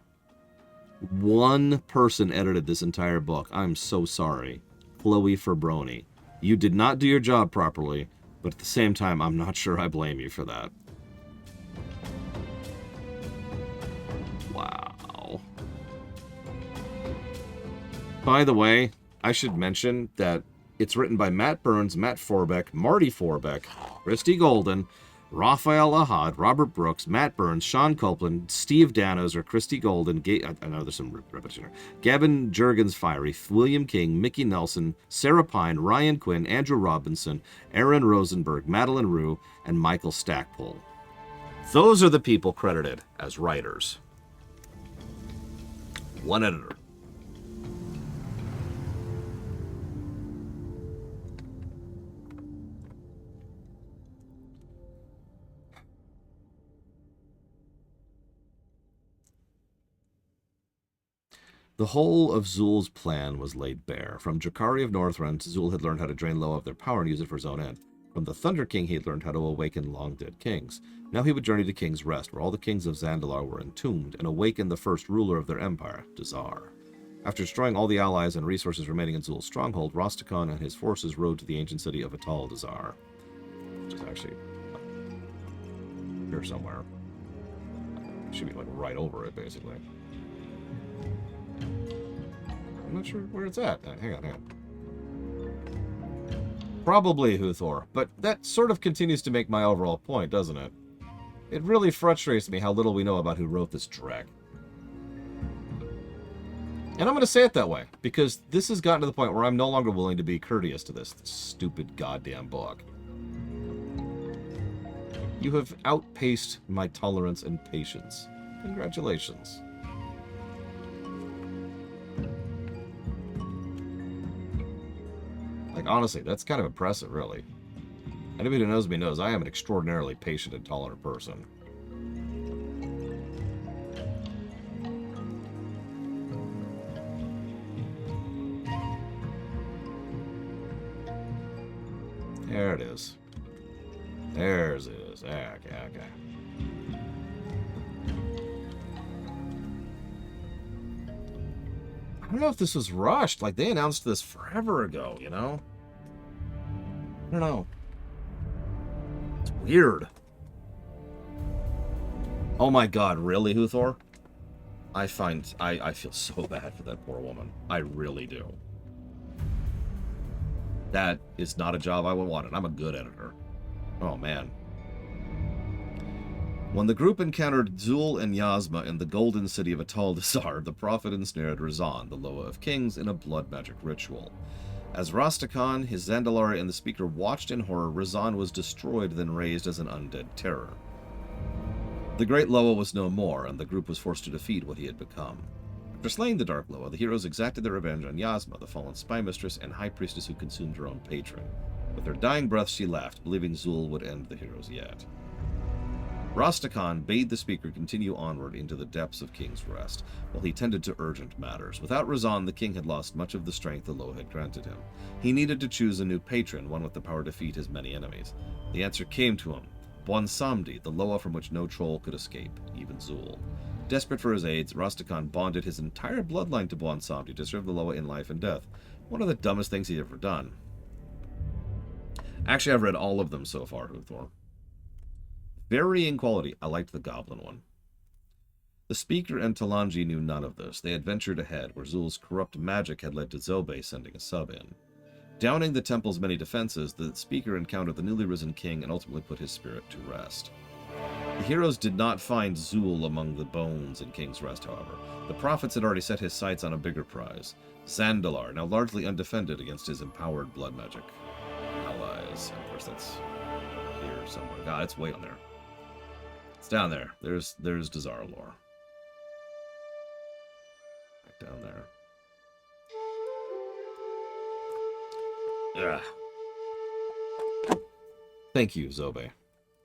One person edited this entire book. I'm so sorry. Chloe Ferbroni. You did not do your job properly, but at the same time, I'm not sure I blame you for that. Wow. By the way, I should mention that it's written by Matt Burns, Matt Forbeck, Marty Forbeck, Christy Golden, Raphael Ahad, Robert Brooks, Matt Burns, Sean Copeland, Steve Danos, or Christy Golden, I know there's some repetition here, Gavin Jurgens Fiery, William King, Mickey Nelson, Sarah Pine, Ryan Quinn, Andrew Robinson, Aaron Rosenberg, Madeline Rue, and Michael Stackpole. Those are the people credited as writers. One editor. The whole of Zul's plan was laid bare. From Drakari of Northrend, Zul had learned how to drain Loa of their power and use it for his own end. From the Thunder King, he had learned how to awaken long-dead kings. Now he would journey to King's Rest, where all the kings of Zandalar were entombed, and awaken the first ruler of their empire, Dazar. After destroying all the allies and resources remaining in Zul's stronghold, Rastakhan and his forces rode to the ancient city of Atal Dazar, which is actually here somewhere. Should be like right over it, basically. I'm not sure where it's at. Hang on. Probably Huthor, but that sort of continues to make my overall point, doesn't it? It really frustrates me how little we know about who wrote this dreck. And I'm going to say it that way, because this has gotten to the point where I'm no longer willing to be courteous to this stupid goddamn book. You have outpaced my tolerance and patience. Congratulations. Like, honestly, that's kind of impressive, really. Anybody who knows me knows I am an extraordinarily patient and tolerant person. There it is. There's it is. Okay. I don't know if this was rushed. Like, they announced this forever ago, you know? I don't know. It's weird. Oh my god, really, Huthor? I feel so bad for that poor woman. I really do. That is not a job I would want, and I'm a good editor. Oh, man. When the group encountered Zul and Yasma in the golden city of Dazar'alor, the prophet ensnared Razan, the Loa of Kings, in a blood magic ritual. As Rastakhan, his Zandalari, and the speaker watched in horror, Razan was destroyed, then raised as an undead terror. The Great Loa was no more, and the group was forced to defeat what he had become. After slaying the Dark Loa, the heroes exacted their revenge on Yasma, the fallen spy mistress and high priestess who consumed her own patron. With her dying breath, she laughed, believing Zul would end the heroes yet. Rastakhan bade the speaker continue onward into the depths of King's Rest, while he tended to urgent matters. Without Razan, the king had lost much of the strength the Loa had granted him. He needed to choose a new patron, one with the power to defeat his many enemies. The answer came to him: Bwonsamdi, the Loa from which no troll could escape, even Zul. Desperate for his aids, Rastakhan bonded his entire bloodline to Bwonsamdi to serve the Loa in life and death. One of the dumbest things he'd ever done. Actually, I've read all of them so far, Huthor. Varying quality. I liked the goblin one. The speaker and Talanji knew none of this. They had ventured ahead, where Zul's corrupt magic had led to Zobe sending a sub in. Downing the temple's many defenses, the speaker encountered the newly risen king and ultimately put his spirit to rest. The heroes did not find Zul among the bones in King's Rest, however. The prophets had already set his sights on a bigger prize: Zandalar, now largely undefended against his empowered blood magic allies. And of course, that's here somewhere. God, it's way on there. It's down there. There's Dazar'alor. Right down there. Yeah. Thank you, Zobe,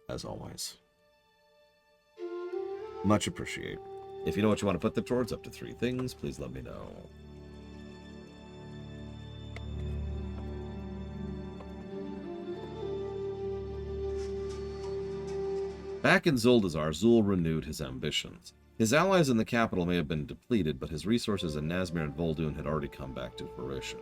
as always. Much appreciate. If you know what you want to put them towards, up to 3 things, please let me know. Back in Zuldazar, Zul renewed his ambitions. His allies in the capital may have been depleted, but his resources in Nazmir and Vol'dun had already come back to fruition.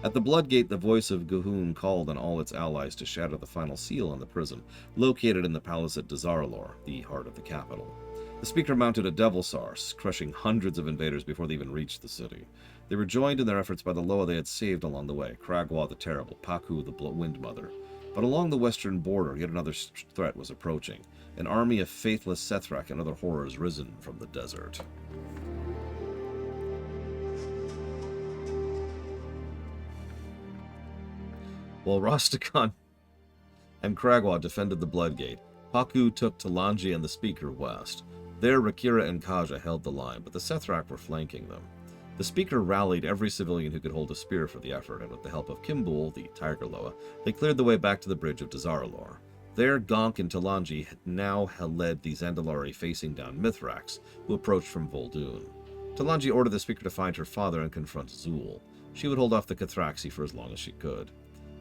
At the Bloodgate, the voice of G'huun called on all its allies to shatter the final seal on the prison, located in the palace at Dazar'alor, the heart of the capital. The speaker mounted a devil sars, crushing hundreds of invaders before they even reached the city. They were joined in their efforts by the Loa they had saved along the way: Kragwa the Terrible, Paku the Wind Mother. But along the western border, yet another threat was approaching: an army of faithless Sethrak and other horrors risen from the desert. While Rastakhan and Kragwa defended the Bloodgate, Paku took Talanji and the speaker west. There, Rakira and Kaja held the line, but the Sethrak were flanking them. The speaker rallied every civilian who could hold a spear for the effort, and with the help of Kimbul, the Tiger Loa, they cleared the way back to the bridge of Dazar'alor. There, Gonk and Talanji now led the Zandalari facing down Mithrax, who approached from Vol'dun. Talanji ordered the speaker to find her father and confront Zul. She would hold off the Cathraxi for as long as she could.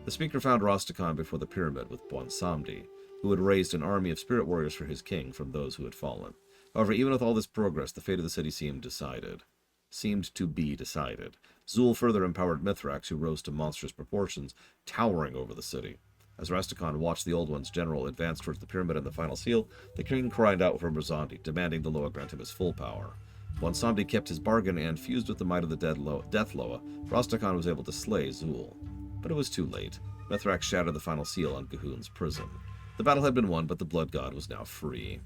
The speaker found Rastakhan before the pyramid with Bwonsamdi, who had raised an army of spirit warriors for his king from those who had fallen. However, even with all this progress, the fate of the city seemed to be decided. Zul further empowered Mithrax, who rose to monstrous proportions, towering over the city. As Rastakhan watched the Old One's general advance towards the pyramid and the final seal, the king cried out for Brazandi, demanding the Loa grant him his full power. Bwonsamdi kept his bargain and, fused with the might of the Death Loa, Rastakhan was able to slay Zul. But it was too late. Mithrax shattered the final seal on G'huun's prison. The battle had been won, but the Blood God was now free.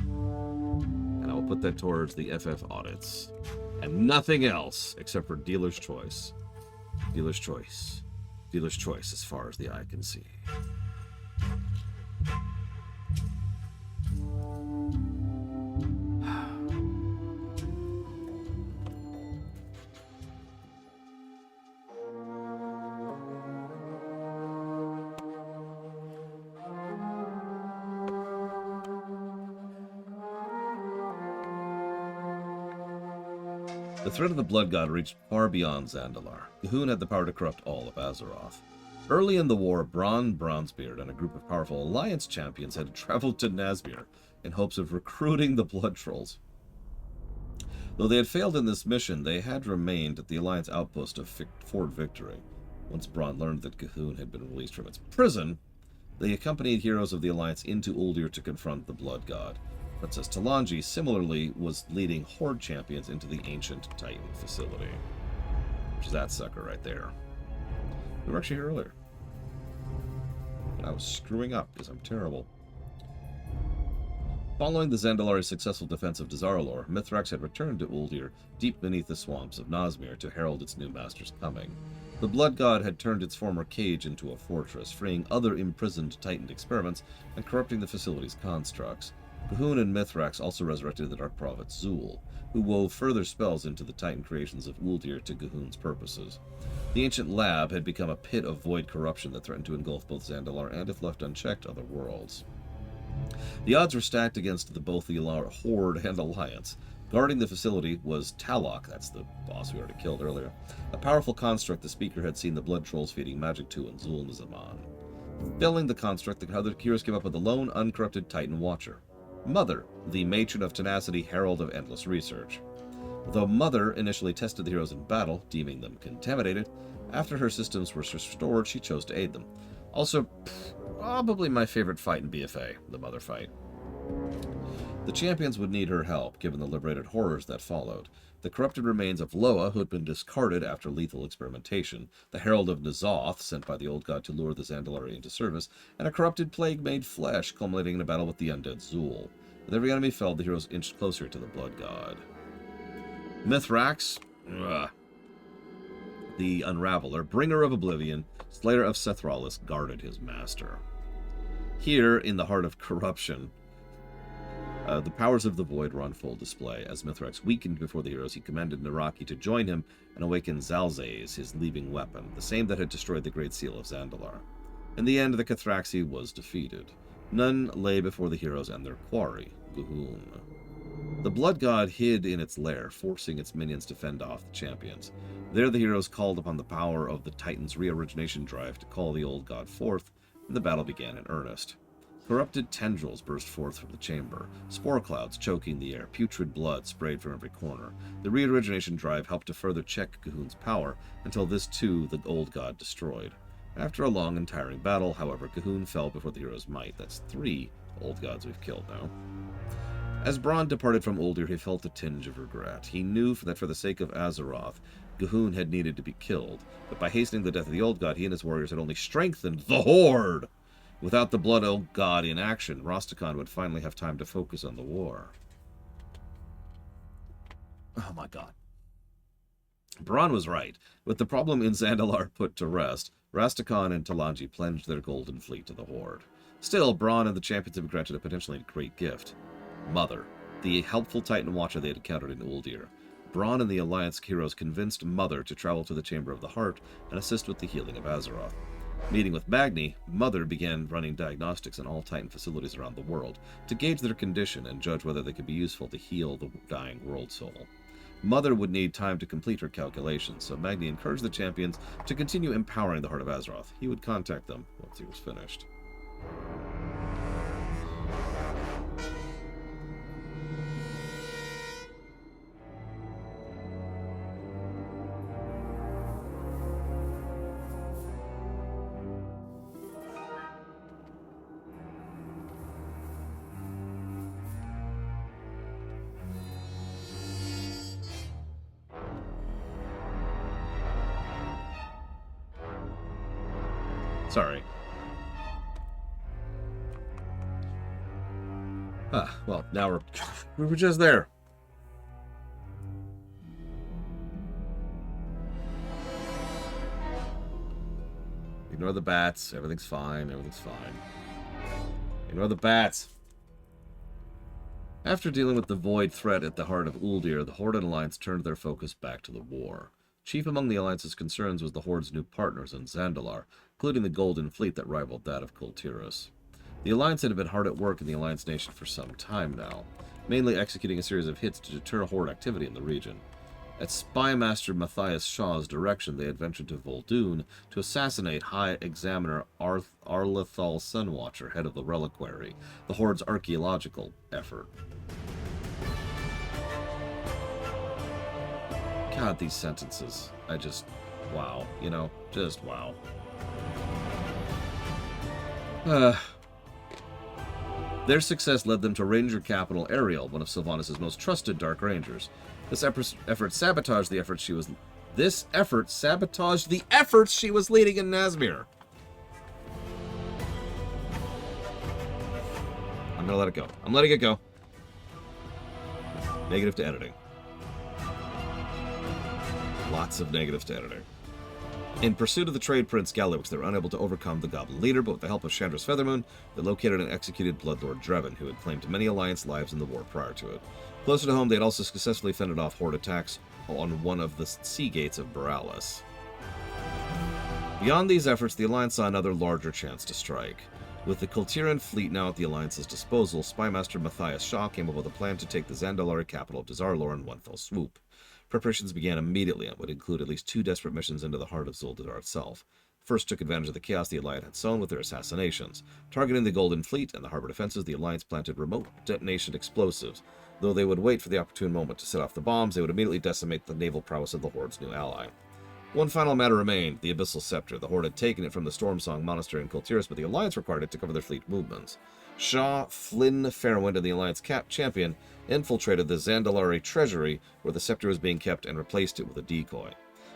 And I will put that towards the FF audits. And nothing else except for Dealer's Choice. Dealer's Choice. Dealer's Choice as far as the eye can see. The threat of the Blood God reached far beyond Zandalar. G'huun had the power to corrupt all of Azeroth. Early in the war, Bronzebeard and a group of powerful Alliance champions had traveled to Nazmir in hopes of recruiting the Blood Trolls. Though they had failed in this mission, they had remained at the Alliance outpost of Fort Victory. Once Bronn learned that G'huun had been released from its prison, they accompanied heroes of the Alliance into Uldir to confront the Blood God. Princess Talanji, similarly, was leading Horde champions into the ancient Titan facility. Which is that sucker right there. We were actually here earlier. And I was screwing up because I'm terrible. Following the Zandalari's successful defense of Dazar'alor, Mithrax had returned to Uldir, deep beneath the swamps of Nazmir, to herald its new master's coming. The Blood God had turned its former cage into a fortress, freeing other imprisoned Titan experiments and corrupting the facility's constructs. G'huun and Mithrax also resurrected the Dark Prophet Zul, who wove further spells into the Titan creations of Uldir to G'huun's purposes. The ancient lab had become a pit of void corruption that threatened to engulf both Zandalar and, if left unchecked, other worlds. The odds were stacked against both the Horde and Alliance. Guarding the facility was Talok, that's the boss we already killed earlier, a powerful construct the Speaker had seen the Blood Trolls feeding magic to in Zul'Nazaman. Felling the construct, the other heroes came up with a lone, uncorrupted Titan Watcher, Mother, the Matron of Tenacity, Herald of Endless Research. Though Mother initially tested the heroes in battle, deeming them contaminated, after her systems were restored, she chose to aid them. Also, probably my favorite fight in BFA, the Mother fight. The champions would need her help, given the liberated horrors that followed. The corrupted remains of Loa, who had been discarded after lethal experimentation, the Herald of N'Zoth, sent by the old god to lure the Zandalari into service, and a corrupted plague-made flesh, culminating in a battle with the undead Zul. With every enemy felled, the heroes inched closer to the Blood God. Mithrax, the Unraveler, bringer of oblivion, slayer of Sethralis, guarded his master. Here, in the heart of corruption, the powers of the Void were on full display. As Mithrax weakened before the heroes, he commanded Naraki to join him and awaken Zalzaze, his leaving weapon, the same that had destroyed the Great Seal of Zandalar. In the end, the Cathraxi was defeated. None lay before the heroes and their quarry, G'huun. The Blood God hid in its lair, forcing its minions to fend off the champions. There the heroes called upon the power of the Titan's re-origination drive to call the old god forth, and the battle began in earnest. Corrupted tendrils burst forth from the chamber, spore clouds choking the air, putrid blood sprayed from every corner. The re-origination drive helped to further check G'huun's power, until this too the old god destroyed. After a long and tiring battle, however, G'huun fell before the hero's might. That's 3 old gods we've killed now. As Braun departed from Uldir, he felt a tinge of regret. He knew that for the sake of Azeroth, G'huun had needed to be killed, but by hastening the death of the old god, he and his warriors had only strengthened the Horde. Without the Blood Old God in action, Rastakhan would finally have time to focus on the war. Oh my god. Braun was right. With the problem in Zandalar put to rest, Rastakhan and Talanji plunged their golden fleet to the Horde. Still, Braun and the champions had been granted a potentially great gift. Mother, the helpful Titan Watcher they had encountered in Uldir. Braun and the Alliance heroes convinced Mother to travel to the Chamber of the Heart and assist with the healing of Azeroth. Meeting with Magni, Mother began running diagnostics in all Titan facilities around the world to gauge their condition and judge whether they could be useful to heal the dying world soul. Mother would need time to complete her calculations, so Magni encouraged the champions to continue empowering the Heart of Azeroth. He would contact them once he was finished. Sorry. Well, now we were just there. Ignore the bats. Everything's fine. Everything's fine. Ignore the bats. After dealing with the void threat at the heart of Uldir, the Horde and Alliance turned their focus back to the war. Chief among the Alliance's concerns was the Horde's new partners in Zandalar, including the Golden Fleet that rivaled that of Kul Tiras. The Alliance had been hard at work in the Alliance Nation for some time now, mainly executing a series of hits to deter Horde activity in the region. At Spy Master Matthias Shaw's direction, they had ventured to Vol'dun to assassinate High Examiner Arlethal Sunwatcher, head of the Reliquary, the Horde's archaeological effort. God, these sentences. Wow. You know, just wow. Their success led them to Ranger Capital Ariel, one of Sylvanas' most trusted Dark Rangers. This effort sabotaged the efforts she was leading in Nazmir. I'm gonna let it go. I'm letting it go. Negative to editing. Lots of negatives to editing. In pursuit of the trade prince Galux, they were unable to overcome the goblin leader, but with the help of Chandra's Feathermoon, they located and executed Bloodlord Drevin, who had claimed many Alliance lives in the war prior to it. Closer to home, they had also successfully fended off Horde attacks on one of the sea gates of Borealis. Beyond these efforts, the Alliance saw another larger chance to strike. With the Kul Tiras fleet now at the Alliance's disposal, Spymaster Matthias Shaw came up with a plan to take the Zandalari capital of Dazar'alor in one fell swoop. Preparations began immediately and would include at least 2 desperate missions into the heart of Zuldazar itself. First took advantage of the chaos the Alliance had sown with their assassinations. Targeting the Golden Fleet and the harbor defenses, the Alliance planted remote detonation explosives. Though they would wait for the opportune moment to set off the bombs, they would immediately decimate the naval prowess of the Horde's new ally. One final matter remained, the Abyssal Scepter. The Horde had taken it from the Stormsong monastery in Kul Tiras, but the Alliance required it to cover their fleet movements. Shaw, Flynn, Fairwind, and the Alliance champion infiltrated the Zandalari treasury, where the scepter was being kept, and replaced it with a decoy.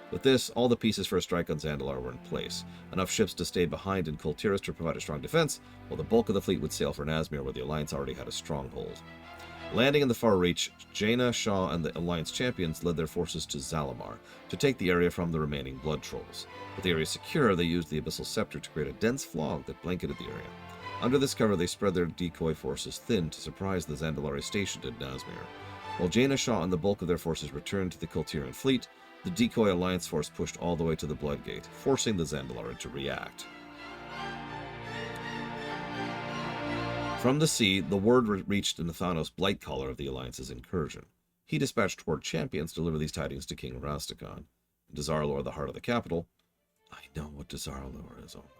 With this, all the pieces for a strike on Zandalar were in place. Enough ships to stay behind in Kul Tiras to provide a strong defense, while the bulk of the fleet would sail for Nazmir, where the Alliance already had a stronghold. Landing in the far reach, Jaina, Shaw, and the Alliance champions led their forces to Zalamar to take the area from the remaining blood trolls. With the area secure, they used the Abyssal Scepter to create a dense fog that blanketed the area. Under this cover, they spread their decoy forces thin to surprise the Zandalari stationed in Nazmir. While Jaina, Shaw, and the bulk of their forces returned to the Kul Tiras fleet, the decoy Alliance force pushed all the way to the Bloodgate, forcing the Zandalari to react. From the sea, the word reached Nathanos Blightcaller of the Alliance's incursion. He dispatched Horde champions to deliver these tidings to King Rastakhan. In Dazar'alor, the heart of the capital. I know what Dazar'alor is, oh my god.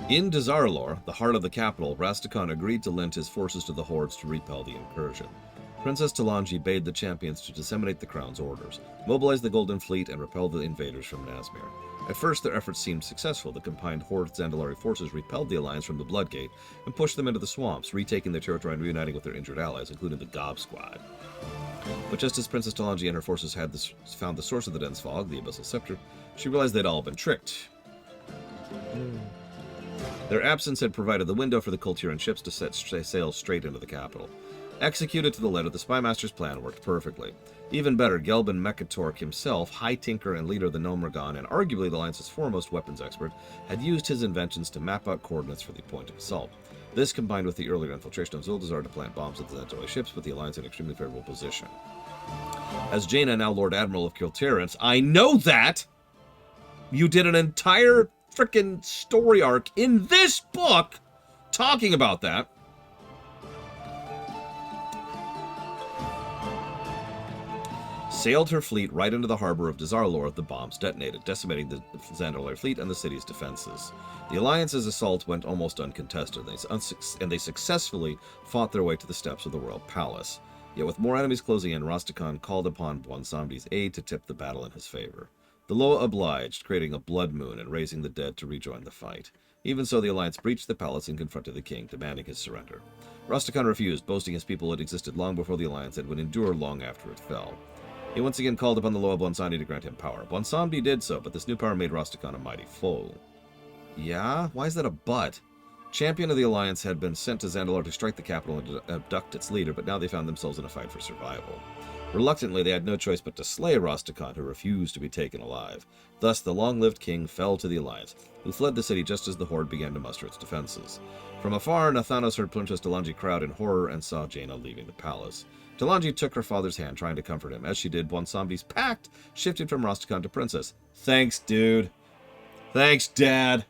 In Dazar'alor, the heart of the capital, Rastakhan agreed to lend his forces to the Hordes to repel the incursion. Princess Talanji bade the champions to disseminate the crown's orders, mobilize the Golden Fleet, and repel the invaders from Nazmir. At first, their efforts seemed successful. The combined Horde Zandalari forces repelled the Alliance from the Bloodgate and pushed them into the swamps, retaking their territory and reuniting with their injured allies, including the Gob Squad. But just as Princess Talanji and her forces had found the source of the dense fog, the Abyssal Scepter, she realized they'd all been tricked. Their absence had provided the window for the Kul Tiras ships to set sail straight into the capital. Executed to the letter, the Spymaster's plan worked perfectly. Even better, Gelban Mekatork himself, High Tinker and leader of the Nomergon, and arguably the Alliance's foremost weapons expert, had used his inventions to map out coordinates for the point of assault. This combined with the earlier infiltration of Zuldazar to plant bombs at the Zandalari ships put the Alliance in an extremely favorable position. As Jaina, now Lord Admiral of Kul Tiras, I know that! You did an entire frickin' story arc in this book talking about that. Sailed her fleet right into the harbor of Dazar'alor. The bombs detonated, decimating the Zandalari fleet and the city's defenses. The Alliance's assault went almost uncontested, and they successfully fought their way to the steps of the royal palace. Yet with more enemies closing in, Rastakhan called upon Bwansamdi's aid to tip the battle in his favor. The Loa obliged, creating a blood moon and raising the dead to rejoin the fight. Even so, the Alliance breached the palace and confronted the king, demanding his surrender. Rastakhan refused, boasting his people had existed long before the Alliance and would endure long after it fell. He once again called upon the Loa Bwansamdi to grant him power. Bwansamdi did so, but this new power made Rastakhan a mighty foe. Yeah? Why is that a but? Champion of the Alliance had been sent to Zandalar to strike the capital and abduct its leader, but now they found themselves in a fight for survival. Reluctantly, they had no choice but to slay Rastakhan, who refused to be taken alive. Thus, the long-lived king fell to the Alliance, who fled the city just as the Horde began to muster its defenses. From afar, Nathanos heard Princess Talanji crowd in horror and saw Jaina leaving the palace. Talanji took her father's hand, trying to comfort him. As she did, Bwansamdi's pact shifted from Rastakhan to Princess. Thanks, dude. Thanks, Dad.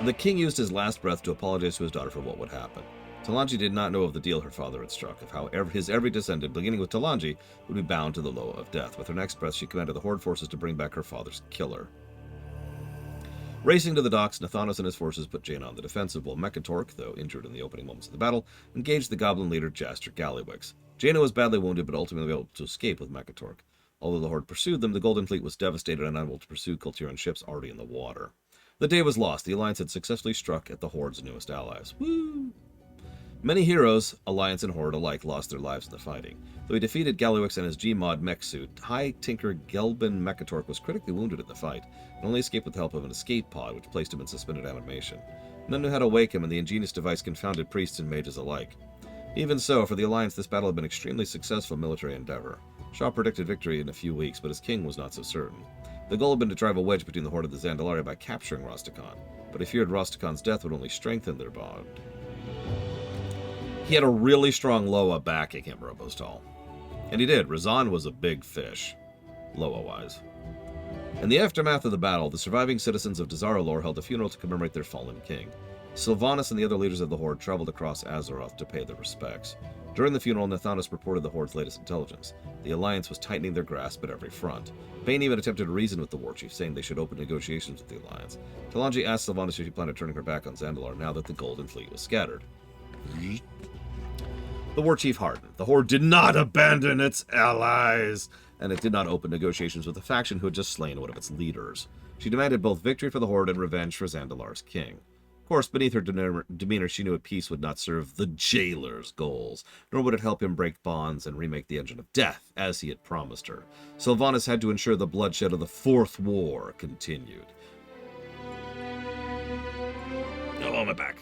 The king used his last breath to apologize to his daughter for what would happen. Talanji did not know of the deal her father had struck, of how his every descendant, beginning with Talanji, would be bound to the Loa of Death. With her next breath, she commanded the Horde forces to bring back her father's killer. Racing to the docks, Nathanos and his forces put Jaina on the defensive, while Mechatork, though injured in the opening moments of the battle, engaged the goblin leader Jaster Gallywix. Jaina was badly wounded, but ultimately able to escape with Mechatork. Although the Horde pursued them, the Golden Fleet was devastated and unable to pursue Kul Tiran ships already in the water. The day was lost. The Alliance had successfully struck at the Horde's newest allies. Woo! Many heroes, Alliance and Horde alike, lost their lives in the fighting. Though he defeated Gallywix and his Gmod mech suit, High Tinker Gelbin Mechatork was critically wounded in the fight, and only escaped with the help of an escape pod, which placed him in suspended animation. None knew how to wake him, and the ingenious device confounded priests and mages alike. Even so, for the Alliance, this battle had been an extremely successful military endeavor. Shaw predicted victory in a few weeks, but his king was not so certain. The goal had been to drive a wedge between the Horde and the Zandalari by capturing Rastakhan, but he feared Rastakan's death would only strengthen their bond. He had a really strong Loa backing him, Robostal. And he did. Razan was a big fish, Loa-wise. In the aftermath of the battle, the surviving citizens of Dazar'alor held a funeral to commemorate their fallen king. Sylvanas and the other leaders of the Horde traveled across Azeroth to pay their respects. During the funeral, Nathanos reported the Horde's latest intelligence. The Alliance was tightening their grasp at every front. Bane even attempted to reason with the Warchief, saying they should open negotiations with the Alliance. Talanji asked Sylvanas if she planned on turning her back on Zandalar now that the Golden Fleet was scattered. The Warchief hardened. The Horde did not abandon its allies, and it did not open negotiations with the faction who had just slain one of its leaders. She demanded both victory for the Horde and revenge for Zandalar's king. Of course, beneath her demeanor, she knew a peace would not serve the jailer's goals, nor would it help him break bonds and remake the Engine of Death, as he had promised her. Sylvanas had to ensure the bloodshed of the Fourth War continued. Oh, my back.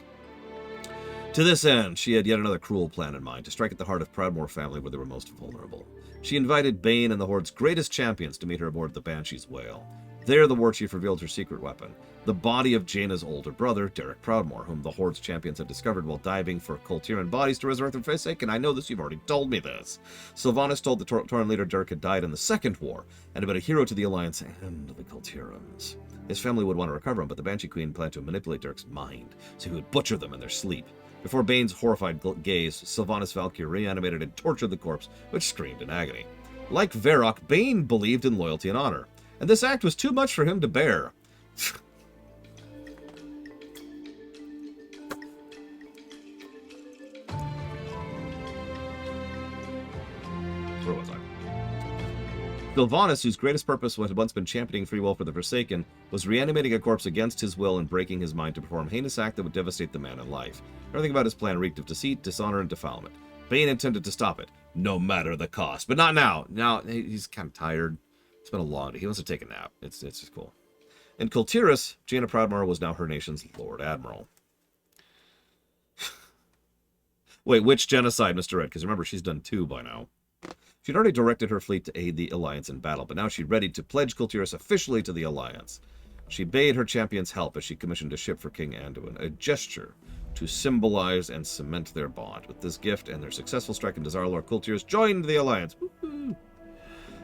To this end, she had yet another cruel plan in mind, to strike at the heart of Proudmoore family where they were most vulnerable. She invited Bane and the Horde's greatest champions to meet her aboard the Banshee's whale. There, the Warchief revealed her secret weapon, the body of Jaina's older brother, Derek Proudmoore, whom the Horde's champions had discovered while diving for Kul Tiran bodies to resurrect their forsake, I know this, you've already told me this. Sylvanas told the Tauren leader Derek had died in the Second War, and had been a hero to the Alliance and the Kul Tirans. His family would want to recover him, but the Banshee Queen planned to manipulate Derek's mind, so he would butcher them in their sleep. Before Bane's horrified gaze, Sylvanas Valkyrie reanimated and tortured the corpse, which screamed in agony. Like Varrock, Bane believed in loyalty and honor, and this act was too much for him to bear. Where was I? Sylvanas, whose greatest purpose had once been championing free will for the Forsaken, was reanimating a corpse against his will and breaking his mind to perform a heinous act that would devastate the man in life. Everything about his plan reeked of deceit, dishonor, and defilement. Bane intended to stop it, no matter the cost. But not now. Now, he's kind of tired. It's been a long day. He wants to take a nap. It's just cool. In Kul Tiras, Jaina Proudmoore was now her nation's Lord Admiral. Wait, which genocide, Mr. Ed? Because remember, she's done 2 by now. She'd already directed her fleet to aid the Alliance in battle, but now she readied to pledge Kul Tiras officially to the Alliance. She bade her champions help as she commissioned a ship for King Anduin, a gesture to symbolize and cement their bond. With this gift and their successful strike in Dazar'alor, Kul Tiras joined the Alliance. Woo-hoo!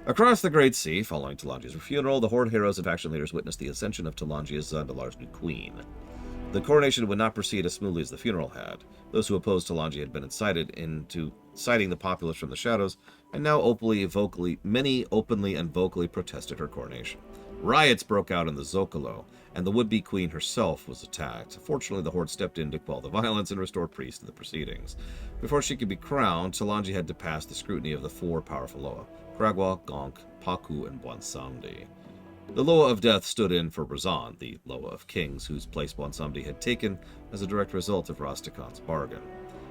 Across the Great Sea, following Talanji's funeral, the Horde heroes and faction leaders witnessed the ascension of Talanji as Zandalar's new queen. The coronation would not proceed as smoothly as the funeral had. Those who opposed Talanji had been incited into citing the populace from the shadows, and now many openly and vocally protested her coronation. Riots broke out in the Zocalo, and the would-be queen herself was attacked. Fortunately, the Horde stepped in to quell the violence and restore peace to the proceedings. Before she could be crowned, Talanji had to pass the scrutiny of the 4 powerful Loa, Kragwa, Gonk, Paku, and Bwansamdi. The Loa of Death stood in for Razan, the Loa of Kings, whose place Bwansamdi had taken as a direct result of Rastakhan's bargain.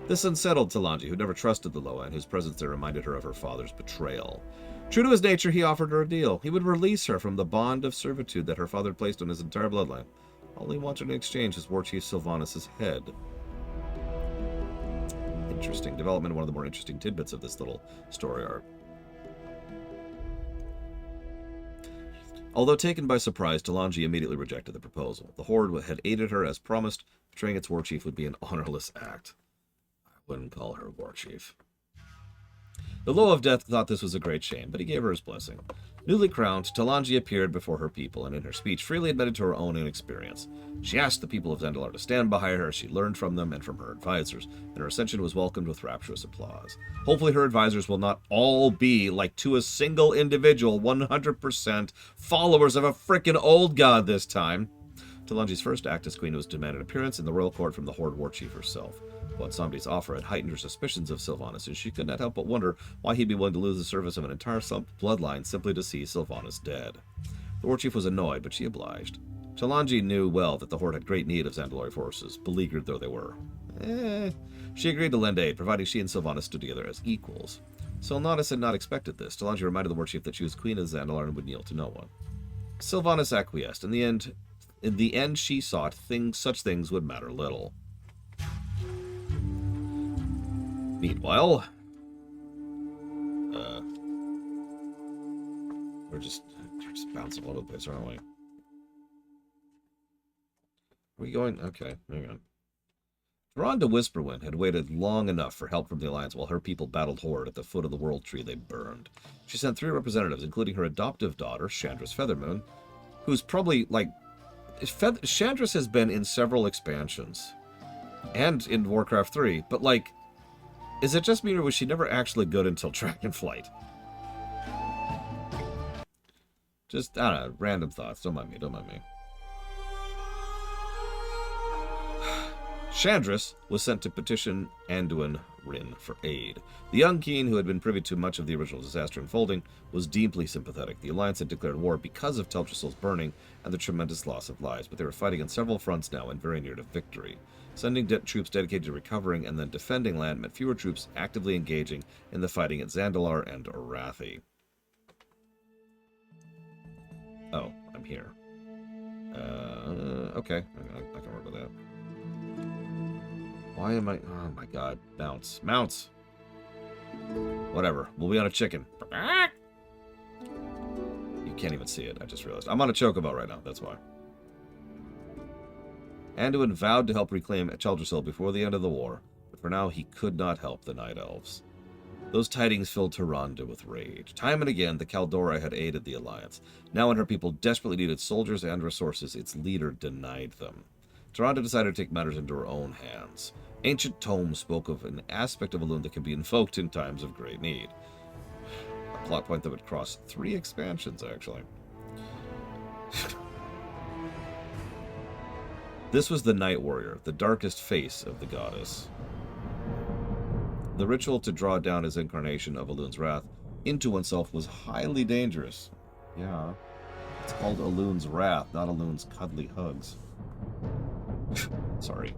This unsettled Talanji, who never trusted the Loa, and whose presence there reminded her of her father's betrayal. True to his nature, he offered her a deal. He would release her from the bond of servitude that her father had placed on his entire bloodline. All he wanted in exchange was Warchief Sylvanas' head. Interesting development, one of the more interesting tidbits of this little story arc. Although taken by surprise, Talanji immediately rejected the proposal. The Horde had aided her as promised. Betraying its warchief would be an honorless act. I wouldn't call her warchief. The Low of Death thought this was a great shame, but he gave her his blessing. Newly crowned, Talanji appeared before her people, and in her speech freely admitted to her own inexperience. She asked the people of Zandalar to stand behind her as she learned from them and from her advisors, and her ascension was welcomed with rapturous applause. Hopefully her advisors will not all be, like to a single individual, 100% followers of a frickin' old god this time. Talanji's first act as queen was to demand an appearance in the royal court from the Horde war chief herself. But somebody's offer had heightened her suspicions of Sylvanas, and she could not help but wonder why he'd be willing to lose the service of an entire bloodline simply to see Sylvanas dead. The war chief was annoyed, but she obliged. Talanji knew well that the Horde had great need of Zandalari forces, beleaguered though they were. She agreed to lend aid, providing she and Sylvanas stood together as equals. Sylvanas had not expected this. Talanji reminded the war chief that she was queen of Zandalar and would kneel to no one. Sylvanas acquiesced. In the end, she sought such things would matter little. Meanwhile, we're just bouncing all over the place, aren't we? Are we going? Okay, hang on. Tyrande Whisperwind had waited long enough for help from the Alliance while her people battled Horde at the foot of the world tree they burned. She sent 3 representatives, including her adoptive daughter, Chandra's Feathermoon, who's probably, like... Chandra's has been in several expansions. And in Warcraft 3, but, like... Is it just me, or was she never actually good until Dragonflight? Just, I don't know, random thoughts. Don't mind me, don't mind me. Chandris was sent to petition Anduin Rin for aid. The young king, who had been privy to much of the original disaster unfolding, was deeply sympathetic. The Alliance had declared war because of Teldrassil's burning and the tremendous loss of lives, but they were fighting on several fronts now and very near to victory. Sending troops dedicated to recovering and then defending land meant fewer troops actively engaging in the fighting at Zandalar and Arathi. Oh, I'm here. Okay. I can work with that. Why am I... Oh my god. Mounts. Mounts! Whatever. We'll be on a chicken. You can't even see it. I just realized. I'm on a chocobo right now. That's why. Anduin vowed to help reclaim Teldrassil before the end of the war, but for now he could not help the Night Elves. Those tidings filled Tyrande with rage. Time and again, the Kaldora had aided the Alliance. Now when her people desperately needed soldiers and resources, its leader denied them. Tyrande decided to take matters into her own hands. Ancient tomes spoke of an aspect of Elune that can be invoked in times of great need. A plot point that would cross 3 expansions, actually. This was the Night Warrior, the darkest face of the goddess. The ritual to draw down his incarnation of Elune's wrath into oneself was highly dangerous. Yeah. It's called Elune's wrath, not Elune's cuddly hugs. Sorry.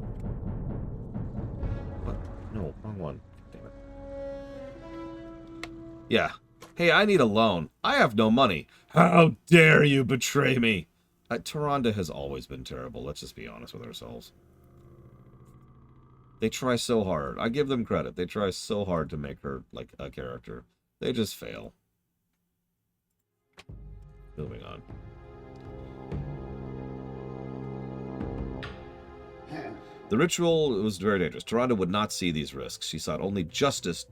What? No, wrong one. Damn it. Yeah. Hey, I need a loan. I have no money. How dare you betray me? Tyrande has always been terrible. Let's just be honest with ourselves. They try so hard. I give them credit. They try so hard to make her, like, a character. They just fail. Moving on. The ritual was very dangerous. Tyrande would not see these risks. She sought only justice,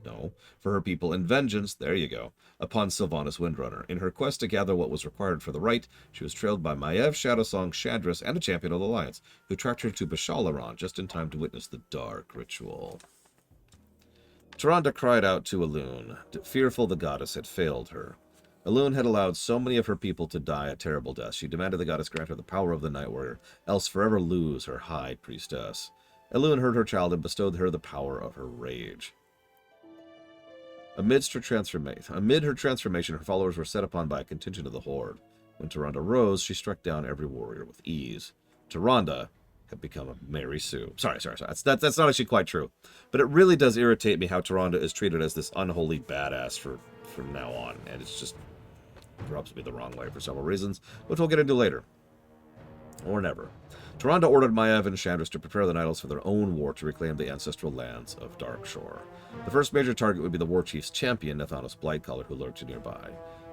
for her people, and vengeance, there you go, upon Sylvanas Windrunner. In her quest to gather what was required for the rite, she was trailed by Maiev, Shadowsong, Chandris, and a champion of the Alliance, who tracked her to Bashalaran just in time to witness the dark ritual. Tyrande cried out to Elune, fearful the goddess had failed her. Elune had allowed so many of her people to die a terrible death. She demanded the goddess grant her the power of the Night Warrior, else forever lose her high priestess. Elune heard her child and bestowed her the power of her rage. Amid her transformation, her followers were set upon by a contingent of the Horde. When Tyrande rose, she struck down every warrior with ease. Tyrande had become a Mary Sue. Sorry. That's not actually quite true. But it really does irritate me how Tyrande is treated as this unholy badass from now on. And it's just rubs me the wrong way for several reasons, which we'll get into later. Or never. Tyrande ordered Maiev and Chandris to prepare the Night Elves for their own war to reclaim the ancestral lands of Darkshore. The first major target would be the war chief's champion, Nathanos Blightcaller, who lurked nearby.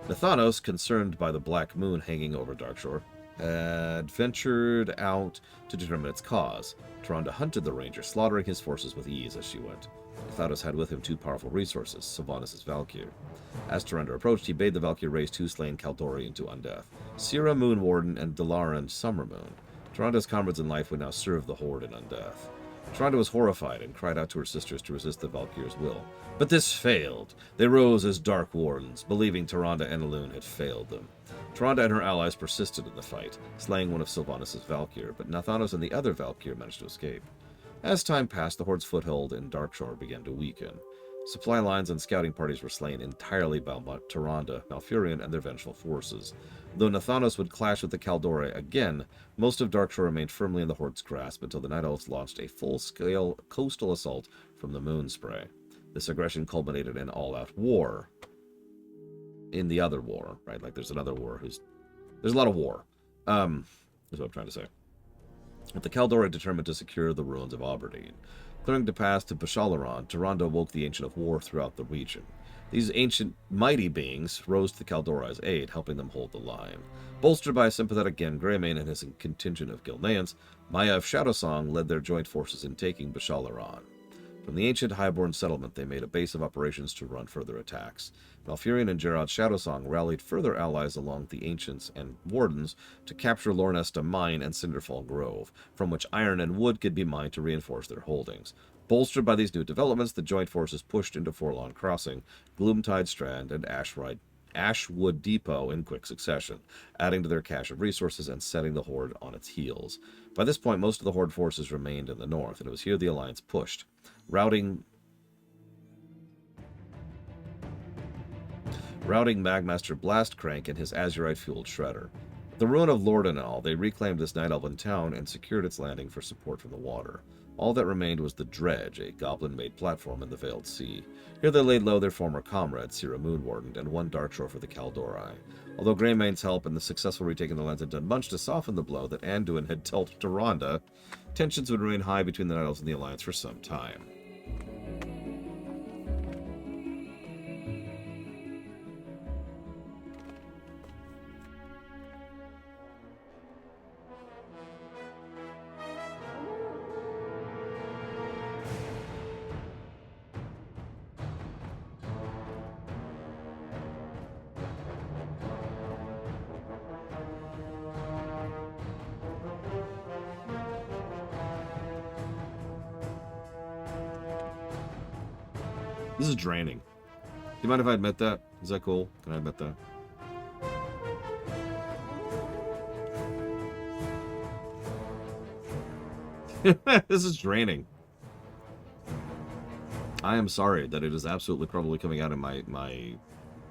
Nathanos, concerned by the black moon hanging over Darkshore, had ventured out to determine its cause. Tyrande hunted the ranger, slaughtering his forces with ease as she went. Thanos had with him two powerful resources, Sylvanas' Valkyr. As Tyrande approached, he bade the Valkyr raise two slain Kaldori into undeath, Sira Moonwarden and Dalaran Summermoon. Tyrande's comrades in life would now serve the Horde in undeath. Tyrande was horrified and cried out to her sisters to resist the Valkyr's will. But this failed. They rose as Dark Wardens, believing Tyrande and Elune had failed them. Tyrande and her allies persisted in the fight, slaying one of Sylvanas' Valkyr, but Nathanos and the other Valkyr managed to escape. As time passed, the Horde's foothold in Darkshore began to weaken. Supply lines and scouting parties were slain entirely by Tyrande, Malfurion, and their vengeful forces. Though Nathanos would clash with the Kaldori again, most of Darkshore remained firmly in the Horde's grasp until the Night Elves launched a full-scale coastal assault from the Moonspray. This aggression culminated in all-out war. In the other war, right? Like, there's another war there's a lot of war. Is what I'm trying to say. But the Kaldori determined to secure the ruins of Aberdeen. Clearing the path to Bashalaran, Tyrande woke the Ancient of War throughout the region. These ancient, mighty beings rose to the Kaldori's aid, helping them hold the line. Bolstered by a sympathetic Gen Greymane and his contingent of Gilneans, Maya of Shadowsong led their joint forces in taking Bashalaran. From the ancient highborn settlement, they made a base of operations to run further attacks. Malfurion and Gerard Shadowsong rallied further allies along the Ancients and Wardens to capture Lornesta Mine and Cinderfall Grove, from which iron and wood could be mined to reinforce their holdings. Bolstered by these new developments, the joint forces pushed into Forlorn Crossing, Gloomtide Strand, and Ashwood Depot in quick succession, adding to their cache of resources and setting the Horde on its heels. By this point, most of the Horde forces remained in the north, and it was here the Alliance pushed, routing Magmaster Blastcrank and his azurite-fueled shredder. At the ruin of Lordaeron, they reclaimed this Night Elven town and secured its landing for support from the water. All that remained was the Dredge, a goblin-made platform in the Veiled Sea. Here they laid low their former comrades, Sira Moonwarden, and one Darkshore for the Kaldori. Although Greymane's help and the successful retaking of the lands had done much to soften the blow that Anduin had dealt to Tyrande, tensions would remain high between the Night Elves and the Alliance for some time. This is draining. Do you mind if I admit that? Is that cool? Can I admit that? This is draining. I am sorry that it is absolutely probably coming out of my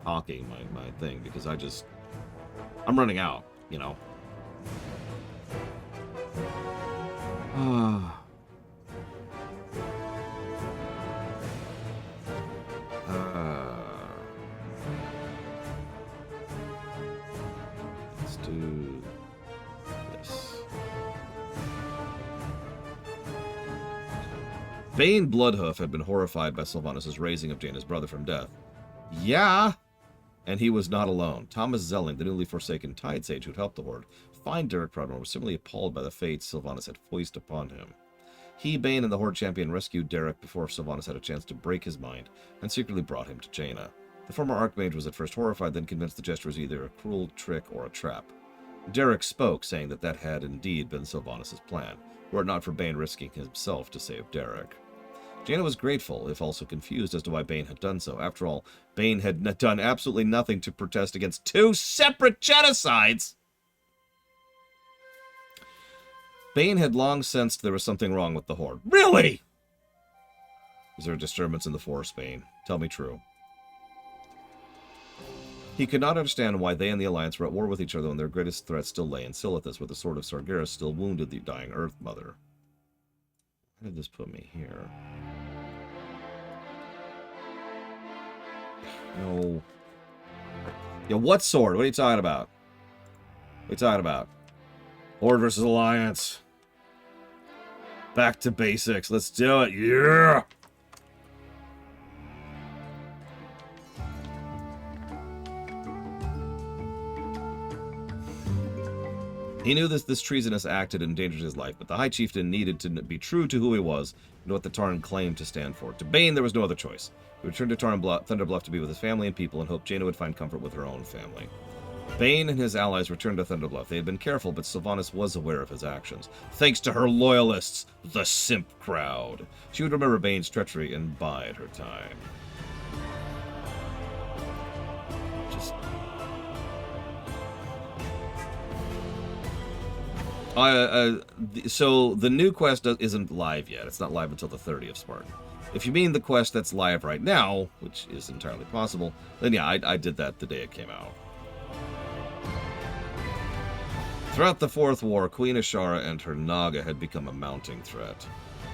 talking, my thing, because I'm running out, you know. Let's do this. Bane Bloodhoof had been horrified by Sylvanas' raising of Jaina's brother from death. Yeah! And he was not alone. Thomas Zelling, the newly forsaken Tide Sage who'd helped the Horde, find Derek Proudmore was similarly appalled by the fate Sylvanas had foisted upon him. He, Bane, and the Horde champion rescued Derek before Sylvanas had a chance to break his mind, and secretly brought him to Jaina. The former Archmage was at first horrified, then convinced the gesture was either a cruel trick or a trap. Derek spoke, saying that had indeed been Sylvanas' plan, were it not for Bane risking himself to save Derek. Jaina was grateful, if also confused as to why Bane had done so. After all, Bane had done absolutely nothing to protest against two separate genocides! Bane had long sensed there was something wrong with the Horde. Really? Is there a disturbance in the Force, Bane? Tell me true. He could not understand why they and the Alliance were at war with each other when their greatest threat still lay in Silithus, where the sword of Sargeras still wounded the dying Earth Mother. Why did this put me here? No. Yeah, what sword? What are you talking about? What are you talking about? Horde versus Alliance. Back to basics. Let's do it. Yeah! He knew this treasonous act had endangered his life, but the High Chieftain needed to be true to who he was and what the Tarn claimed to stand for. To Bane, there was no other choice. He returned to Thunder Bluff to be with his family and people and hoped Jaina would find comfort with her own family. Bane and his allies returned to Thunder Bluff. They had been careful, but Sylvanas was aware of his actions. Thanks to her loyalists, the simp crowd. She would remember Bane's treachery and bide her time. So the new quest isn't live yet. It's not live until the 30th of Spartan. If you mean the quest that's live right now, which is entirely possible, then yeah, I did that the day it came out. Throughout the Fourth War, Queen Azshara and her Naga had become a mounting threat.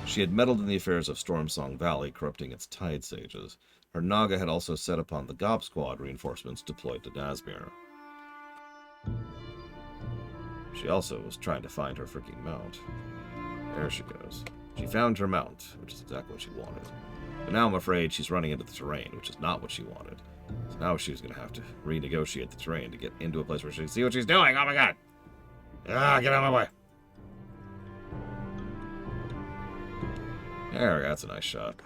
She had meddled in the affairs of Stormsong Valley, corrupting its tide sages. Her Naga had also set upon the Gob Squad reinforcements deployed to Nazmir. She also was trying to find her freaking mount. There she goes. She found her mount, which is exactly what she wanted. But now I'm afraid she's running into the terrain, which is not what she wanted. So now she's going to have to renegotiate the terrain to get into a place where she can see what she's doing. Oh my god! Ah, get out of my way! There, that's a nice shot.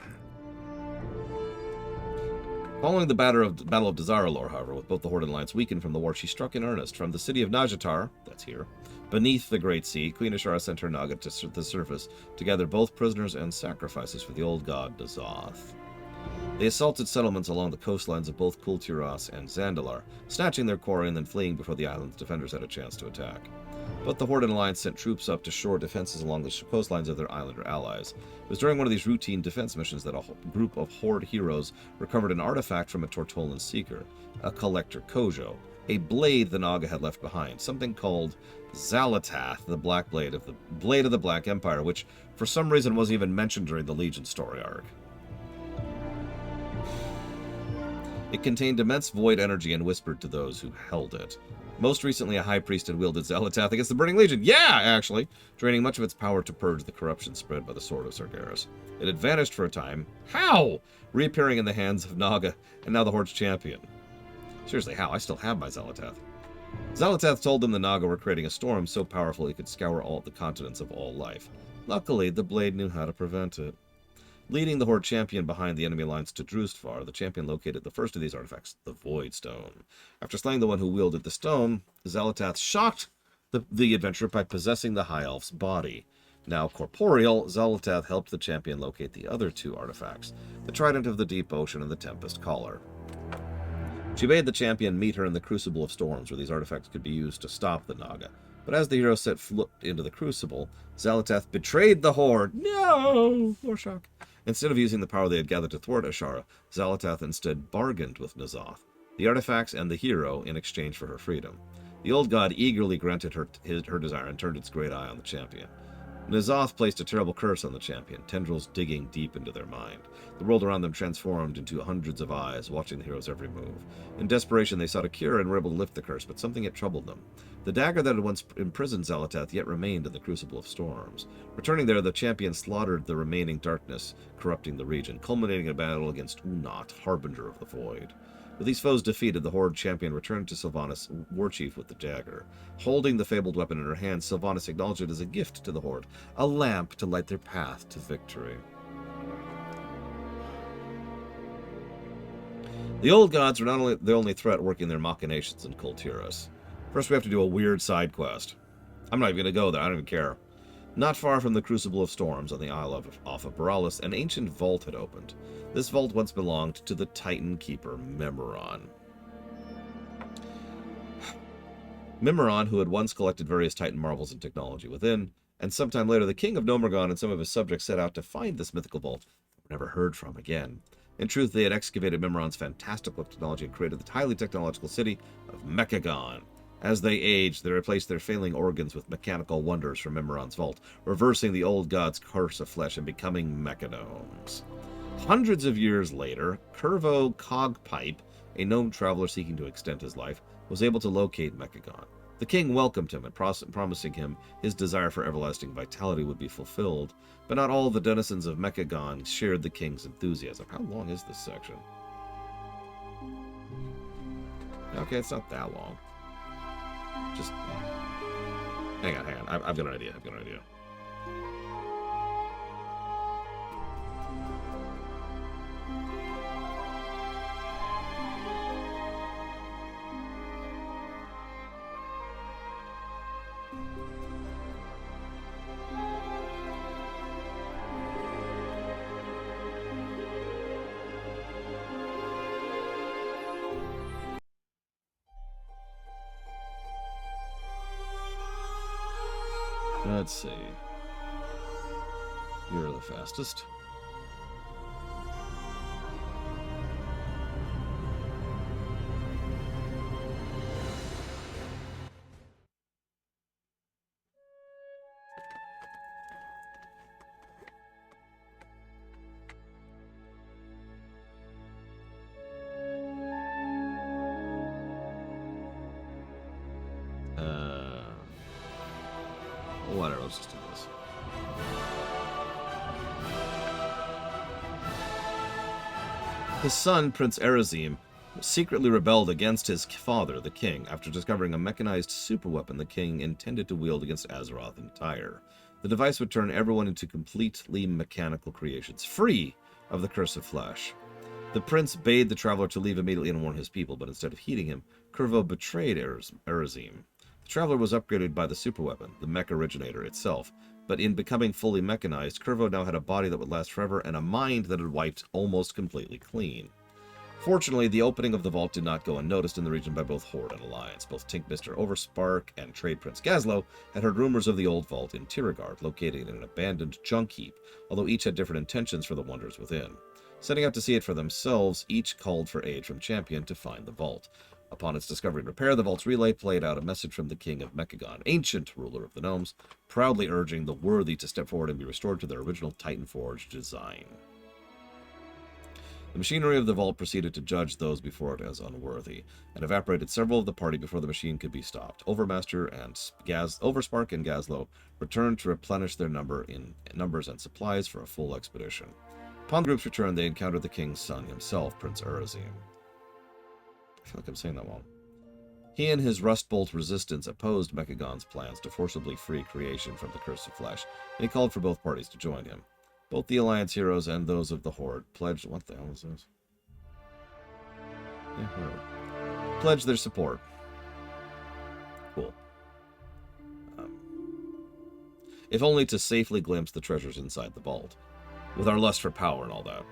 Following the Battle of Dazar'alor, however, with both the Horde and Alliance weakened from the war, she struck in earnest. From the city of Najatar, that's here, beneath the Great Sea, Queen Azshara sent her Naga to the surface to gather both prisoners and sacrifices for the old god N'Zoth. They assaulted settlements along the coastlines of both Kul Tiras and Zandalar, snatching their quarry and then fleeing before the island's defenders had a chance to attack. But the Horde and Alliance sent troops up to shore defenses along the coastlines of their islander allies. It was during one of these routine defense missions that a group of Horde heroes recovered an artifact from a Tortolan seeker, a collector Kojo, a blade the Naga had left behind, something called Xal'atath, the Black Blade of the Black Empire, which for some reason wasn't even mentioned during the Legion story arc. It contained immense void energy and whispered to those who held it. Most recently, a high priest had wielded Xal'atath against the Burning Legion. Yeah, actually! Draining much of its power to purge the corruption spread by the Sword of Sargeras. It had vanished for a time. How? Reappearing in the hands of Naga, and now the Horde's champion. Seriously, how? I still have my Xal'atath. Xal'atath told them the Naga were creating a storm so powerful it could scour all the continents of all life. Luckily, the blade knew how to prevent it. Leading the Horde champion behind the enemy lines to Drustvar, the champion located the first of these artifacts, the Void Stone. After slaying the one who wielded the stone, Xal'atath shocked the adventurer by possessing the High Elf's body. Now corporeal, Xal'atath helped the champion locate the other two artifacts, the Trident of the Deep Ocean and the Tempest Collar. She bade the champion meet her in the Crucible of Storms, where these artifacts could be used to stop the Naga. But as the hero set foot into the Crucible, Xal'atath betrayed the Horde. No! More shock. Instead of using the power they had gathered to thwart Azshara, Xal'atath instead bargained with N'Zoth, the artifacts and the hero in exchange for her freedom. The old god eagerly granted her desire and turned its great eye on the champion. N'Zoth placed a terrible curse on the champion, tendrils digging deep into their mind. The world around them transformed into hundreds of eyes, watching the hero's every move. In desperation, they sought a cure and were able to lift the curse, but something yet troubled them. The dagger that had once imprisoned Xal'atath yet remained in the Crucible of Storms. Returning there, the champion slaughtered the remaining darkness, corrupting the region, culminating in a battle against Unat, harbinger of the void. With these foes defeated, the Horde champion returned to Sylvanas, warchief with the dagger. Holding the fabled weapon in her hand, Sylvanas acknowledged it as a gift to the Horde, a lamp to light their path to victory. The old gods were not only the only threat working their machinations in Kul Tiras. First, we have to do a weird side quest. I'm not even going to go there, I don't even care. Not far from the Crucible of Storms on the Isle off of Boralis, an ancient vault had opened. This vault once belonged to the Titan Keeper, Memoron. Memoron, who had once collected various Titan marvels and technology within, and sometime later the king of Nomergon and some of his subjects set out to find this mythical vault, were never heard from again. In truth, they had excavated Memoron's fantastical technology and created the highly technological city of Mechagon. As they aged, they replaced their failing organs with mechanical wonders from Memoron's vault, reversing the old god's curse of flesh and becoming mechanomes. Hundreds of years later, Curvo Cogpipe, a gnome traveler seeking to extend his life, was able to locate Mechagon. The king welcomed him and promising him his desire for everlasting vitality would be fulfilled, but not all the denizens of Mechagon shared the king's enthusiasm. How long is this section? Okay, it's not that long. Just Hang on. I've got an idea. I've got an idea. Let's see. You're the fastest. Whatever, let's just do this. His son, Prince Erazim, secretly rebelled against his father, the king, after discovering a mechanized superweapon the king intended to wield against Azeroth and Tyre. The device would turn everyone into completely mechanical creations, free of the curse of flesh. The prince bade the traveler to leave immediately and warn his people, but instead of heeding him, Curvo betrayed Erazim. The traveler was upgraded by the superweapon, the mech originator itself, but in becoming fully mechanized, Curvo now had a body that would last forever and a mind that had wiped almost completely clean. Fortunately, the opening of the vault did not go unnoticed in the region by both Horde and Alliance. Both Tinkmr Overspark and Trade Prince Gazlo had heard rumors of the old vault in Tiragard, located in an abandoned junk heap, although each had different intentions for the wonders within. Setting out to see it for themselves, each called for aid from Champion to find the vault. Upon its discovery and repair, the vault's relay played out a message from the king of Mechagon, ancient ruler of the gnomes, proudly urging the worthy to step forward and be restored to their original Titan-forged design. The machinery of the vault proceeded to judge those before it as unworthy, and evaporated several of the party before the machine could be stopped. Overspark and Gazlo returned to replenish their numbers and supplies for a full expedition. Upon the group's return, they encountered the king's son himself, Prince Erazim. I feel like I'm saying that wrong. He and his Rustbolt resistance opposed Mechagon's plans to forcibly free creation from the Curse of Flesh, and he called for both parties to join him. Both the Alliance heroes and those of the Horde pledged... What the hell is this? Yeah, whatever. Pledged their support. Cool. If only to safely glimpse the treasures inside the vault, with our lust for power and all that.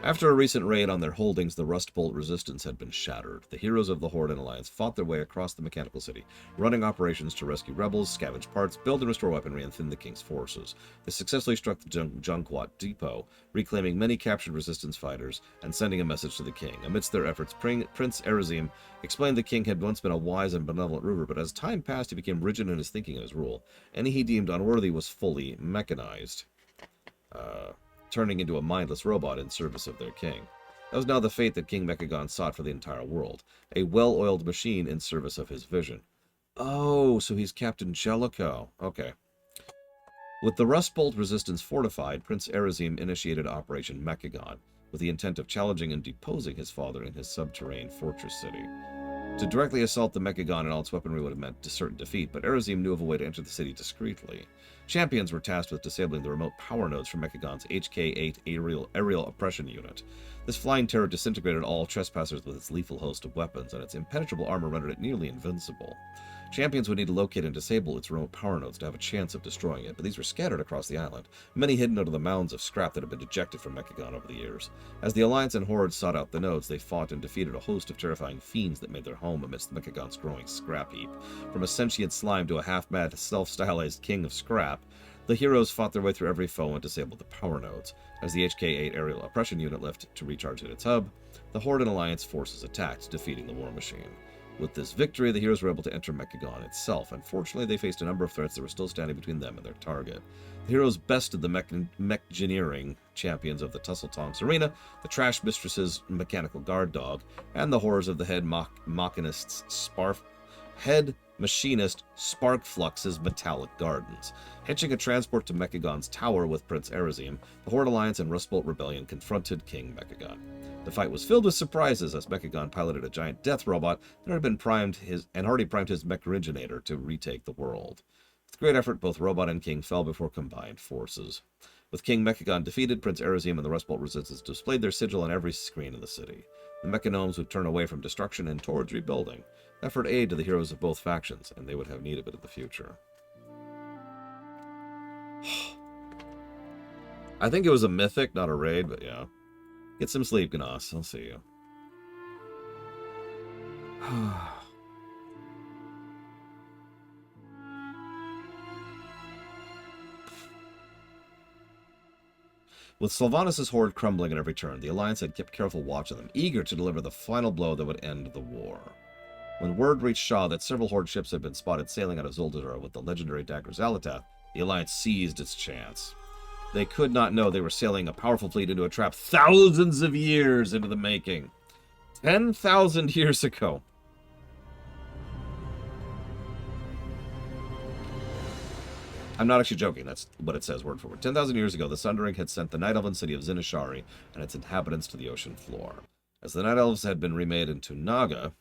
After a recent raid on their holdings, the Rustbolt resistance had been shattered. The heroes of the Horde and Alliance fought their way across the mechanical city, running operations to rescue rebels, scavenge parts, build and restore weaponry, and thin the king's forces. They successfully struck the Junkwat Depot, reclaiming many captured resistance fighters and sending a message to the king. Amidst their efforts, Prince Erazim explained the king had once been a wise and benevolent ruler, but as time passed, he became rigid in his thinking and his rule. Any he deemed unworthy was fully mechanized, turning into a mindless robot in service of their king. That was now the fate that King Mechagon sought for the entire world. A well-oiled machine in service of his vision. Oh, so he's Captain Jellicoe. Okay. With the Rustbolt resistance fortified, Prince Erazim initiated Operation Mechagon, with the intent of challenging and deposing his father in his subterranean fortress city. To directly assault the Mechagon and all its weaponry would have meant certain defeat, but Erazim knew of a way to enter the city discreetly. Champions were tasked with disabling the remote power nodes from Mechagon's HK-8 aerial oppression unit. This flying terror disintegrated all trespassers with its lethal host of weapons, and its impenetrable armor rendered it nearly invincible. Champions would need to locate and disable its remote power nodes to have a chance of destroying it, but these were scattered across the island, many hidden under the mounds of scrap that had been ejected from Mechagon over the years. As the Alliance and Horde sought out the nodes, they fought and defeated a host of terrifying fiends that made their home amidst Mechagon's growing scrap heap. From a sentient slime to a half-mad, self-stylized king of scrap, the heroes fought their way through every foe and disabled the power nodes. As the HK-8 aerial oppression unit left to recharge at its hub, the Horde and Alliance forces attacked, defeating the war machine. With this victory, the heroes were able to enter Mechagon itself. Unfortunately, they faced a number of threats that were still standing between them and their target. The heroes bested the mechgineering champions of the Tussle-Tonks Arena, the Trash Mistress's mechanical guard dog, and the horrors of the head machinist Sparkflux's metallic gardens. Hitching a transport to Mechagon's tower with Prince Erazim, the Horde Alliance and Rustbolt Rebellion confronted King Mechagon. The fight was filled with surprises as Mechagon piloted a giant death robot that had already primed his mech originator to retake the world. With great effort, both Robot and King fell before combined forces. With King Mechagon defeated, Prince Erazim and the Rustbolt Resistance displayed their sigil on every screen in the city. The Mechagnomes would turn away from destruction and towards rebuilding, offered aid to the heroes of both factions, and they would have need of it in the future. I think it was a mythic, not a raid, but yeah. Get some sleep, Gnas. I'll see you. With Sylvanas' horde crumbling at every turn, the Alliance had kept careful watch of them, eager to deliver the final blow that would end the war. When word reached Shah that several Horde ships had been spotted sailing out of Zul'Dazar with the legendary dagger Xal'atath, the Alliance seized its chance. They could not know they were sailing a powerful fleet into a trap thousands of years into the making. 10,000 years ago. I'm not actually joking, that's what it says word for word. 10,000 years ago, the Sundering had sent the Night Elven city of Zinashari and its inhabitants to the ocean floor. As the Night Elves had been remade into Naga...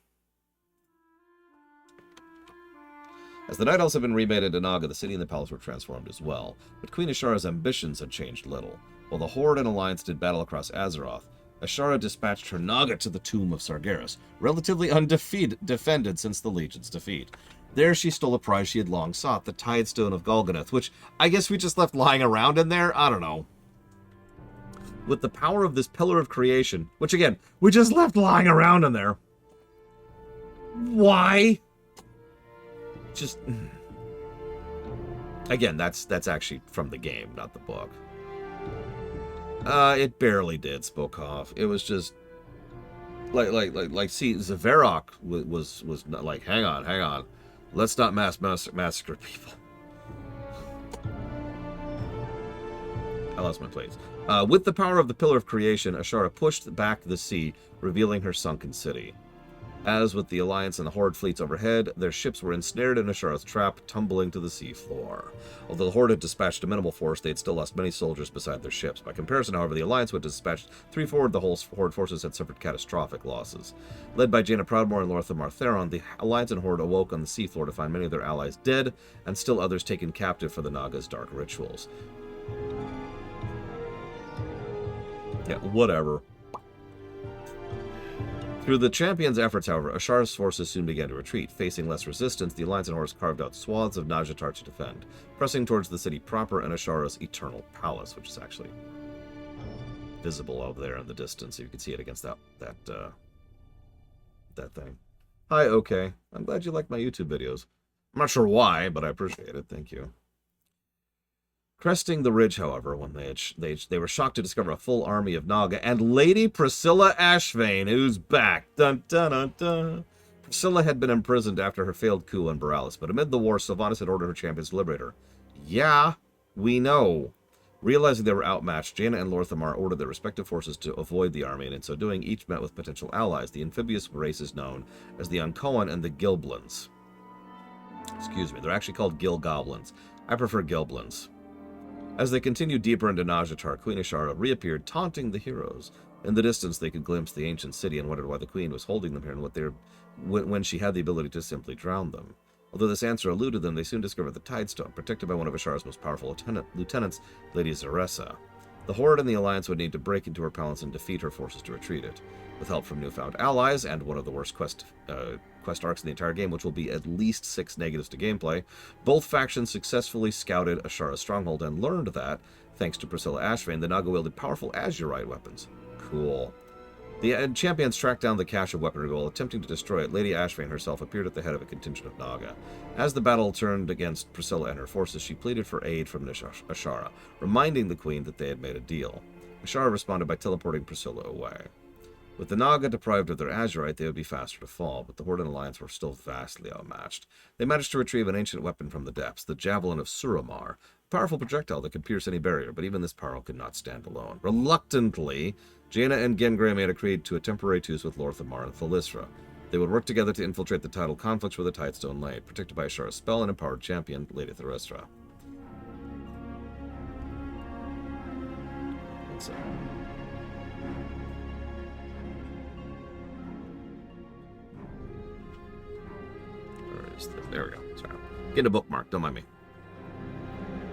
the city and the palace were transformed as well, but Queen Azshara's ambitions had changed little. While the Horde and Alliance did battle across Azeroth, Azshara dispatched her Naga to the tomb of Sargeras, relatively undefended since the Legion's defeat. There she stole a prize she had long sought, the Tidestone of Golganath, which I guess we just left lying around in there? I don't know. With the power of this Pillar of Creation, which again, we just left lying around in there. Why? Just... Again, that's actually from the game, not the book. It barely did, Spokov. It was just... see, Zavarok was not like, hang on. Let's not massacre people. I lost my place. With the power of the Pillar of Creation, Azshara pushed back the sea, revealing her sunken city. As with the Alliance and the Horde fleets overhead, their ships were ensnared in Azshara's trap, tumbling to the sea floor. Although the Horde had dispatched a minimal force, they had still lost many soldiers beside their ships. By comparison, however, the Alliance had dispatched 3 forward, the whole Horde forces had suffered catastrophic losses. Led by Jaina Proudmoore and Lorthamar Theron, the Alliance and Horde awoke on the seafloor to find many of their allies dead, and still others taken captive for the Naga's dark rituals. Yeah, whatever. Through the Champion's efforts, however, Azshara's forces soon began to retreat. Facing less resistance, the Alliance and Horus carved out swaths of Nazjatar to defend, pressing towards the city proper and Azshara's Eternal Palace, which is actually visible over there in the distance. You can see it against that thing. Hi, okay. I'm glad you like my YouTube videos. I'm not sure why, but I appreciate it. Thank you. Cresting the ridge, however, when they were shocked to discover a full army of Naga and Lady Priscilla Ashvane, who's back. Dun, dun, dun, dun. Priscilla had been imprisoned after her failed coup on Borealis, but amid the war, Sylvanas had ordered her champions to liberate her. Yeah, we know. Realizing they were outmatched, Jaina and Lorthamar ordered their respective forces to avoid the army, and in so doing, each met with potential allies, the amphibious races known as the Uncoan and the Gilblins. Excuse me, they're actually called Gil Goblins. I prefer Gilblins. As they continued deeper into Nazjatar, Queen Azshara reappeared, taunting the heroes. In the distance, they could glimpse the ancient city and wondered why the Queen was holding them here and when she had the ability to simply drown them. Although this answer eluded them, they soon discovered the Tidestone, protected by one of Azshara's most powerful lieutenants, Lady Zaressa. The Horde and the Alliance would need to break into her palace and defeat her forces to retreat it. With help from newfound allies and one of the worst quest arcs in the entire game, which will be at least 6 negatives to gameplay, both factions successfully scouted Azshara's stronghold and learned that, thanks to Priscilla Ashvane, the Naga wielded powerful azurite weapons. Cool. The champions tracked down the cache of weaponry while attempting to destroy it. Lady Ashvane herself appeared at the head of a contingent of Naga. As the battle turned against Priscilla and her forces, she pleaded for aid from Azshara, reminding the Queen that they had made a deal. Azshara responded by teleporting Priscilla away. With the Naga deprived of their azurite, they would be faster to fall, but the Horde and Alliance were still vastly outmatched. They managed to retrieve an ancient weapon from the depths, the Javelin of Suramar, a powerful projectile that could pierce any barrier, but even this power could not stand alone. Reluctantly, Jaina and Gengrey made a creed to a temporary truce with Lorthamar and Thalyssra. They would work together to infiltrate the tidal conflicts where the Tidestone lay, protected by Azshara's spell and empowered champion, Lady Thalyssra. There we go. Sorry. Get a bookmark. Don't mind me.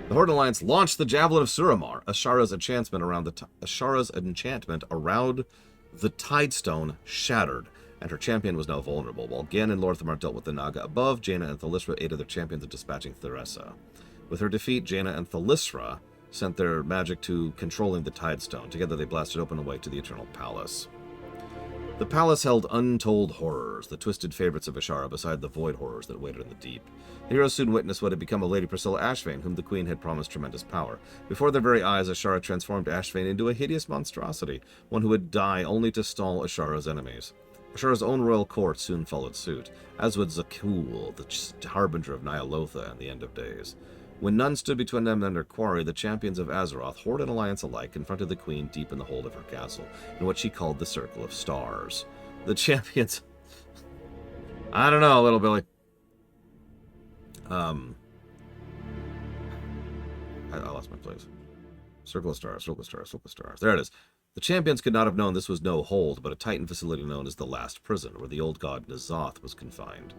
The Horde Alliance launched the Javelin of Suramar, Azshara's enchantment around the Tidestone shattered, and her champion was now vulnerable. While Gan and Lorthamar dealt with the Naga above, Jaina and Thalissra aided their champions in dispatching Theresa. With her defeat, Jaina and Thalissra sent their magic to controlling the Tidestone. Together they blasted open a way to the Eternal Palace. The palace held untold horrors, the twisted favorites of Azshara beside the void horrors that waited in the deep. The heroes soon witnessed what had become of Lady Priscilla Ashvane, whom the queen had promised tremendous power. Before their very eyes, Azshara transformed Ashvane into a hideous monstrosity, one who would die only to stall Azshara's enemies. Azshara's own royal court soon followed suit, as would Zakul, the harbinger of Nyalotha and the end of days. When none stood between them and their quarry, the champions of Azeroth, Horde and Alliance alike, confronted the queen deep in the hold of her castle, in what she called the Circle of Stars. The champions... I don't know, little Billy. I lost my place. Circle of Stars, Circle of Stars, Circle of Stars. There it is. The champions could not have known this was no hold, but a Titan facility known as the Last Prison, where the old god N'Zoth was confined.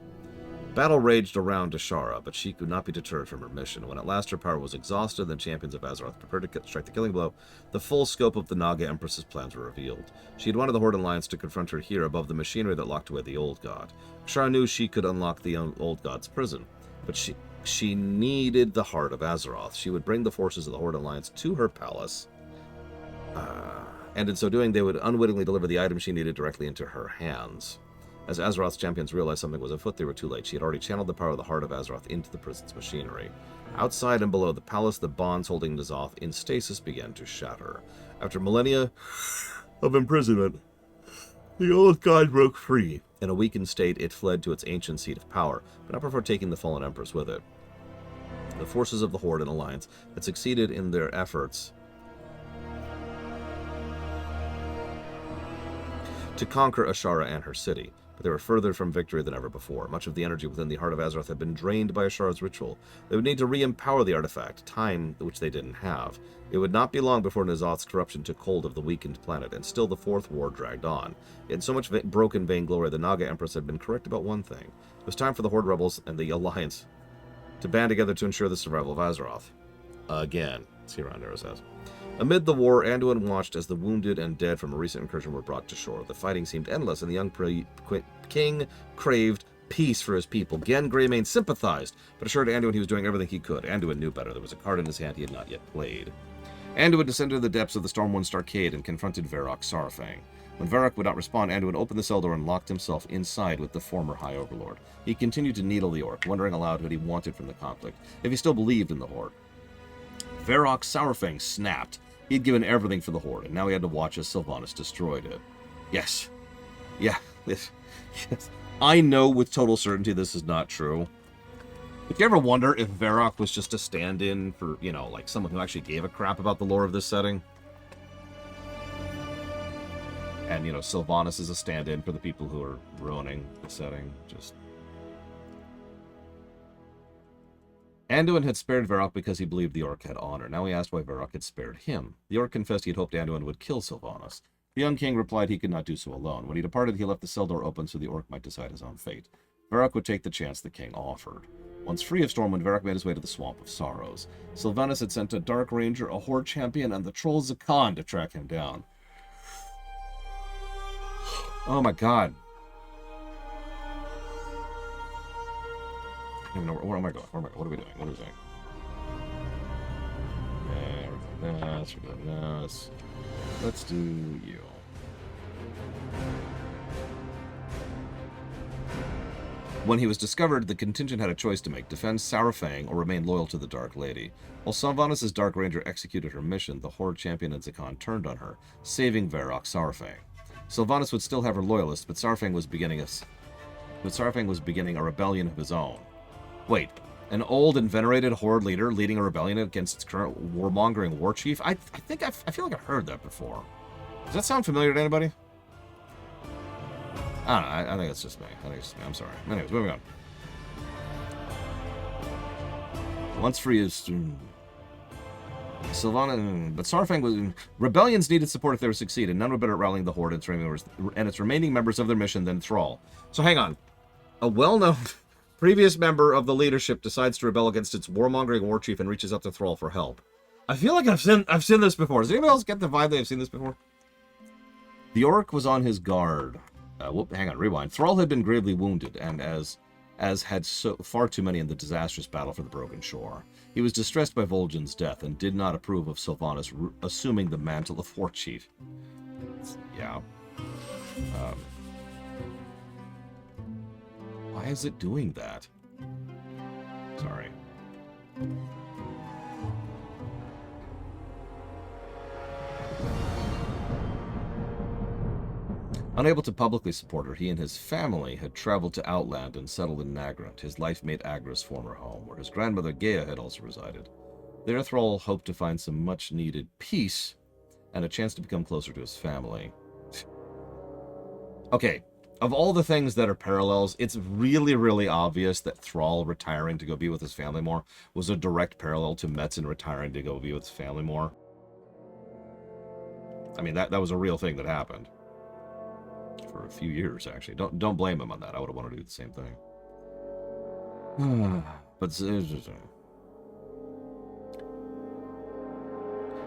Battle raged around Azshara, but she could not be deterred from her mission. When at last her power was exhausted, the champions of Azeroth prepared to strike the killing blow, the full scope of the Naga Empress's plans were revealed. She had wanted the Horde Alliance to confront her here above the machinery that locked away the old god. Azshara knew she could unlock the old god's prison, but she needed the heart of Azeroth. She would bring the forces of the Horde Alliance to her palace, and in so doing, they would unwittingly deliver the item she needed directly into her hands. As Azeroth's champions realized something was afoot, they were too late. She had already channeled the power of the heart of Azeroth into the prison's machinery. Outside and below the palace, the bonds holding N'Zoth in stasis began to shatter. After millennia of imprisonment, the old god broke free. In a weakened state, it fled to its ancient seat of power, but not before taking the fallen empress with it. The forces of the Horde and Alliance had succeeded in their efforts to conquer Azshara and her city, but they were further from victory than ever before. Much of the energy within the heart of Azeroth had been drained by Azshara's ritual. They would need to re-empower the artifact, time which they didn't have. It would not be long before N'Zoth's corruption took hold of the weakened planet, and still the Fourth War dragged on. In so much broken vainglory, the Naga Empress had been correct about one thing. It was time for the Horde rebels and the Alliance to band together to ensure the survival of Azeroth. Again, Tyrande says. Amid the war, Anduin watched as the wounded and dead from a recent incursion were brought to shore. The fighting seemed endless, and the young king craved peace for his people. Gen Greymane sympathized, but assured Anduin he was doing everything he could. Anduin knew better. There was a card in his hand he had not yet played. Anduin descended to the depths of the Stormwind Starcade and confronted Varrock Saurfang. When Varrock would not respond, Anduin opened the cell door and locked himself inside with the former High Overlord. He continued to needle the orc, wondering aloud what he wanted from the conflict, if he still believed in the Horde. Varrock Saurfang snapped. He'd given everything for the Horde, and now he had to watch as Sylvanas destroyed it. Yes. Yeah. Yes. I know with total certainty this is not true. If you ever wonder if Varrock was just a stand-in for, you know, like someone who actually gave a crap about the lore of this setting. And, you know, Sylvanas is a stand-in for the people who are ruining the setting. Just... Anduin had spared Varrock because he believed the orc had honor. Now he asked why Varrock had spared him. The orc confessed he had hoped Anduin would kill Sylvanas. The young king replied he could not do so alone. When he departed, he left the cell door open so the orc might decide his own fate. Varrock would take the chance the king offered. Once free of Stormwind, Varrock made his way to the Swamp of Sorrows. Sylvanas had sent a Dark Ranger, a Horde champion, and the troll Zakan to track him down. Oh my god. I don't even know where am I going? What are we doing? What are we doing? We're doing this. Let's do you. When he was discovered, the contingent had a choice to make: defend Saurfang or remain loyal to the Dark Lady. While Sylvanas' Dark Ranger executed her mission, the Horde champion and Zakan turned on her, saving Varrock Saurfang. Sylvanas would still have her loyalists, but Saurfang was beginning a rebellion of his own. Wait, an old and venerated Horde leader leading a rebellion against its current warmongering war chief? I feel like I've heard that before. Does that sound familiar to anybody? I don't know. I think it's just me. I'm sorry. Anyways, moving on. Once free is... Sylvanas... But Saurfang was... Rebellions needed support if they were to succeed, and none were better at rallying the Horde and its remaining members of their mission than Thrall. So hang on. A well-known... Previous member of the leadership decides to rebel against its warmongering war chief and reaches out to Thrall for help. I feel like I've seen this before. Does anybody else get the vibe they've seen this before? The orc was on his guard. Hang on, rewind. Thrall had been gravely wounded, and as had far too many in the disastrous battle for the Broken Shore. He was distressed by Vol'jin's death and did not approve of Sylvanas assuming the mantle of war chief. Yeah. Why is it doing that? Sorry. Unable to publicly support her, he and his family had traveled to Outland and settled in Nagrant, his life mate Agra's former home, where his grandmother Gaia had also resided. There, Thrall hoped to find some much-needed peace and a chance to become closer to his family. Okay, of all the things that are parallels, it's really, really obvious that Thrall retiring to go be with his family more was a direct parallel to Metzen retiring to go be with his family more. I mean, that was a real thing that happened. For a few years, actually. Don't blame him on that. I would have wanted to do the same thing. But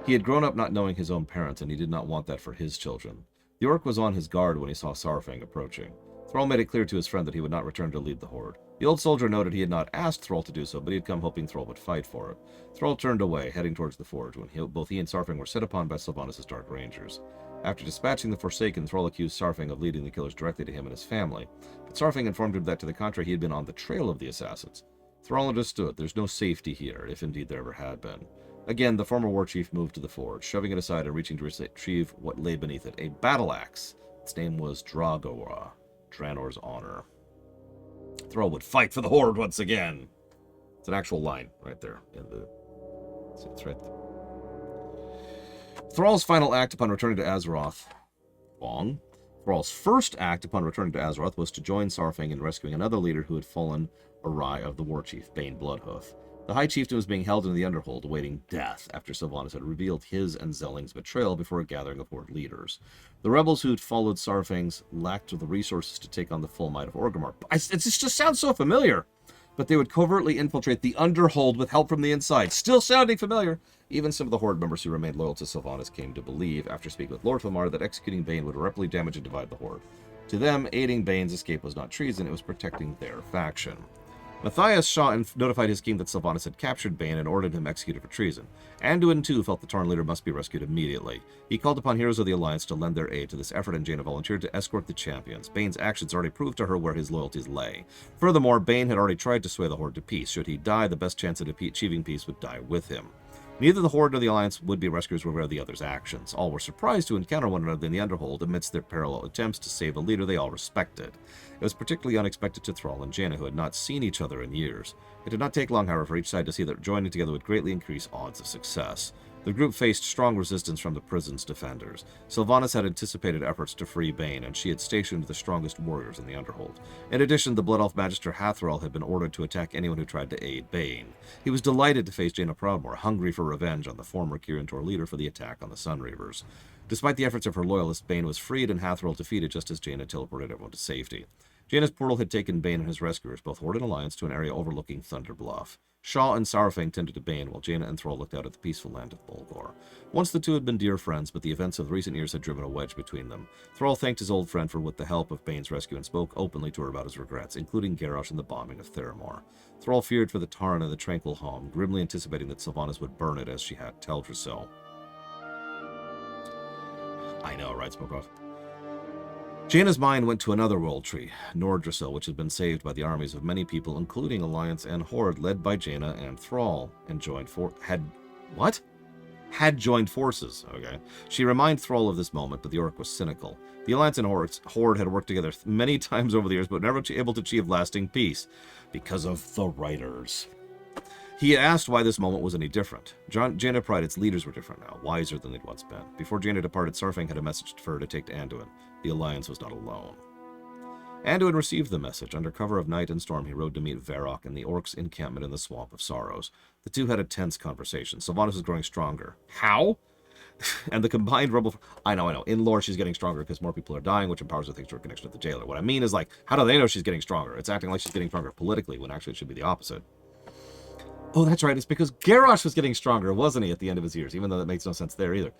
he had grown up not knowing his own parents, and he did not want that for his children. The orc was on his guard when he saw Saurfang approaching. Thrall made it clear to his friend that he would not return to lead the Horde. The old soldier noted he had not asked Thrall to do so, but he had come hoping Thrall would fight for it. Thrall turned away, heading towards the forge, when both he and Saurfang were set upon by Sylvanas' Dark Rangers. After dispatching the Forsaken, Thrall accused Saurfang of leading the killers directly to him and his family, but Saurfang informed him that to the contrary he had been on the trail of the assassins. Thrall understood there's no safety here, if indeed there ever had been. Again, the former war chief moved to the forge, shoving it aside and reaching to retrieve what lay beneath it, a battle axe. Its name was Dragora, Draenor's honor. Thrall would fight for the Horde once again. It's an actual line right there in the... It's right there. Thrall's final act upon returning to Azeroth. Wrong. Thrall's first act upon returning to Azeroth was to join Saurfang in rescuing another leader who had fallen awry of the war chief, Bane Bloodhoof. The High Chieftain was being held in the Underhold, awaiting death after Sylvanas had revealed his and Zelling's betrayal before a gathering of Horde leaders. The rebels who'd followed Saurfang's lacked the resources to take on the full might of Orgrimmar. It just sounds so familiar. But they would covertly infiltrate the Underhold with help from the inside. Still sounding familiar. Even some of the Horde members who remained loyal to Sylvanas came to believe, after speaking with Lord Filmar, that executing Bane would irreparably damage and divide the Horde. To them, aiding Bane's escape was not treason, it was protecting their faction. Matthias Shaw notified his king that Sylvanas had captured Bane and ordered him executed for treason. Anduin, too, felt the Tarn leader must be rescued immediately. He called upon heroes of the Alliance to lend their aid to this effort, and Jaina volunteered to escort the champions. Bane's actions already proved to her where his loyalties lay. Furthermore, Bane had already tried to sway the Horde to peace. Should he die, the best chance at achieving peace would die with him. Neither the Horde nor the Alliance would-be rescuers were aware of the other's actions. All were surprised to encounter one another in the Underhold amidst their parallel attempts to save a leader they all respected. It was particularly unexpected to Thrall and Jaina, who had not seen each other in years. It did not take long, however, for each side to see that joining together would greatly increase odds of success. The group faced strong resistance from the prison's defenders. Sylvanas had anticipated efforts to free Bane, and she had stationed the strongest warriors in the Underhold. In addition, the Blood Elf Magister Hathrall had been ordered to attack anyone who tried to aid Bane. He was delighted to face Jaina Proudmoore, hungry for revenge on the former Kirin Tor leader for the attack on the Sunreavers. Despite the efforts of her loyalists, Bane was freed and Hathrall defeated just as Jaina teleported everyone to safety. Jaina's portal had taken Bane and his rescuers, both Horde and Alliance, to an area overlooking Thunder Bluff. Shaw and Saurfang tended to Bane, while Jaina and Thrall looked out at the peaceful land of Bolgor. Once the two had been dear friends, but the events of recent years had driven a wedge between them. Thrall thanked his old friend with the help of Bane's rescue and spoke openly to her about his regrets, including Garrosh and the bombing of Theramore. Thrall feared for the Tarn and the tranquil home, grimly anticipating that Sylvanas would burn it as she had teldrassil. I know, right, Smokov? Jaina's mind went to another world tree, Nordrassil, which had been saved by the armies of many people, including Alliance and Horde, led by Jaina and Thrall, and had joined forces. Okay. She reminded Thrall of this moment, but the orc was cynical. The Alliance and Horde had worked together many times over the years, but never able to achieve lasting peace, because of the writers. He asked why this moment was any different. Jaina pride its leaders were different now, wiser than they'd once been. Before Jaina departed, Saurfang had a message for her to take to Anduin. The Alliance was not alone. Anduin received the message. Under cover of night and storm, he rode to meet Varrock in the orcs' encampment in the Swamp of Sorrows. The two had a tense conversation. Sylvanas was growing stronger. How? And the combined rebel... I know. In lore, she's getting stronger because more people are dying, which empowers her thanks to her connection to the jailer. What I mean is, like, how do they know she's getting stronger? It's acting like she's getting stronger politically, when actually it should be the opposite. Oh, that's right. It's because Garrosh was getting stronger, wasn't he, at the end of his years? Even though that makes no sense there either.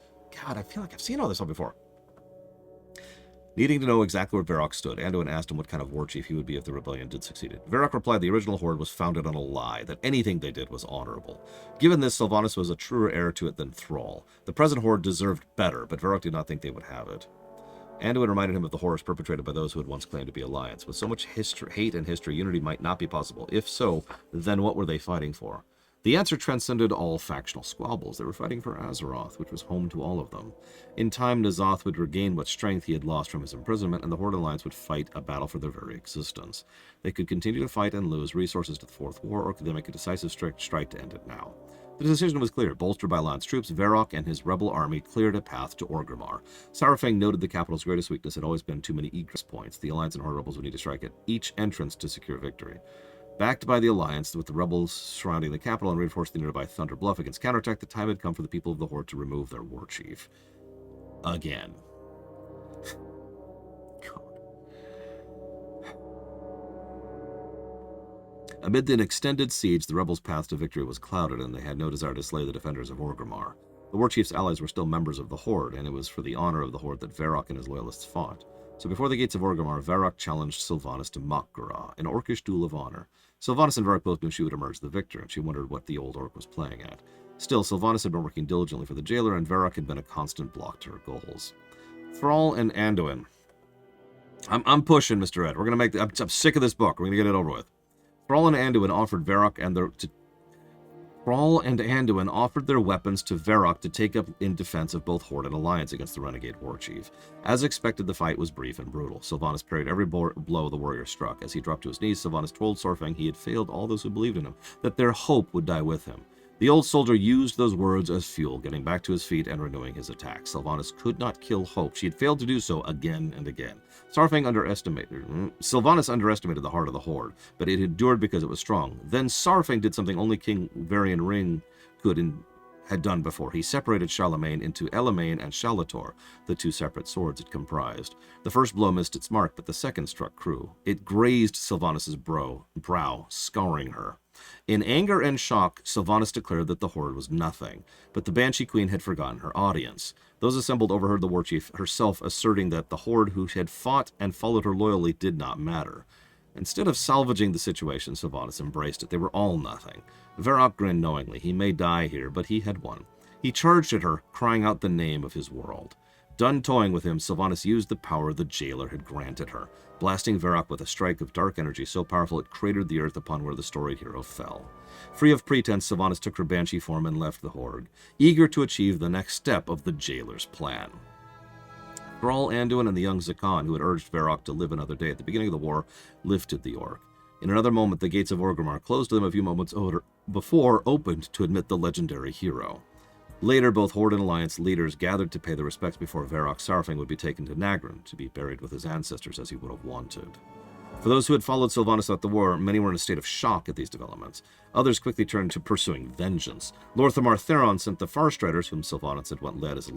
God, I feel like I've seen all this all before. Needing to know exactly where Varrock stood, Anduin asked him what kind of war chief he would be if the rebellion did succeed. Varrock replied the original Horde was founded on a lie, that anything they did was honorable. Given this, Sylvanas was a truer heir to it than Thrall. The present Horde deserved better, but Varrock did not think they would have it. Anduin reminded him of the horrors perpetrated by those who had once claimed to be Alliance. With so much hate and history, unity might not be possible. If so, then what were they fighting for? The answer transcended all factional squabbles. They were fighting for Azeroth, which was home to all of them. In time, N'Zoth would regain what strength he had lost from his imprisonment, and the Horde Alliance would fight a battle for their very existence. They could continue to fight and lose resources to the Fourth War, or could they make a decisive strike to end it now? The decision was clear. Bolstered by Alliance troops, Varrock and his rebel army cleared a path to Orgrimmar. Saurfang noted the capital's greatest weakness had always been too many egress points. The Alliance and Horde rebels would need to strike at each entrance to secure victory. Backed by the Alliance, with the rebels surrounding the capital and reinforced the nearby Thunder Bluff against counterattack, the time had come for the people of the Horde to remove their war chief. Again. God. Amid an extended siege, the rebels' path to victory was clouded, and they had no desire to slay the defenders of Orgrimmar. The war chief's allies were still members of the Horde, and it was for the honor of the Horde that Varrock and his loyalists fought. So before the gates of Orgrimmar, Varrock challenged Sylvanas to Mak'gora, an orcish duel of honor. Sylvanas and Varrock both knew she would emerge the victor, and she wondered what the old orc was playing at. Still, Sylvanas had been working diligently for the jailer, and Varrock had been a constant block to her goals. Thrall and Anduin. I'm pushing, Mr. Ed. We're gonna make. I'm sick of this book. We're gonna get it over with. Thrall and Anduin offered their weapons to Varrock to take up in defense of both Horde and Alliance against the renegade warchief. As expected, the fight was brief and brutal. Sylvanas parried every blow the warrior struck. As he dropped to his knees, Sylvanas told Saurfang he had failed all those who believed in him, that their hope would die with him. The old soldier used those words as fuel, getting back to his feet and renewing his attack. Sylvanas could not kill hope. She had failed to do so again and again. Sylvanas underestimated the heart of the Horde, but it endured because it was strong. Then Saurfang did something only King Varian Ring had done before. He separated Charlemagne into Elamain and Shalator, the two separate swords it comprised. The first blow missed its mark, but the second struck true. It grazed Sylvanas' brow, scarring her. In anger and shock, Sylvanas declared that the Horde was nothing, but the Banshee Queen had forgotten her audience. Those assembled overheard the warchief herself asserting that the Horde who had fought and followed her loyally did not matter. Instead of salvaging the situation, Sylvanas embraced it. They were all nothing. Varrock grinned knowingly. He may die here, but he had won. He charged at her, crying out the name of his world. Done toying with him, Sylvanas used the power the jailer had granted her, blasting Varrock with a strike of dark energy so powerful it cratered the earth upon where the storied hero fell. Free of pretense, Sylvanas took her banshee form and left the Horde, eager to achieve the next step of the jailer's plan. Thrall, Anduin, and the young Zakan, who had urged Varrock to live another day at the beginning of the war, lifted the orc. In another moment, the gates of Orgrimmar, closed to them a few moments before, opened to admit the legendary hero. Later, both Horde and Alliance leaders gathered to pay their respects before Varrock Saurfang would be taken to Nagrin to be buried with his ancestors as he would have wanted. For those who had followed Sylvanas throughout the war, many were in a state of shock at these developments. Others quickly turned to pursuing vengeance. Lorthamar Theron sent the Farstriders, whom Sylvanas had once led as a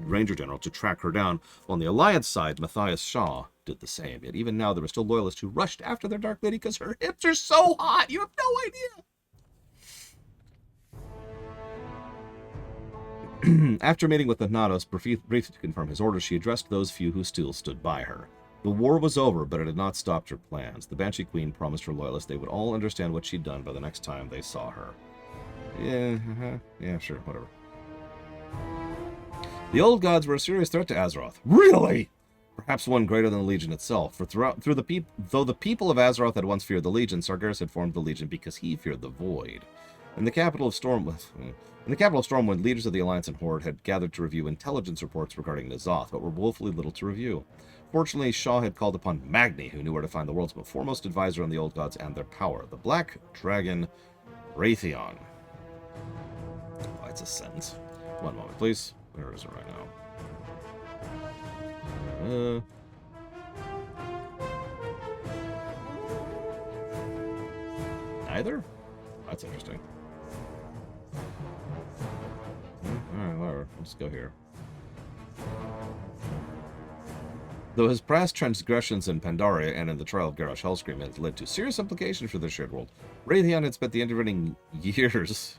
ranger general, to track her down, while on the Alliance side, Matthias Shaw did the same. Yet even now, there were still loyalists who rushed after their Dark Lady because her hips are so hot! You have no idea! After meeting with Thanatos briefly to confirm his orders, she addressed those few who still stood by her. The war was over, but it had not stopped her plans. The Banshee Queen promised her loyalists they would all understand what she'd done by the next time they saw her. Yeah, sure, whatever. The old gods were a serious threat to Azeroth. Really? Perhaps one greater than the Legion itself. For though the people of Azeroth had once feared the Legion, Sargeras had formed the Legion because he feared the Void. In the capital of Stormwind, leaders of the Alliance and Horde had gathered to review intelligence reports regarding N'Zoth, but were woefully little to review. Fortunately, Shaw had called upon Magni, who knew where to find the world's foremost advisor on the old gods and their power, the Black Dragon Raytheon. Oh, that's a sentence. One moment, please. Where is it right now? Neither? That's interesting. Alright, whatever. Let's go here. Though his past transgressions in Pandaria and in the trial of Garrosh Hellscream had led to serious implications for the shared world, Raytheon had spent the intervening years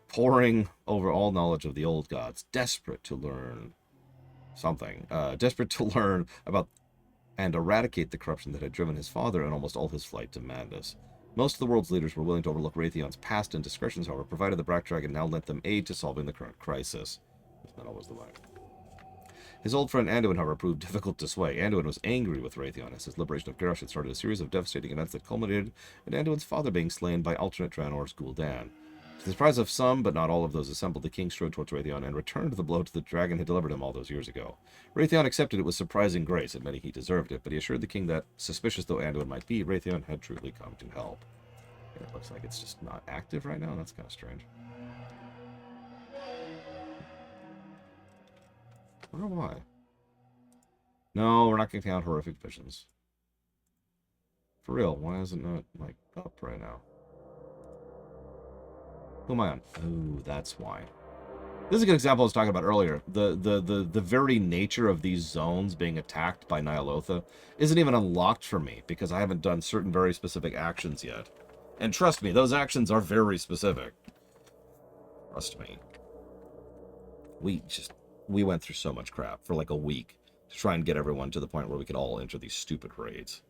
poring over all knowledge of the old gods, desperate to learn about and eradicate the corruption that had driven his father and almost all his flight to madness. Most of the world's leaders were willing to overlook Raytheon's past indiscretions, however, provided the Black Dragon now lent them aid to solving the current crisis. That's not always the way. His old friend Anduin, however, proved difficult to sway. Anduin was angry with Raytheon as his liberation of Garrosh had started a series of devastating events that culminated in Anduin's father being slain by alternate Draenor's Gul'dan. To the surprise of some, but not all of those assembled, the king strode towards Raytheon and returned the blow to the dragon had delivered him all those years ago. Raytheon accepted it with surprising grace, admitting he deserved it, but he assured the king that, suspicious though Anduin might be, Raytheon had truly come to help. And it looks like it's just not active right now. That's kind of strange. I wonder why. No, we're not going to count horrific visions. For real, why is it not, like, up right now? Who am I on? Oh, that's why. This is a good example I was talking about earlier. The very nature of these zones being attacked by Ny'alotha isn't even unlocked for me because I haven't done certain very specific actions yet. And trust me, those actions are very specific. Trust me. We went through so much crap for like a week to try and get everyone to the point where we could all enter these stupid raids.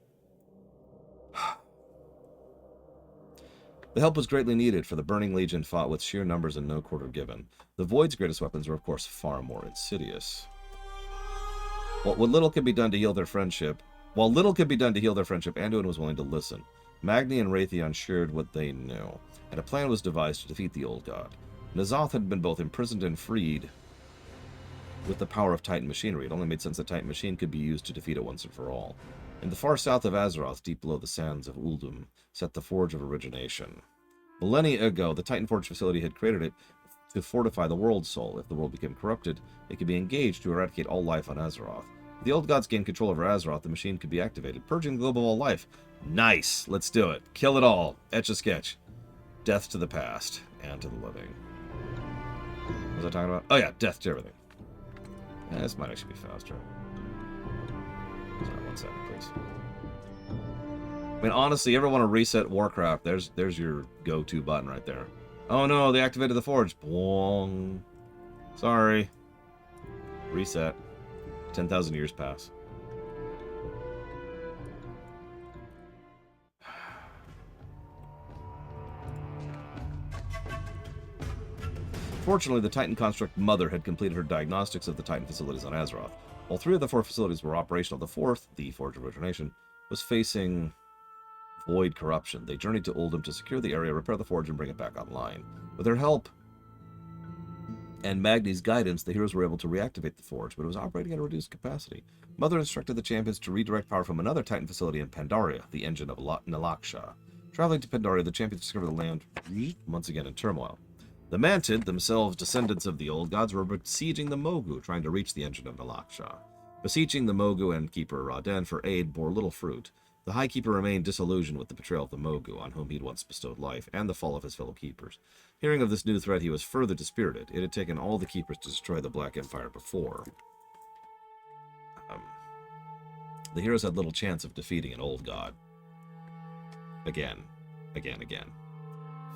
The help was greatly needed, for the Burning Legion fought with sheer numbers and no quarter given. The Void's greatest weapons were, of course, far more insidious. While little could be done to heal their friendship, Anduin was willing to listen. Magni and Raytheon shared what they knew, and a plan was devised to defeat the old god. N'Zoth had been both imprisoned and freed with the power of Titan machinery. It only made sense that Titan machine could be used to defeat it once and for all. In the far south of Azeroth, deep below the sands of Uldum, sat the Forge of Origination. Millennia ago, the Titan Forge facility had created it to fortify the world's soul. If the world became corrupted, it could be engaged to eradicate all life on Azeroth. If the old gods gained control over Azeroth, the machine could be activated, purging the globe of all life. Nice! Let's do it. Kill it all. Etch-a-sketch. Death to the past and to the living. What was I talking about? Oh yeah, death to everything. Yeah, this might actually be faster. Sorry, 1 second, please. I mean, honestly, you ever want to reset Warcraft, there's your go-to button right there. Oh no, they activated the Forge. Boing. Sorry. Reset. 10,000 years pass. Fortunately, the Titan Construct Mother had completed her diagnostics of the Titan facilities on Azeroth. While 3 of the 4 facilities were operational, the 4th, the Forge of Origination, was facing void corruption. They journeyed to Uldum to secure the area, repair the Forge, and bring it back online. With their help and Magni's guidance, the heroes were able to reactivate the Forge, but it was operating at a reduced capacity. Mother instructed the champions to redirect power from another Titan facility in Pandaria, the engine of Nalaksha. Traveling to Pandaria, the champions discovered the land once again in turmoil. The Mantid, themselves descendants of the old gods, were besieging the Mogu, trying to reach the engine of Nalaksha. Beseeching the Mogu and Keeper Raden for aid bore little fruit. The High Keeper remained disillusioned with the betrayal of the Mogu, on whom he'd once bestowed life, and the fall of his fellow Keepers. Hearing of this new threat, he was further dispirited. It had taken all the Keepers to destroy the Black Empire before. The heroes had little chance of defeating an old god. Again.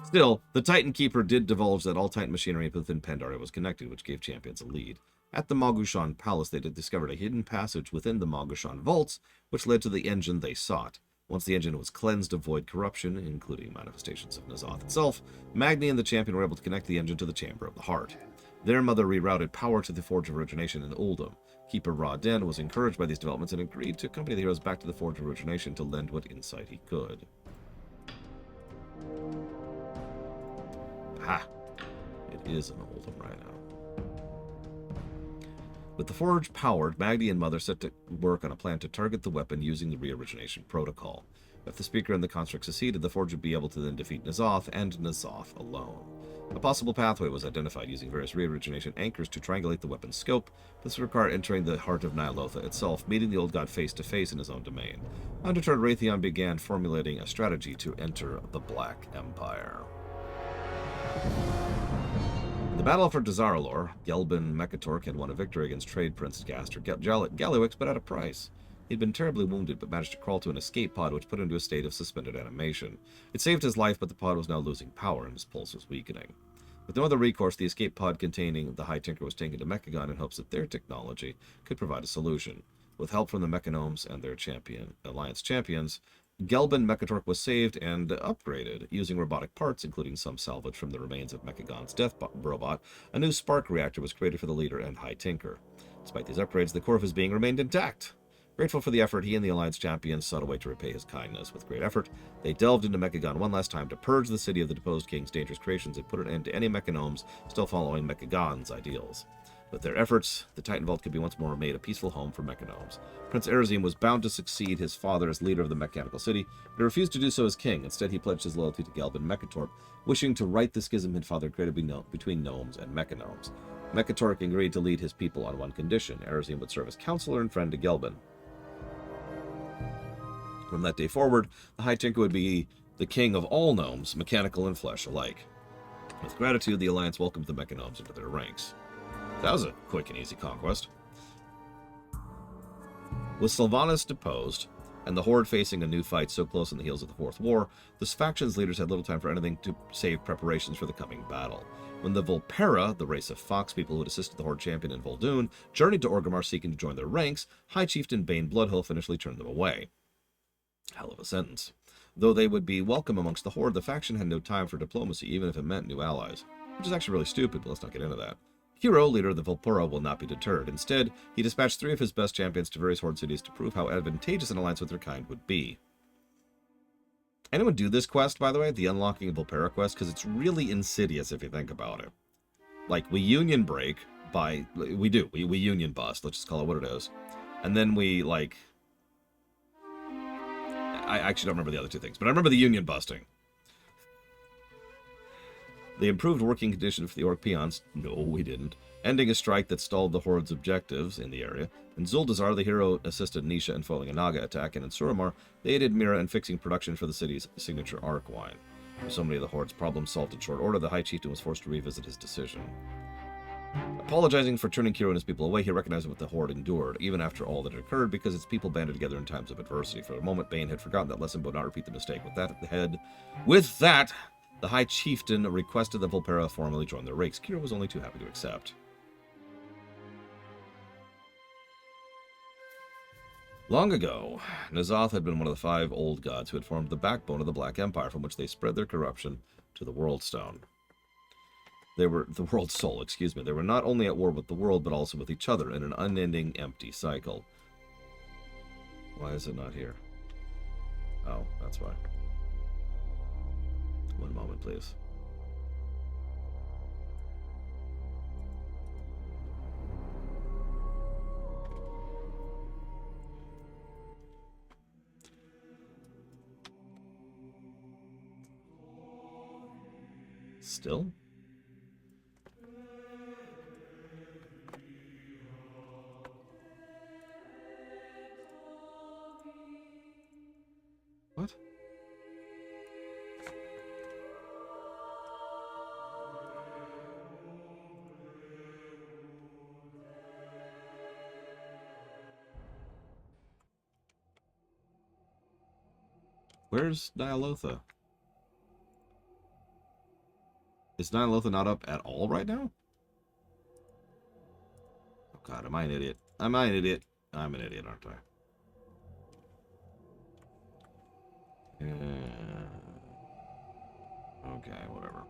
Still, the Titan Keeper did divulge that all Titan machinery within Pandaria was connected, which gave champions a lead. At the Mogushan Palace, they had discovered a hidden passage within the Mogushan Vaults, which led to the engine they sought. Once the engine was cleansed of void corruption, including manifestations of N'Zoth itself, Magni and the champion were able to connect the engine to the Chamber of the Heart. Their mother rerouted power to the Forge of Origination in Uldum. Keeper Raden was encouraged by these developments and agreed to accompany the heroes back to the Forge of Origination to lend what insight he could. Ha! It is in Uldum right now. With the Forge powered, Magni and Mother set to work on a plan to target the weapon using the re-origination protocol. If the Speaker and the Construct succeeded, the Forge would be able to then defeat N'Zoth and N'Zoth alone. A possible pathway was identified using various re-origination anchors to triangulate the weapon's scope. This would require entering the heart of Ny'alotha itself, meeting the old god face to face in his own domain. Undeterred, Raytheon began formulating a strategy to enter the Black Empire. In The battle for Dazar'alor, Gelbin Mechatork had won a victory against trade prince Gaster Gallywix, but at a price. He'd been terribly wounded, but managed to crawl to an escape pod, which put him into a state of suspended animation. It saved his life, but the pod was now losing power, and his pulse was weakening. With no other recourse, the escape pod containing the High Tinker was taken to Mechagon in hopes that their technology could provide a solution. With help from the Mechanomes and their alliance champions, Gelbin Mechatork was saved and upgraded. Using robotic parts, including some salvage from the remains of Mechagon's death robot, a new spark reactor was created for the leader and High Tinker. Despite these upgrades, the core of his being remained intact. Grateful for the effort, he and the Alliance champions sought a way to repay his kindness. With great effort, they delved into Mechagon one last time to purge the city of the deposed king's dangerous creations and put an end to any Mechanomes still following Mechagon's ideals. With their efforts, the Titan Vault could be once more made a peaceful home for Mechanomes. Prince Erzim was bound to succeed his father as leader of the mechanical city, but he refused to do so as king. Instead, he pledged his loyalty to Gelbin Mechatork, wishing to right the schism his father created between gnomes and Mechanomes. Mechatork agreed to lead his people on one condition: Erzim would serve as counselor and friend to Gelbin. From that day forward, the High Tinker would be the king of all gnomes, mechanical and flesh alike. With gratitude, the Alliance welcomed the Mechanomes into their ranks. That was a quick and easy conquest. With Sylvanas deposed, and the Horde facing a new fight so close on the heels of the Fourth War, the faction's leaders had little time for anything to save preparations for the coming battle. When the Volpera, the race of fox people who had assisted the Horde champion in Vol'dun, journeyed to Orgrimmar seeking to join their ranks, High Chieftain Bane Bloodhoof initially turned them away. Hell of a sentence. Though they would be welcome amongst the Horde, the faction had no time for diplomacy, even if it meant new allies. Which is actually really stupid, but let's not get into that. Hero, leader of the Volpera, will not be deterred. Instead, he dispatched 3 of his best champions to various Horde cities to prove how advantageous an alliance with their kind would be. Anyone do this quest, by the way? The Unlocking of Volpera quest? Because it's really insidious if you think about it. Like, we union break by... We union bust. Let's just call it what it is. And then we, like... I actually don't remember the other 2 things, but I remember the union busting. They improved working conditions for the Orc peons. No, we didn't. Ending a strike that stalled the Horde's objectives in the area. In Zuldazar, the hero assisted Nisha in foiling a Naga attack, and in Suramar, they aided Mira in fixing production for the city's signature Arc wine. With so many of the Horde's problems solved in short order, the High Chieftain was forced to revisit his decision. Apologizing for turning Kiro and his people away, he recognized what the Horde endured, even after all that had occurred, because its people banded together in times of adversity. For a moment, Bane had forgotten that lesson, but would not repeat the mistake. With that at the head... With that... The High Chieftain requested that Volpera formally join their ranks. Kiro was only too happy to accept. Long ago, N'Zoth had been one of the 5 old gods who had formed the backbone of the Black Empire, from which they spread their corruption to the World Stone. They were the World Soul, excuse me. They were not only at war with the world, but also with each other in an unending, empty cycle. Why is it not here? Oh, that's why. One moment, please. Still? What? Where's Ny'alotha? Is Ny'alotha not up at all right now? Oh god, am I an idiot? Am I an idiot? I'm an idiot, aren't I? Okay, whatever.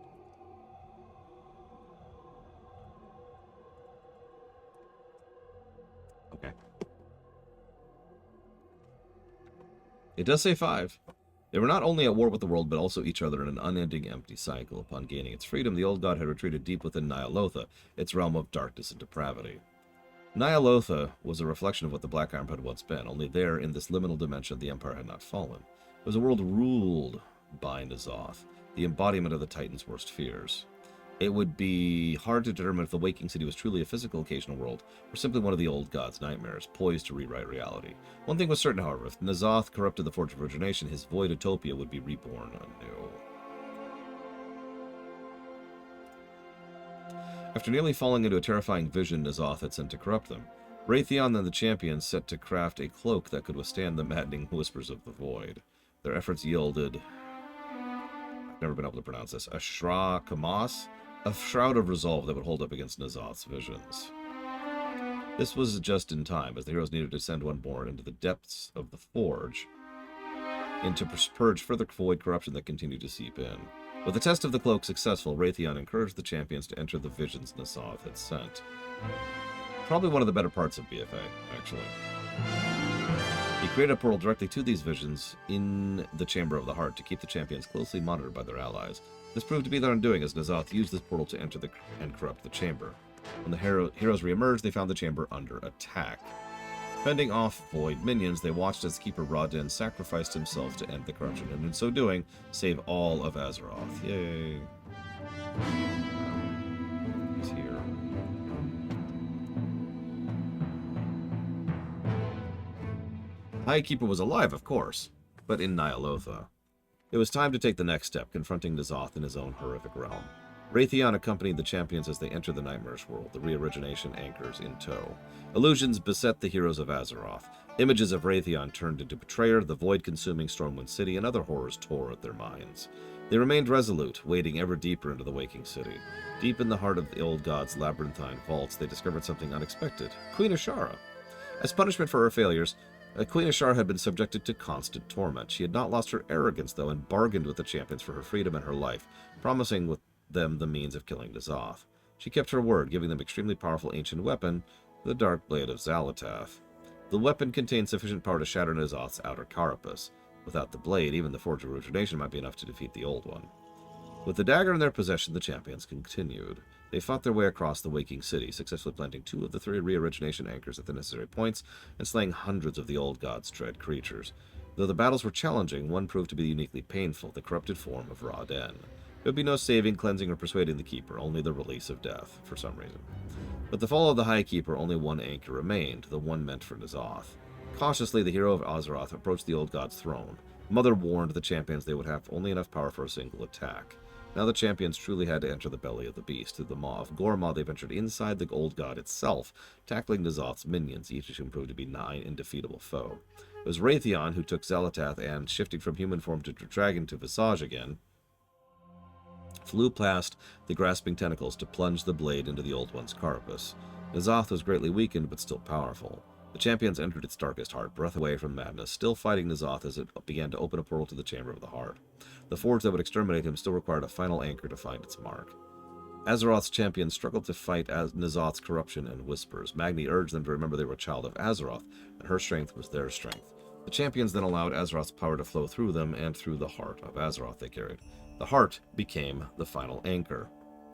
Okay. It does say 5. They were not only at war with the world, but also each other in an unending empty cycle. Upon gaining its freedom, the old god had retreated deep within Ny'alotha, its realm of darkness and depravity. Ny'alotha was a reflection of what the Black Empire had once been, only there, in this liminal dimension, the Empire had not fallen. It was a world ruled by N'Zoth, the embodiment of the Titan's worst fears. It would be hard to determine if the Waking City was truly a physical occasional world, or simply one of the old god's nightmares, poised to rewrite reality. One thing was certain, however: if N'Zoth corrupted the Forge of Origination, his void utopia would be reborn anew. After nearly falling into a terrifying vision N'Zoth had sent to corrupt them, Raytheon and the champions set to craft a cloak that could withstand the maddening whispers of the void. Their efforts yielded... I've never been able to pronounce this. Azshara Kamas? A shroud of resolve that would hold up against N'Zoth's visions. This was just in time, as the heroes needed to send one more into the depths of the Forge, and to purge further void corruption that continued to seep in. With the test of the cloak successful, Raytheon encouraged the champions to enter the visions N'Zoth had sent. Probably one of the better parts of BFA, actually. He created a portal directly to these visions in the Chamber of the Heart to keep the champions closely monitored by their allies. This proved to be their undoing, as N'Zoth used this portal to enter and corrupt the chamber. When the heroes re-emerged, they found the chamber under attack. Fending off void minions, they watched as Keeper Ra-Den sacrificed himself to end the corruption, and in so doing, save all of Azeroth. Yay. He's here. High Keeper was alive, of course, but in Ny'alotha. It was time to take the next step, confronting N'Zoth in his own horrific realm. Raytheon accompanied the champions as they entered the Nightmare's world, the re-origination anchors in tow. Illusions beset the heroes of Azeroth. Images of Raytheon turned into betrayer, the void-consuming Stormwind City, and other horrors tore at their minds. They remained resolute, wading ever deeper into the waking city. Deep in the heart of the old god's labyrinthine vaults, they discovered something unexpected. Queen Azshara. As punishment for her failures, Queen Azshara had been subjected to constant torment. She had not lost her arrogance, though, and bargained with the champions for her freedom and her life, promising with them the means of killing N'Zoth. She kept her word, giving them extremely powerful ancient weapon, the Dark Blade of Xal'atath. The weapon contained sufficient power to shatter N'Zoth's outer carapace. Without the blade, even the Forge of Origination might be enough to defeat the old one. With the dagger in their possession, the champions continued. They fought their way across the waking city, successfully planting 2 of the 3 re-origination anchors at the necessary points, and slaying hundreds of the old god's dread creatures. Though the battles were challenging, one proved to be uniquely painful, the corrupted form of Ra-Den. There would be no saving, cleansing, or persuading the Keeper, only the release of death, for some reason. With the fall of the High Keeper, only one anchor remained, the one meant for N'Zoth. Cautiously, the hero of Azeroth approached the old god's throne. Mother warned the champions they would have only enough power for a single attack. Now the champions truly had to enter the belly of the beast. Through the maw of Gorma, they ventured inside the old god itself, tackling N'Zoth's minions, each of whom proved to be nigh indefeatable foe. It was Raytheon who took Xal'atath and, shifting from human form to dragon to visage again, flew past the grasping tentacles to plunge the blade into the old one's carapace. N'Zoth was greatly weakened, but still powerful. The champions entered its darkest heart, breath away from madness, still fighting N'Zoth as it began to open a portal to the Chamber of the Heart. The forge that would exterminate him still required a final anchor to find its mark. Azeroth's champions struggled to fight N'Zoth's corruption and whispers. Magni urged them to remember they were a child of Azeroth, and her strength was their strength. The champions then allowed Azeroth's power to flow through them and through the heart of Azeroth they carried. The heart became the final anchor,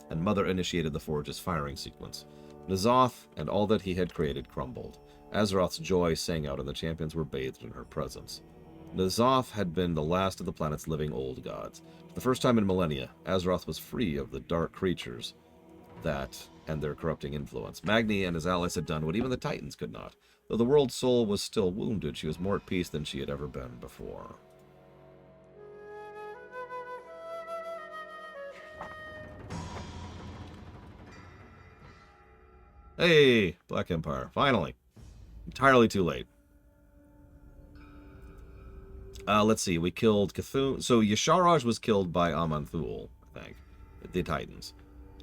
and Mother initiated the forge's firing sequence. N'Zoth and all that he had created crumbled. Azeroth's joy sang out, and the champions were bathed in her presence. N'Zoth had been the last of the planet's living old gods. For the first time in millennia, Azeroth was free of the dark creatures and their corrupting influence. Magni and his allies had done what even the Titans could not. Though the world's soul was still wounded, she was more at peace than she had ever been before. Hey, Black Empire, finally. Entirely too late. Let's see, we killed Cthulhu. So Y'Sharaj was killed by Aman'Thul, I think. The Titans.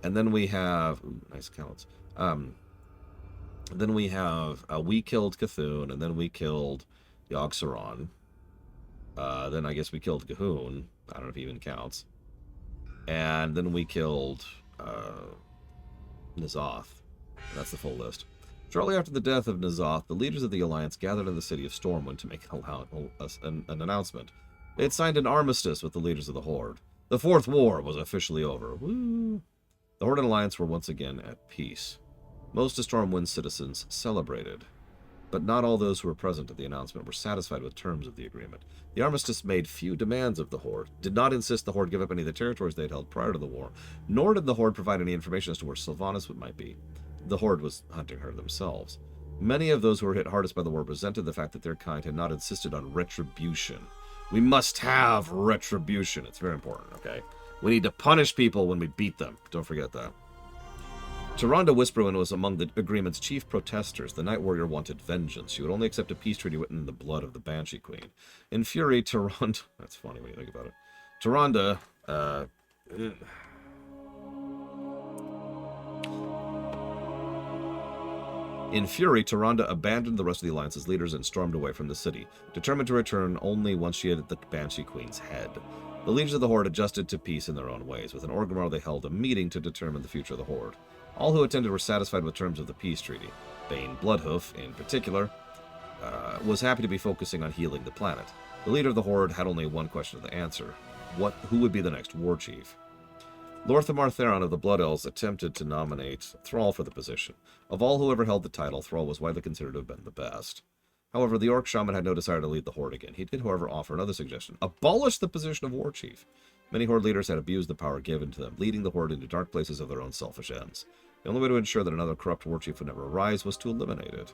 And then we have... Ooh, nice counts. Then we have... we killed Cthulhu, and then we killed Yogg-Saron. Then I guess we killed G'huun. I don't know if he even counts. And then we killed... N'Zoth. That's the full list. Shortly after the death of N'Zoth, the leaders of the Alliance gathered in the city of Stormwind to make an announcement. They had signed an armistice with the leaders of the Horde. The Fourth War was officially over. Woo! The Horde and Alliance were once again at peace. Most of Stormwind's citizens celebrated, but not all those who were present at the announcement were satisfied with terms of the agreement. The armistice made few demands of the Horde, did not insist the Horde give up any of the territories they had held prior to the war, nor did the Horde provide any information as to where Sylvanas might be. The Horde was hunting her themselves. Many of those who were hit hardest by the war resented the fact that their kind had not insisted on retribution. We must have retribution. It's very important, okay? We need to punish people when we beat them. Don't forget that. Tyrande Whisperwind was among the agreement's chief protesters. The Night Warrior wanted vengeance. She would only accept a peace treaty written in the blood of the Banshee Queen. In fury, Tyrande... That's funny when you think about it. Tyrande... In fury, Tyrande abandoned the rest of the Alliance's leaders and stormed away from the city, determined to return only once she had the Banshee Queen's head. The leaders of the Horde adjusted to peace in their own ways. With an Orgrimmar, they held a meeting to determine the future of the Horde. All who attended were satisfied with terms of the peace treaty. Bane Bloodhoof, in particular, was happy to be focusing on healing the planet. The leader of the Horde had only one question to answer. Who would be the next war chief? Lorthamar Theron of the Blood Elves attempted to nominate Thrall for the position. Of all who ever held the title, Thrall was widely considered to have been the best. However, the Orc Shaman had no desire to lead the Horde again. He did, however, offer another suggestion. Abolish the position of war chief. Many Horde leaders had abused the power given to them, leading the Horde into dark places of their own selfish ends. The only way to ensure that another corrupt war chief would never arise was to eliminate it.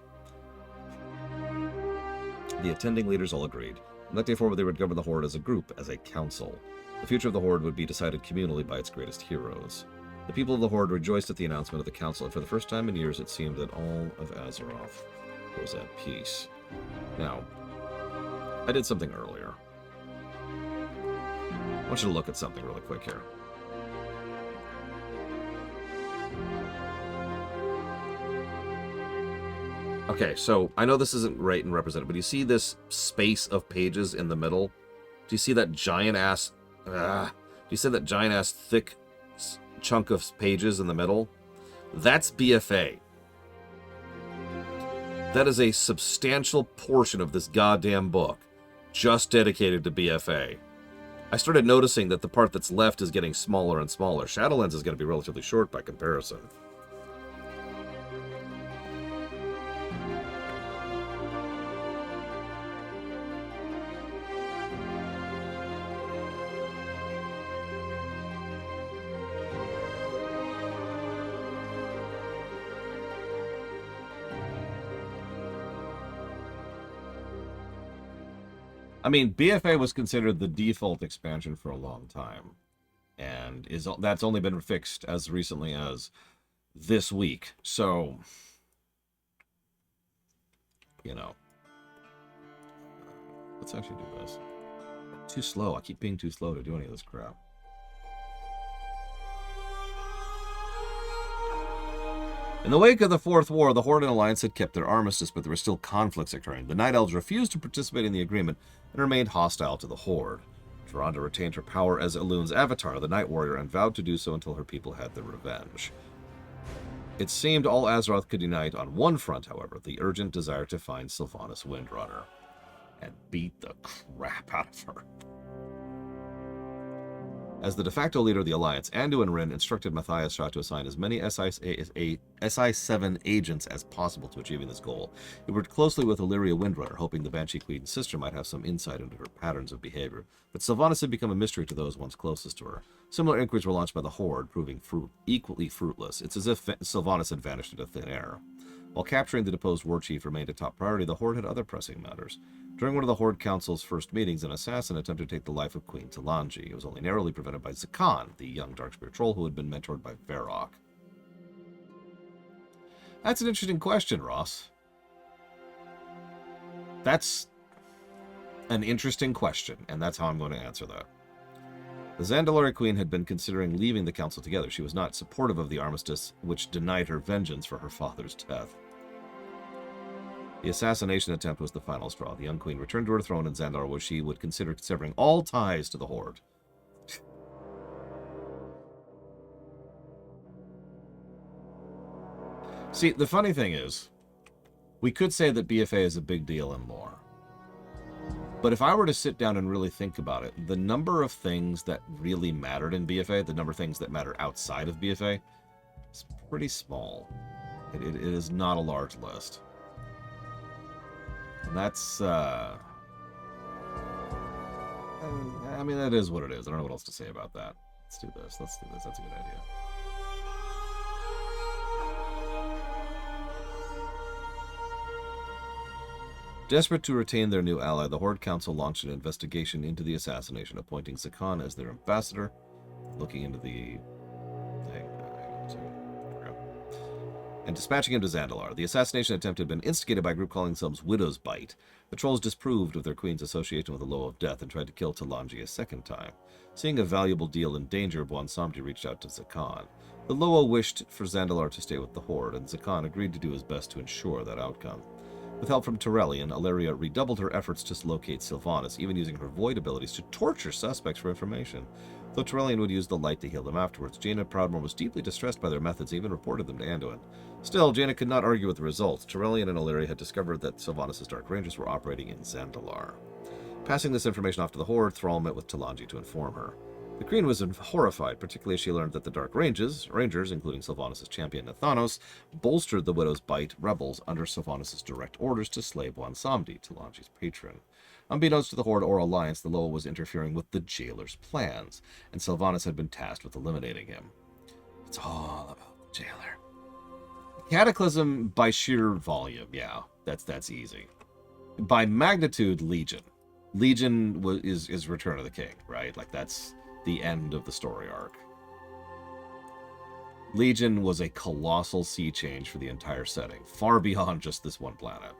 The attending leaders all agreed. On that day forward, they would govern the Horde as a group, as a council. The future of the Horde would be decided communally by its greatest heroes. The people of the Horde rejoiced at the announcement of the council, and for the first time in years it seemed that all of Azeroth was at peace. Now, I did something earlier. I want you to look at something really quick here. Okay, so I know this isn't great and represented, but you see this space of pages in the middle? Do you see that giant-ass... do you see that giant-ass thick chunk of pages in the middle? That's BFA. That is a substantial portion of this goddamn book just dedicated to BFA. I started noticing that the part that's left is getting smaller and smaller. Shadowlands is going to be relatively short by comparison. I mean, BFA was considered the default expansion for a long time, and that's only been fixed as recently as this week. So, you know, let's actually do this. Too slow. I keep being too slow to do any of this crap. In the wake of the Fourth War, the Horde and Alliance had kept their armistice, but there were still conflicts occurring. The Night Elves refused to participate in the agreement and remained hostile to the Horde. Tyrande retained her power as Elun's avatar, the Night Warrior, and vowed to do so until her people had their revenge. It seemed all Azeroth could unite on one front, however, the urgent desire to find Sylvanas Windrunner and beat the crap out of her. As the de facto leader of the Alliance, Anduin Wrynn instructed Matthias Shah to assign as many SI-7 agents as possible to achieving this goal. He worked closely with Illyria Windrunner, hoping the Banshee Queen's sister might have some insight into her patterns of behavior, but Sylvanas had become a mystery to those once closest to her. Similar inquiries were launched by the Horde, proving equally fruitless. It's as if Sylvanas had vanished into thin air. While capturing the deposed war chief remained a top priority, the Horde had other pressing matters. During one of the Horde Council's first meetings, an assassin attempted to take the life of Queen Talanji. It was only narrowly prevented by Zakan, the young Darkspear troll who had been mentored by Varrock. That's an interesting question, Ross. That's an interesting question, and that's how I'm going to answer that. The Zandalari Queen had been considering leaving the council together. She was not supportive of the armistice, which denied her vengeance for her father's death. The assassination attempt was the final straw. The young queen returned to her throne in Zandalar, where she would consider severing all ties to the Horde. See, the funny thing is, we could say that BFA is a big deal in lore. But if I were to sit down and really think about it, the number of things that really mattered in BFA, the number of things that matter outside of BFA, is pretty small. It is not a large list. And that's, I mean, that is what it is. I don't know what else to say about that. Let's do this. Let's do this. That's a good idea. Desperate to retain their new ally, the Horde Council launched an investigation into the assassination, appointing Zakan as their ambassador. Looking into the... and dispatching him to Zandalar. The assassination attempt had been instigated by a group calling themselves Widow's Bite. The trolls disproved of their queen's association with the Loa of Death and tried to kill Talanji a second time. Seeing a valuable deal in danger, Bwonsamdi reached out to Zakan. The Loa wished for Zandalar to stay with the Horde, and Zakan agreed to do his best to ensure that outcome. With help from Turellian, Alleria redoubled her efforts to locate Sylvanas, even using her void abilities to torture suspects for information. Though Turellian would use the light to heal them afterwards, Jaina Proudmoore was deeply distressed by their methods and even reported them to Anduin. Still, Jaina could not argue with the results. Turellian and Alleria had discovered that Sylvanas' Dark Rangers were operating in Zandalar. Passing this information off to the Horde, Thrall met with Talanji to inform her. The Queen was horrified, particularly as she learned that the Dark Rangers, including Sylvanas' champion Nathanos, bolstered the Widow's Bite rebels under Sylvanas' direct orders to slay Bwonsamdi, Talanji's patron. Unbeknownst to the Horde or Alliance, the Loa was interfering with the Jailer's plans, and Sylvanas had been tasked with eliminating him. It's all about the Jailer. Cataclysm by sheer volume, yeah, that's easy. By magnitude, Legion. Legion is Return of the King, right? Like, that's the end of the story arc. Legion was a colossal sea change for the entire setting, far beyond just this one planet.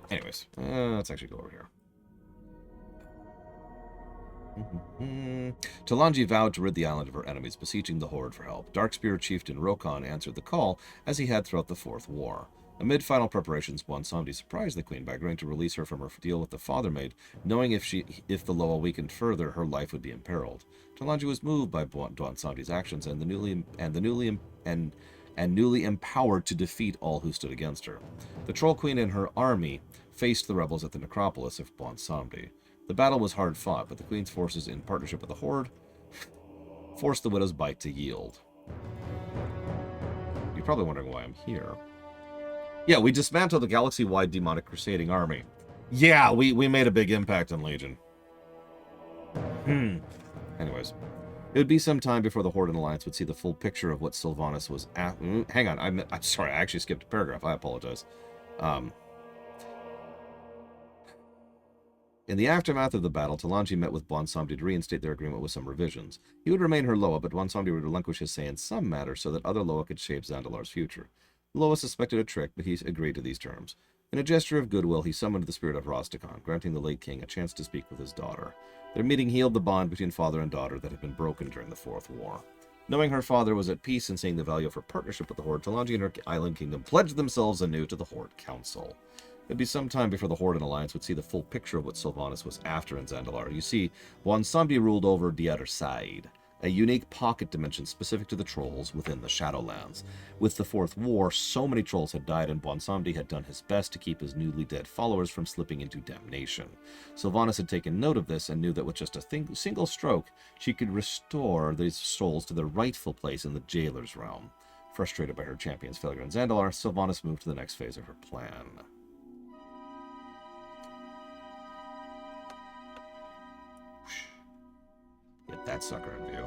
Anyways, let's actually go over here. Talanji vowed to rid the island of her enemies, beseeching the Horde for help. Darkspear chieftain Rokon answered the call, as he had throughout the Fourth War. Amid final preparations, Bwonsamdi surprised the Queen by agreeing to release her from her deal with the Fathermaid, knowing if the Loa weakened further, her life would be imperiled. Talanji was moved by Bwonsamdi's actions and newly empowered to defeat all who stood against her. The Troll Queen and her army faced the rebels at the necropolis of Bwonsamdi. The battle was hard fought, but the Queen's forces, in partnership with the Horde, forced the Widow's Bite to yield. You're probably wondering why I'm here. Yeah, we dismantled the galaxy-wide demonic crusading army. Yeah, we made a big impact on Legion. Anyways, it would be some time before the Horde and Alliance would see the full picture of what Sylvanas was at. Hang on, I'm sorry, I actually skipped a paragraph. I apologize. In the aftermath of the battle, Talanji met with Bwonsamdi to reinstate their agreement with some revisions. He would remain her Loa, but Bwonsamdi would relinquish his say in some matters so that other Loa could shape Zandalar's future. Loa suspected a trick, but he agreed to these terms. In a gesture of goodwill, he summoned the spirit of Rostakon, granting the late king a chance to speak with his daughter. Their meeting healed the bond between father and daughter that had been broken during the Fourth War. Knowing her father was at peace and seeing the value of her partnership with the Horde, Talanji and her island kingdom pledged themselves anew to the Horde Council. It would be some time before the Horde and Alliance would see the full picture of what Sylvanas was after in Zandalar. You see, Bwonsamdi ruled over the other side, a unique pocket dimension specific to the trolls within the Shadowlands. With the Fourth War, so many trolls had died, and Bwonsamdi had done his best to keep his newly dead followers from slipping into damnation. Sylvanas had taken note of this and knew that with just a single stroke, she could restore these souls to their rightful place in the Jailer's realm. Frustrated by her champion's failure in Zandalar, Sylvanas moved to the next phase of her plan. Get that sucker in view.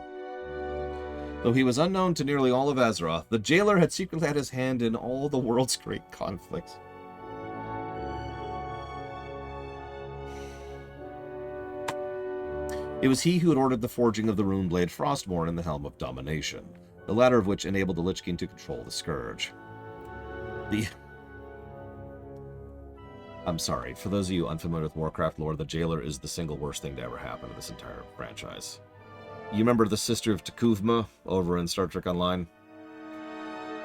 Though he was unknown to nearly all of Azeroth, the Jailer had secretly had his hand in all the world's great conflicts. It was he who had ordered the forging of the runeblade Frostmourne in the Helm of Domination, the latter of which enabled the Lich King to control the Scourge. I'm sorry, for those of you unfamiliar with Warcraft lore, the Jailer is the single worst thing to ever happen to this entire franchise. You remember the Sister of T'Kuvma over in Star Trek Online?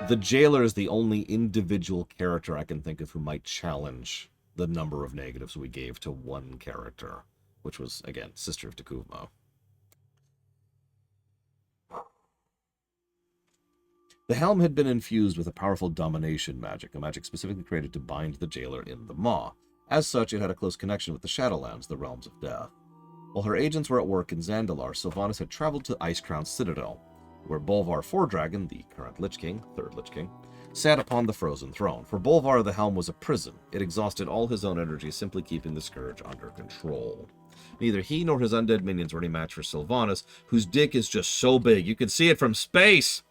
The Jailer is the only individual character I can think of who might challenge the number of negatives we gave to one character, which was, again, Sister of T'Kuvma. The Helm had been infused with a powerful domination magic, a magic specifically created to bind the Jailer in the Maw. As such, it had a close connection with the Shadowlands, the Realms of Death. While her agents were at work in Zandalar, Sylvanas had traveled to Icecrown Citadel, where Bolvar Fordragon, the current Lich King, third Lich King, sat upon the frozen throne. For Bolvar, the Helm was a prison. It exhausted all his own energy, simply keeping the Scourge under control. Neither he nor his undead minions were any match for Sylvanas, whose dick is just so big, you can see it from space!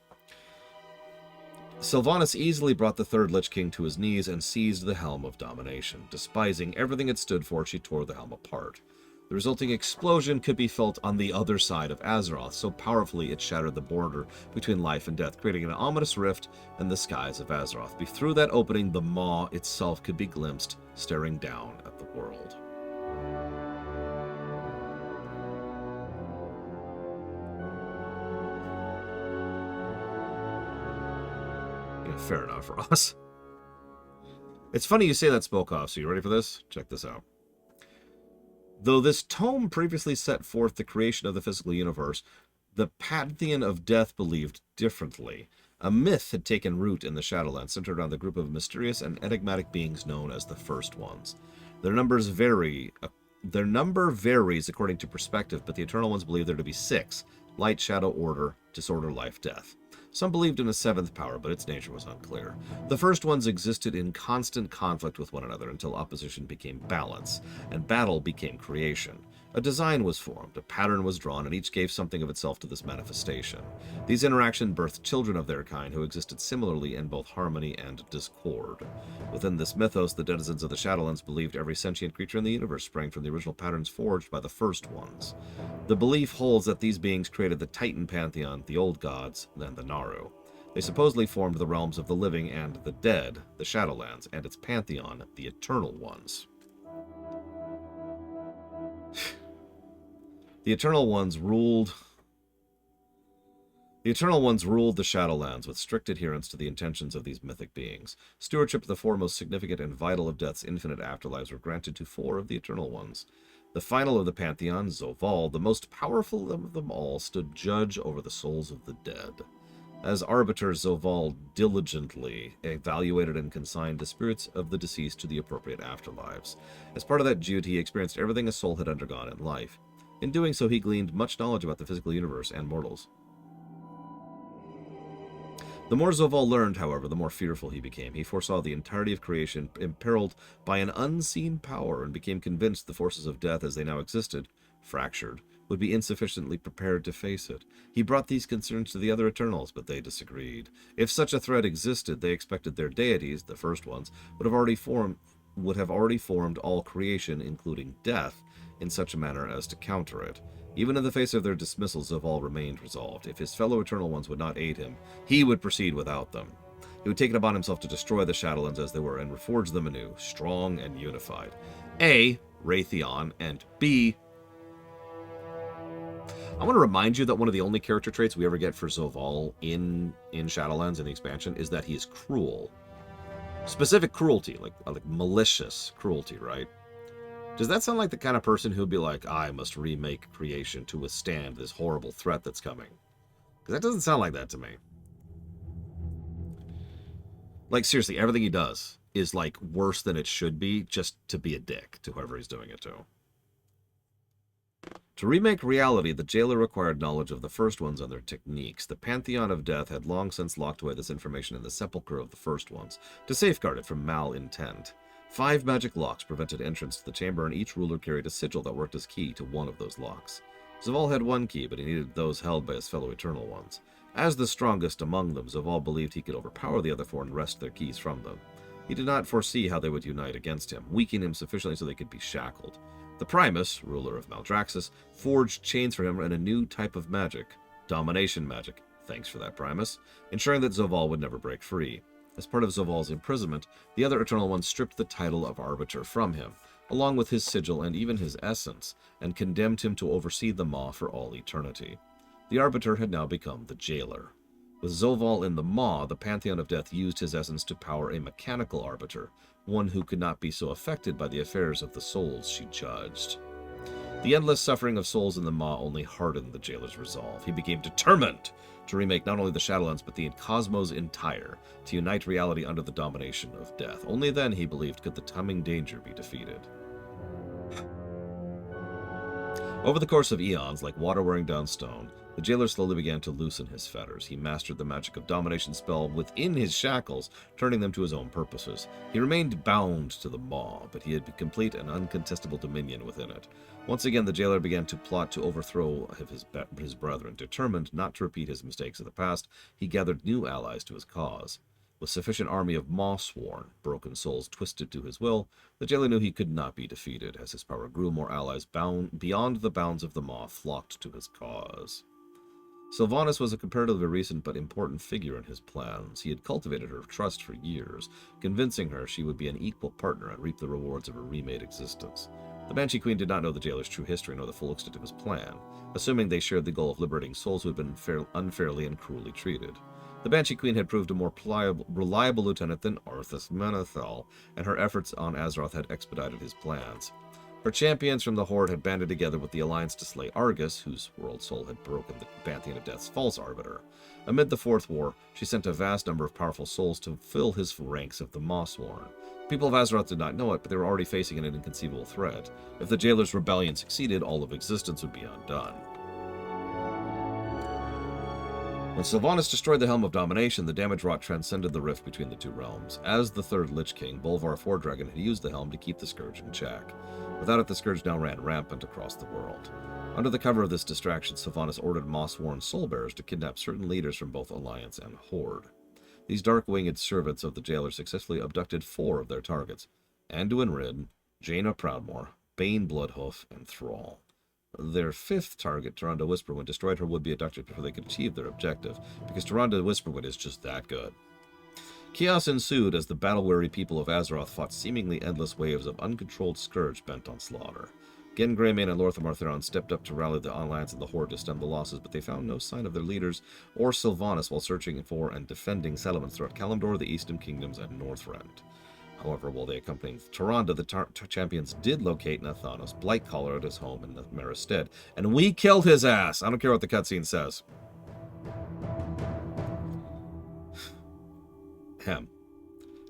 Sylvanas easily brought the third Lich King to his knees and seized the Helm of Domination. Despising everything it stood for, she tore the helm apart. The resulting explosion could be felt on the other side of Azeroth, so powerfully it shattered the border between life and death, creating an ominous rift in the skies of Azeroth. Through that opening, the Maw itself could be glimpsed, staring down at the world. Yeah, fair enough for us. It's funny you say that, Spokov, so you ready for this? Check this out. Though this tome previously set forth the creation of the physical universe, the Pantheon of Death believed differently. A myth had taken root in the Shadowlands, centered around the group of mysterious and enigmatic beings known as the First Ones. Their number varies according to perspective, but the Eternal Ones believe there to be 6: light, shadow, order, disorder, life, death. Some believed in a 7th power, but its nature was unclear. The First Ones existed in constant conflict with one another until opposition became balance, and battle became creation. A design was formed, a pattern was drawn, and each gave something of itself to this manifestation. These interactions birthed children of their kind who existed similarly in both harmony and discord. Within this mythos, the denizens of the Shadowlands believed every sentient creature in the universe sprang from the original patterns forged by the First Ones. The belief holds that these beings created the Titan pantheon, the Old Gods, and the Naru. They supposedly formed the realms of the living and the dead, the Shadowlands, and its pantheon, the Eternal Ones. The Eternal Ones ruled the Shadowlands with strict adherence to the intentions of these mythic beings. Stewardship of the 4 most significant and vital of Death's infinite afterlives were granted to 4 of the Eternal Ones. The final of the Pantheon, Zovaal, the most powerful of them all, stood judge over the souls of the dead. As arbiter, Zovaal diligently evaluated and consigned the spirits of the deceased to the appropriate afterlives. As part of that duty, he experienced everything a soul had undergone in life. In doing so, he gleaned much knowledge about the physical universe and mortals. The more Zovaal learned, however, the more fearful he became. He foresaw the entirety of creation imperiled by an unseen power and became convinced the forces of death as they now existed, fractured, would be insufficiently prepared to face it. He brought these concerns to the other Eternals, but they disagreed. If such a threat existed, they expected their deities, the First Ones, would have already formed all creation, including death, in such a manner as to counter it. Even in the face of their dismissals, Zovaal remained resolved. If his fellow Eternal Ones would not aid him, he would proceed without them. He would take it upon himself to destroy the Shadowlands as they were and reforge them anew, strong and unified. A. Raytheon, and B. I want to remind you that one of the only character traits we ever get for Zovaal in Shadowlands in the expansion is that he is cruel. Specific cruelty, like malicious cruelty, right? Does that sound like the kind of person who'd be like, I must remake creation to withstand this horrible threat that's coming? Because that doesn't sound like that to me. Like, seriously, everything he does is, like, worse than it should be just to be a dick to whoever he's doing it to. To remake reality, the jailer required knowledge of the First Ones and their techniques. The Pantheon of Death had long since locked away this information in the sepulchre of the First Ones to safeguard it from malintent. 5 magic locks prevented entrance to the chamber, and each ruler carried a sigil that worked as key to one of those locks. Zovaal had one key, but he needed those held by his fellow Eternal Ones. As the strongest among them, Zovaal believed he could overpower the other 4 and wrest their keys from them. He did not foresee how they would unite against him, weaken him sufficiently so they could be shackled. The Primus, ruler of Maldraxxus, forged chains for him and a new type of magic, domination magic. Thanks for that, Primus, ensuring that Zovaal would never break free. As part of Zovaal's imprisonment, the other Eternal Ones stripped the title of Arbiter from him, along with his sigil and even his essence, and condemned him to oversee the Maw for all eternity. The Arbiter had now become the Jailer. With Zovaal in the Maw, the Pantheon of Death used his essence to power a mechanical Arbiter, one who could not be so affected by the affairs of the souls she judged. The endless suffering of souls in the Maw only hardened the Jailer's resolve. He became determined to remake not only the Shadowlands, but the cosmos entire, to unite reality under the domination of death. Only then, he believed, could the coming danger be defeated. Over the course of eons, like water wearing down stone, the Jailer slowly began to loosen his fetters. He mastered the magic of domination spell within his shackles, turning them to his own purposes. He remained bound to the Maw, but he had complete and uncontestable dominion within it. Once again, the Jailer began to plot to overthrow his brethren. Determined not to repeat his mistakes of the past, he gathered new allies to his cause. With sufficient army of Maw-sworn, broken souls twisted to his will, the jailer knew he could not be defeated. As his power grew, more allies bound beyond the bounds of the Maw flocked to his cause. Sylvanas was a comparatively recent but important figure in his plans. He had cultivated her trust for years, convincing her she would be an equal partner and reap the rewards of her remade existence. The Banshee Queen did not know the jailer's true history nor the full extent of his plan, assuming they shared the goal of liberating souls who had been unfairly and cruelly treated. The Banshee Queen had proved a more reliable lieutenant than Arthas Menethil, and her efforts on Azeroth had expedited his plans. Her champions from the Horde had banded together with the Alliance to slay Argus, whose world soul had broken the Pantheon of Death's false arbiter. Amid the Fourth War, she sent a vast number of powerful souls to fill his ranks of the Maw-sworn. People of Azeroth did not know it, but they were already facing an inconceivable threat. If the jailer's rebellion succeeded, all of existence would be undone. When Sylvanas destroyed the Helm of Domination, the damage wrought transcended the rift between the two realms. As the third Lich King, Bolvar Fordragon had used the Helm to keep the Scourge in check. Without it, the Scourge now ran rampant across the world. Under the cover of this distraction, Sylvanas ordered Maw-sworn soul-bearers to kidnap certain leaders from both Alliance and Horde. These dark-winged servants of the jailer successfully abducted 4 of their targets: Anduin Rid, Jaina Proudmoore, Bane Bloodhoof, and Thrall. Their 5th target, Tyrande Whisperwind, destroyed her would-be abducted before they could achieve their objective, because Tyrande Whisperwind is just that good. Chaos ensued as the battle-weary people of Azeroth fought seemingly endless waves of uncontrolled scourge bent on slaughter. Genn Greymane and Lorthamar Theron stepped up to rally the Alliance and the Horde to stem the losses, but they found no sign of their leaders or Sylvanas while searching for and defending settlements throughout Kalimdor, the Eastern Kingdoms, and Northrend. However, while they accompanied Tyrande, the champions did locate Nathanos Blightcaller at his home in Maristead, and we killed his ass! I don't care what the cutscene says. Hem.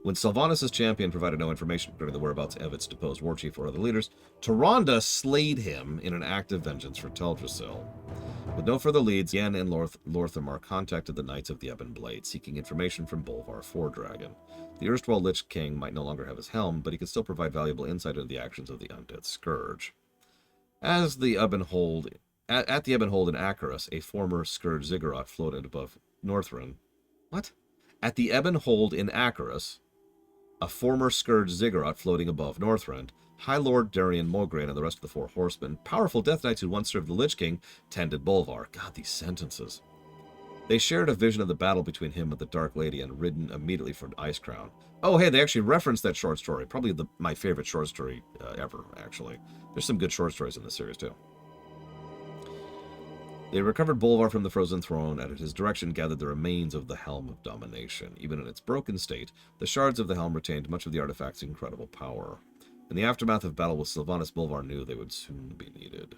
When Sylvanas' champion provided no information regarding the whereabouts of its deposed war chief or other leaders, Tyrande slayed him in an act of vengeance for Teldrassil. With no further leads, Genn and Lorthamar contacted the Knights of the Ebon Blade, seeking information from Bolvar Fordragon. The erstwhile Lich King might no longer have his helm, but he could still provide valuable insight into the actions of the Undead Scourge. At the Ebon Hold in Acheris, a former Scourge Ziggurat floated above Northrend. What? At the Ebon Hold in Acheris, a former Scourge Ziggurat floating above Northrend, High Lord Darian Mograine and the rest of the 4 horsemen, powerful Death Knights who once served the Lich King, tended Bolvar. God, these sentences. They shared a vision of the battle between him and the Dark Lady and ridden immediately for Icecrown. Oh, hey, they actually referenced that short story. Probably my favorite short story ever, actually. There's some good short stories in this series, too. They recovered Bolvar from the Frozen Throne and at his direction gathered the remains of the Helm of Domination. Even in its broken state, the shards of the helm retained much of the artifact's incredible power. In the aftermath of battle with Sylvanas, Bolvar knew they would soon be needed.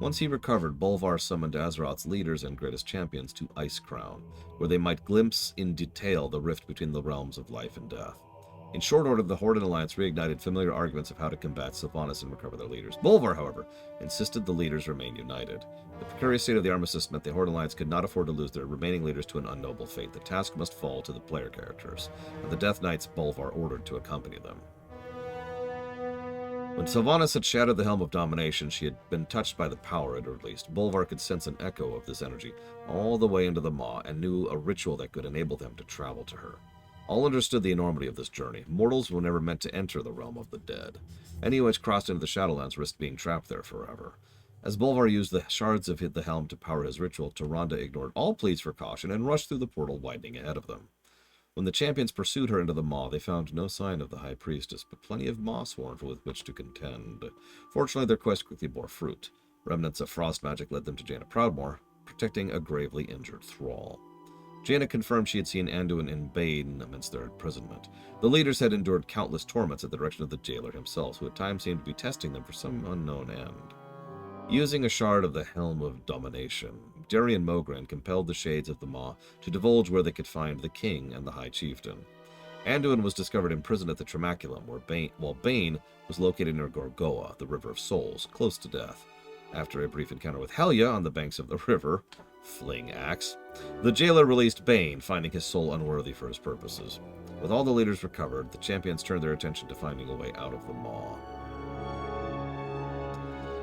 Once he recovered, Bolvar summoned Azeroth's leaders and greatest champions to Icecrown, where they might glimpse in detail the rift between the realms of life and death. In short order, the Horde and Alliance reignited familiar arguments of how to combat Sylvanas and recover their leaders. Bolvar, however, insisted the leaders remain united. The precarious state of the armistice meant the Horde and Alliance could not afford to lose their remaining leaders to an unknown fate. The task must fall to the player characters, and the Death Knights Bolvar ordered to accompany them. When Sylvanas had shattered the Helm of Domination, she had been touched by the power it released. Bolvar could sense an echo of this energy all the way into the Maw, and knew a ritual that could enable them to travel to her. All understood the enormity of this journey. Mortals were never meant to enter the realm of the dead. Any who had crossed into the Shadowlands risked being trapped there forever. As Bolvar used the shards of the helm to power his ritual, Tyrande ignored all pleas for caution and rushed through the portal widening ahead of them. When the champions pursued her into the Maw, they found no sign of the High Priestess, but plenty of Maw-sworn with which to contend. Fortunately, their quest quickly bore fruit. Remnants of frost magic led them to Jaina Proudmoore, protecting a gravely injured thrall. Jaina confirmed she had seen Anduin and Bane amidst their imprisonment. The leaders had endured countless torments at the direction of the jailer himself, who at times seemed to be testing them for some unknown end. Using a shard of the Helm of Domination, Darian Mograine compelled the Shades of the Maw to divulge where they could find the King and the High Chieftain. Anduin was discovered imprisoned at the Tremaculum, while Bane was located near Gorgoa, the River of Souls, close to death. After a brief encounter with Helya on the banks of the river, fling axe, the jailer released Bane, finding his soul unworthy for his purposes. With all the leaders recovered, the champions turned their attention to finding a way out of the Maw.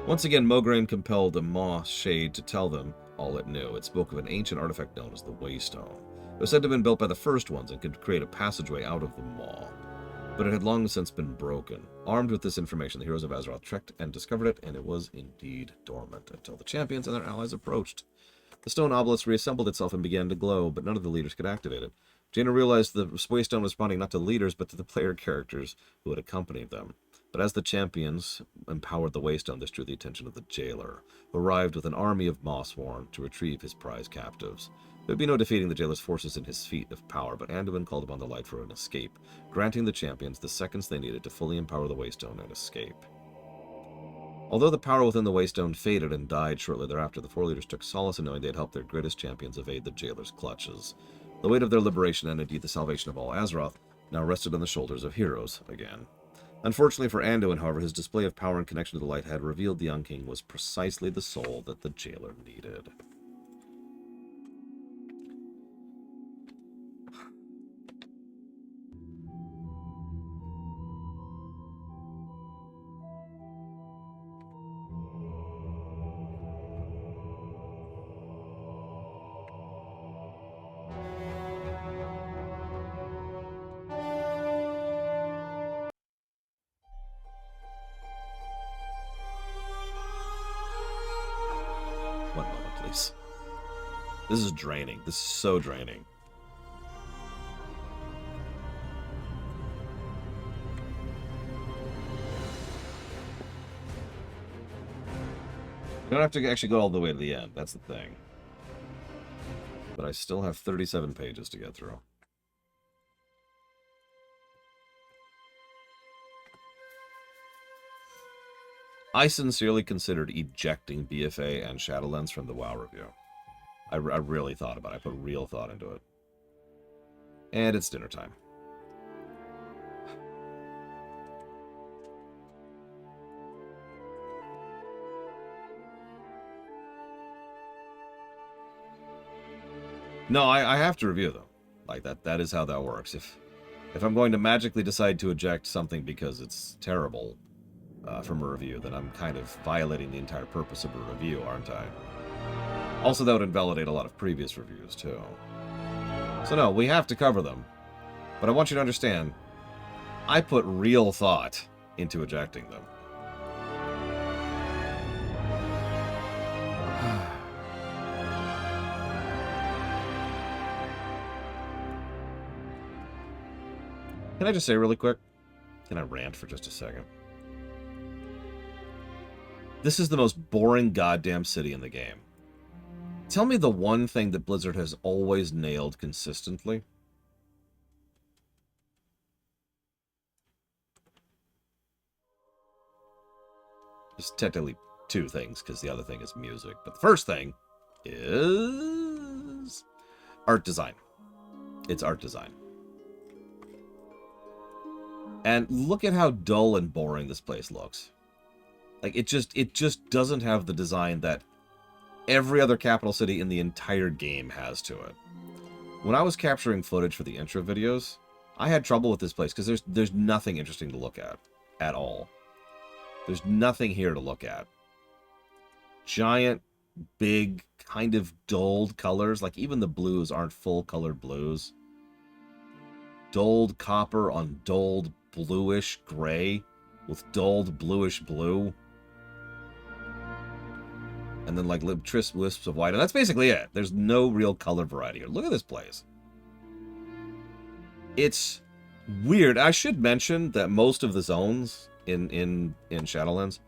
Once again, Mograine compelled the Maw Shade to tell them all it knew. It spoke of an ancient artifact known as the Waystone. It was said to have been built by the first ones and could create a passageway out of the maw. But it had long since been broken. Armed with this information, the heroes of Azeroth trekked and discovered it, and it was indeed dormant until the champions and their allies approached. The stone obelisk reassembled itself and began to glow, but none of the leaders could activate it. Jaina realized the Waystone was responding not to leaders, but to the player characters who had accompanied them. But as the champions empowered the Waystone, this drew the attention of the jailer, who arrived with an army of Mossworn to retrieve his prize captives. There would be no defeating the jailer's forces in his feat of power, but Anduin called upon the light for an escape, granting the champions the seconds they needed to fully empower the Waystone and escape. Although the power within the Waystone faded and died shortly thereafter, the four leaders took solace in knowing they had helped their greatest champions evade the jailer's clutches. The weight of their liberation and indeed the salvation of all Azeroth now rested on the shoulders of heroes again. Unfortunately for Anduin, however, his display of power and connection to the light had revealed the young king was precisely the soul that the jailer needed. One moment, please. This is draining. This is so draining. You don't have to actually go all the way to the end. That's the thing. But I still have 37 pages to get through. I sincerely considered ejecting BFA and Shadowlands from the WoW review. I really thought about it. I put real thought into it. And it's dinner time. No, I have to review them. Like, that is how that works. If I'm going to magically decide to eject something because it's terrible from a review, then I'm kind of violating the entire purpose of a review, aren't I? Also, that would invalidate a lot of previous reviews, too. So no, we have to cover them. But I want you to understand, I put real thought into ejecting them. Can I just say really quick? Can I rant for just a second? This is the most boring goddamn city in the game. Tell me the one thing that Blizzard has always nailed consistently. There's technically two things, because the other thing is music. But the first thing is art design. It's art design. And look at how dull and boring this place looks. Like, it just doesn't have the design that every other capital city in the entire game has to it. When I was capturing footage for the intro videos, I had trouble with this place because there's nothing interesting to look at all. There's nothing here to look at. Giant, big, kind of dulled colors. Like, even the blues aren't full-colored blues. Dulled copper on dulled bluish gray with dulled bluish blue. And then, like, wisps of white. And that's basically it. There's no real color variety here. Look at this place. It's weird. I should mention that most of the zones in Shadowlands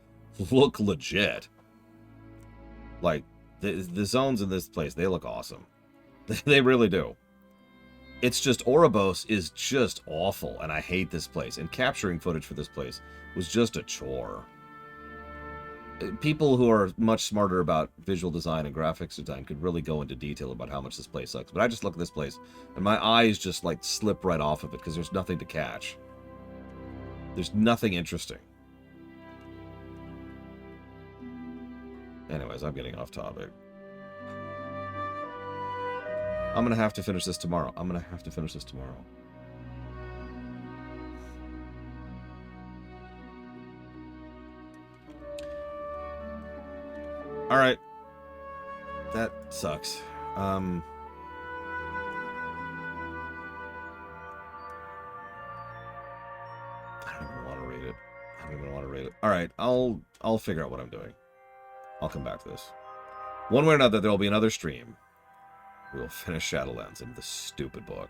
look legit. Like, the zones in this place, they look awesome. They really do. It's just, Oribos is just awful, and I hate this place. And capturing footage for this place was just a chore. People who are much smarter about visual design and graphics design could really go into detail about how much this place sucks. But I just look at this place, and my eyes just, like, slip right off of it, because there's nothing to catch. There's nothing interesting. Anyways, I'm getting off topic. I'm going to have to finish this tomorrow. Alright. That sucks. I don't even want to read it. I don't even want to read it. All right, I'll figure out what I'm doing. I'll come back to this. One way or another, there will be another stream. We will finish Shadowlands in this stupid book.